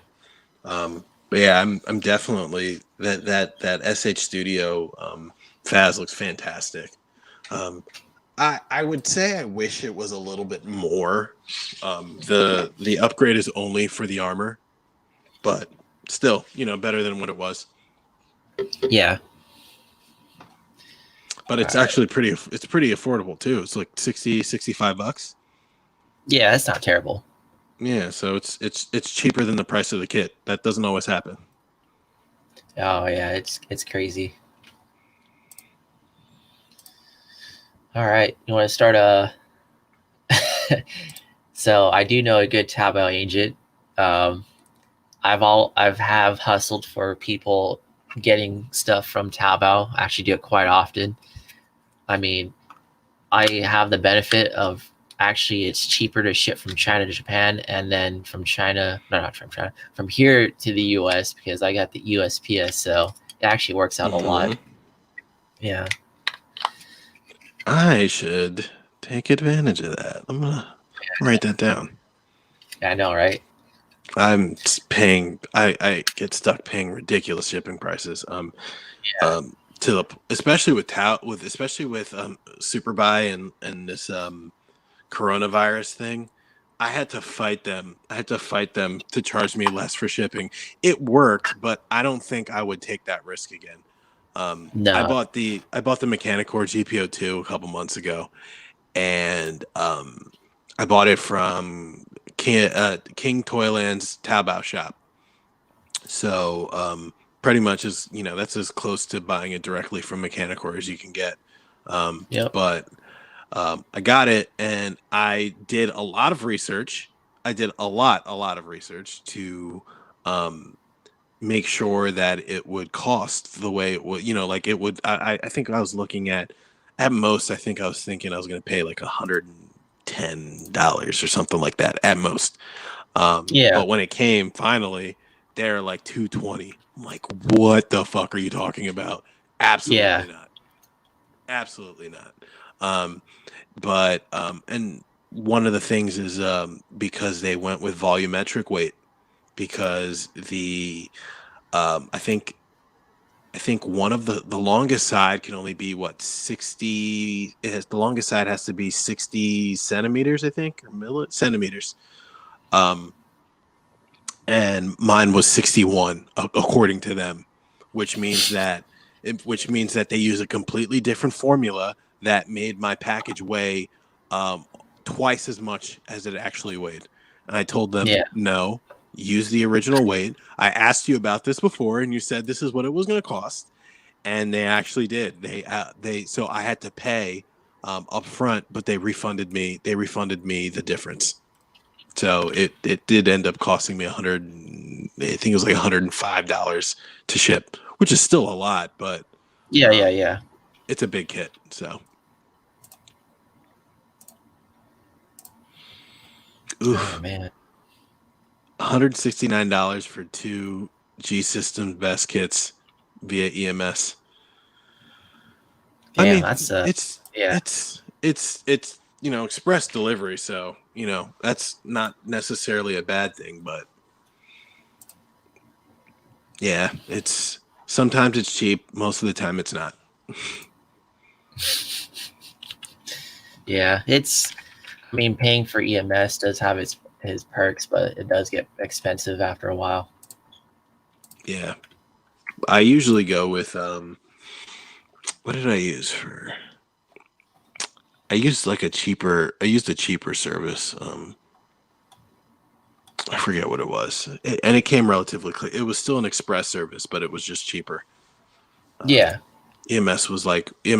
But yeah, I'm definitely that SH Studio Faz looks fantastic. I would say I wish it was a little bit more. The upgrade is only for the armor, but still, better than what it was. Yeah. But it's All right. actually pretty affordable too. It's like 65 bucks. Yeah, that's not terrible. Yeah, so it's cheaper than the price of the kit. That doesn't always happen. Oh yeah, it's crazy. All right, you want to start So I do know a good Taobao agent. Um, I've have hustled for people getting stuff from Taobao. I actually do it quite often. I mean, I have the benefit of actually it's cheaper to ship from China to Japan and then from China, no, not from China, from here to the US because I got the USPS, so it actually works out a lot. Yeah. I should take advantage of that. I'm gonna write that down. Yeah, I know, right? I'm paying. I get stuck paying ridiculous shipping prices. Yeah. To the especially with Superbuy and this coronavirus thing. I had to fight them. I had to fight them to charge me less for shipping. It worked, but I don't think I would take that risk again. I No. bought the Mechanicore GPO2 a couple months ago, and I bought it from King Toyland's Taobao shop. So pretty much that's as close to buying it directly from Mechanicore as you can get. Yep. But I got it, and I did a lot of research. I did a lot of research to make sure that it would cost the way it would. Like it would. I think I was looking at most. I think I was thinking I was going to pay like $110 or something like that at most. Yeah. But when it came, finally, they're like 220. I'm like, what the fuck are you talking about? Absolutely not. Absolutely not. But and one of the things is because they went with volumetric weight, because I think one of the longest side can only be 60. The longest side has to be 60 centimeters, I think, or centimeters. And mine was 61 according to them, which means that they use a completely different formula that made my package weigh twice as much as it actually weighed. And I told them, no, use the original weight. I asked you about this before, and you said this is what it was going to cost, and they actually did. So I had to pay up front, but they refunded me. They refunded me the difference. So it did end up costing me I think it was like $105 to ship, which is still a lot, but yeah. It's a big kit. So, Oh man. $169 for two G System best kits via EMS. Damn, I mean, that's Yeah. it's express delivery, so that's not necessarily a bad thing, but yeah, it's sometimes it's cheap, most of the time it's not. Yeah, I mean, paying for EMS does have his perks, but it does get expensive after a while. Yeah, I usually go with what did I use for? I used like a cheaper. I used a cheaper service. I forget what it was, and it came relatively clear. It was still an express service, but it was just cheaper. Yeah. EMS was like it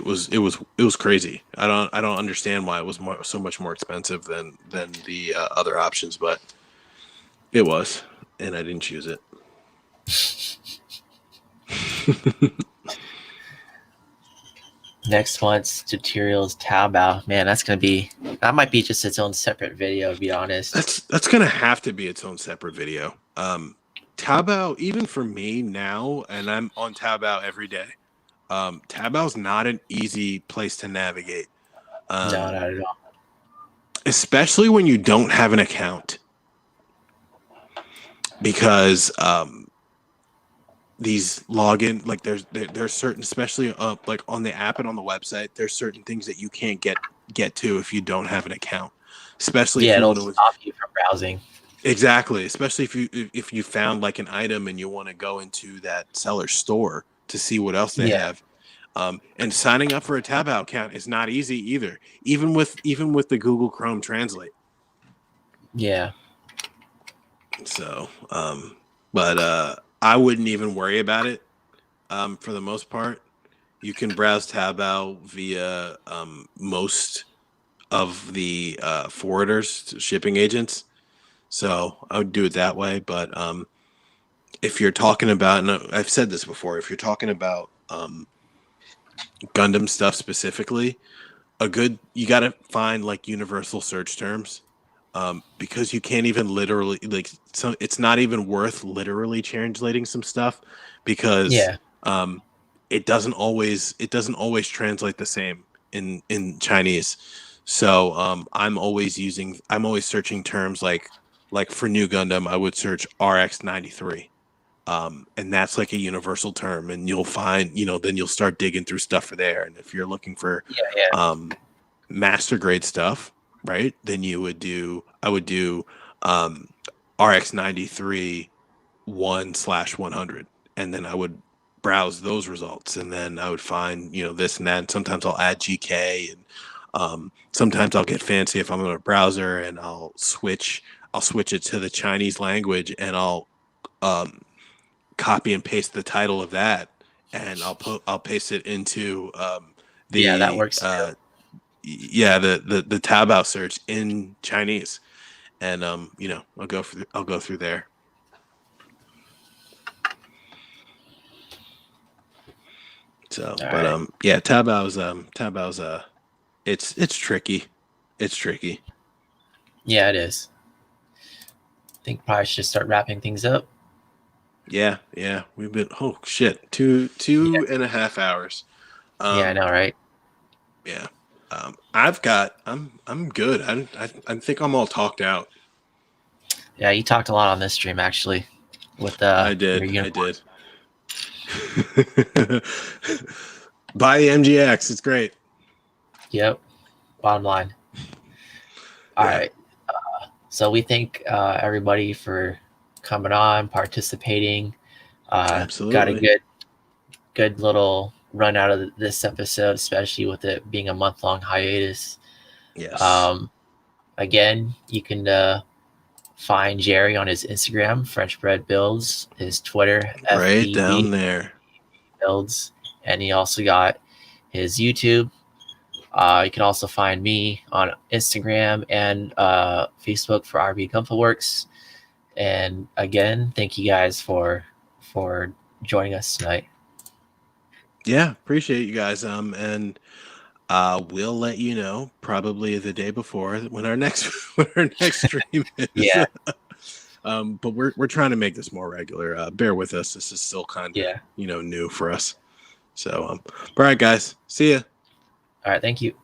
was crazy. I don't understand why it was so much more expensive than the other options, but it was, and I didn't choose it. Next one's tutorials Taobao. Man, that might be just its own separate video, to be honest. That's gonna have to be its own separate video. Taobao, even for me now, and I'm on Taobao every day. Taobao's not an easy place to navigate. No, not at all. Especially when you don't have an account, because these login, like there's certain, especially like on the app and on the website, there's certain things that you can't get to if you don't have an account, especially if you it'll want to stop you from browsing. exactly, especially if you found like an item and you want to go into that seller's store to see what else they have. And signing up for a Taobao account is not easy either, even with the Google Chrome Translate. Yeah. So, but I wouldn't even worry about it. For the most part, you can browse Taobao via most of the forwarders, shipping agents. So I would do it that way. But if you're talking about, and I've said this before, if you're talking about Gundam stuff specifically, you got to find like universal search terms, because you can't even literally it's not even worth literally translating some stuff, because Yeah. it doesn't always translate the same in Chinese. So I'm always searching terms like for new Gundam I would search RX-93. And that's like a universal term, and you'll find, then you'll start digging through stuff for there. And if you're looking for Yeah. master grade stuff, right, then I would do RX-93 1/100, and then I would browse those results, and then I would find, this and that. And sometimes I'll add GK, and sometimes I'll get fancy if I'm in a browser, and I'll switch it to the Chinese language, and I'll copy and paste the title of that, and I'll paste it into That the works too. the Taobao search in Chinese, and I'll go through there. So, All but right. yeah, Taobao's it's tricky. It's tricky. Yeah, it is. I think probably should start wrapping things up. Yeah, we've been, oh shit, two and a half hours. Yeah, I know, right? Yeah. I'm good. I think I'm all talked out. Yeah, you talked a lot on this stream actually with I your did. uniform. Buy the MGX. It's great. Yep. Bottom line. All Yeah. right. So we thank everybody for coming on, participating. Absolutely. Got a good little run out of this episode, especially with it being a month-long hiatus. Yes. Again, you can find Jerry on his Instagram, French Bread Builds, his Twitter, Right down FBB there. Builds, and he also got his YouTube. You can also find me on Instagram and Facebook for RB Gunpla Works. And again, thank you guys for joining us tonight. Yeah, appreciate you guys. And we'll let you know probably the day before when our next stream is. Yeah. But we're trying to make this more regular. Bear with us. This is still kind of new for us. So, all right, guys. See ya. All right, thank you.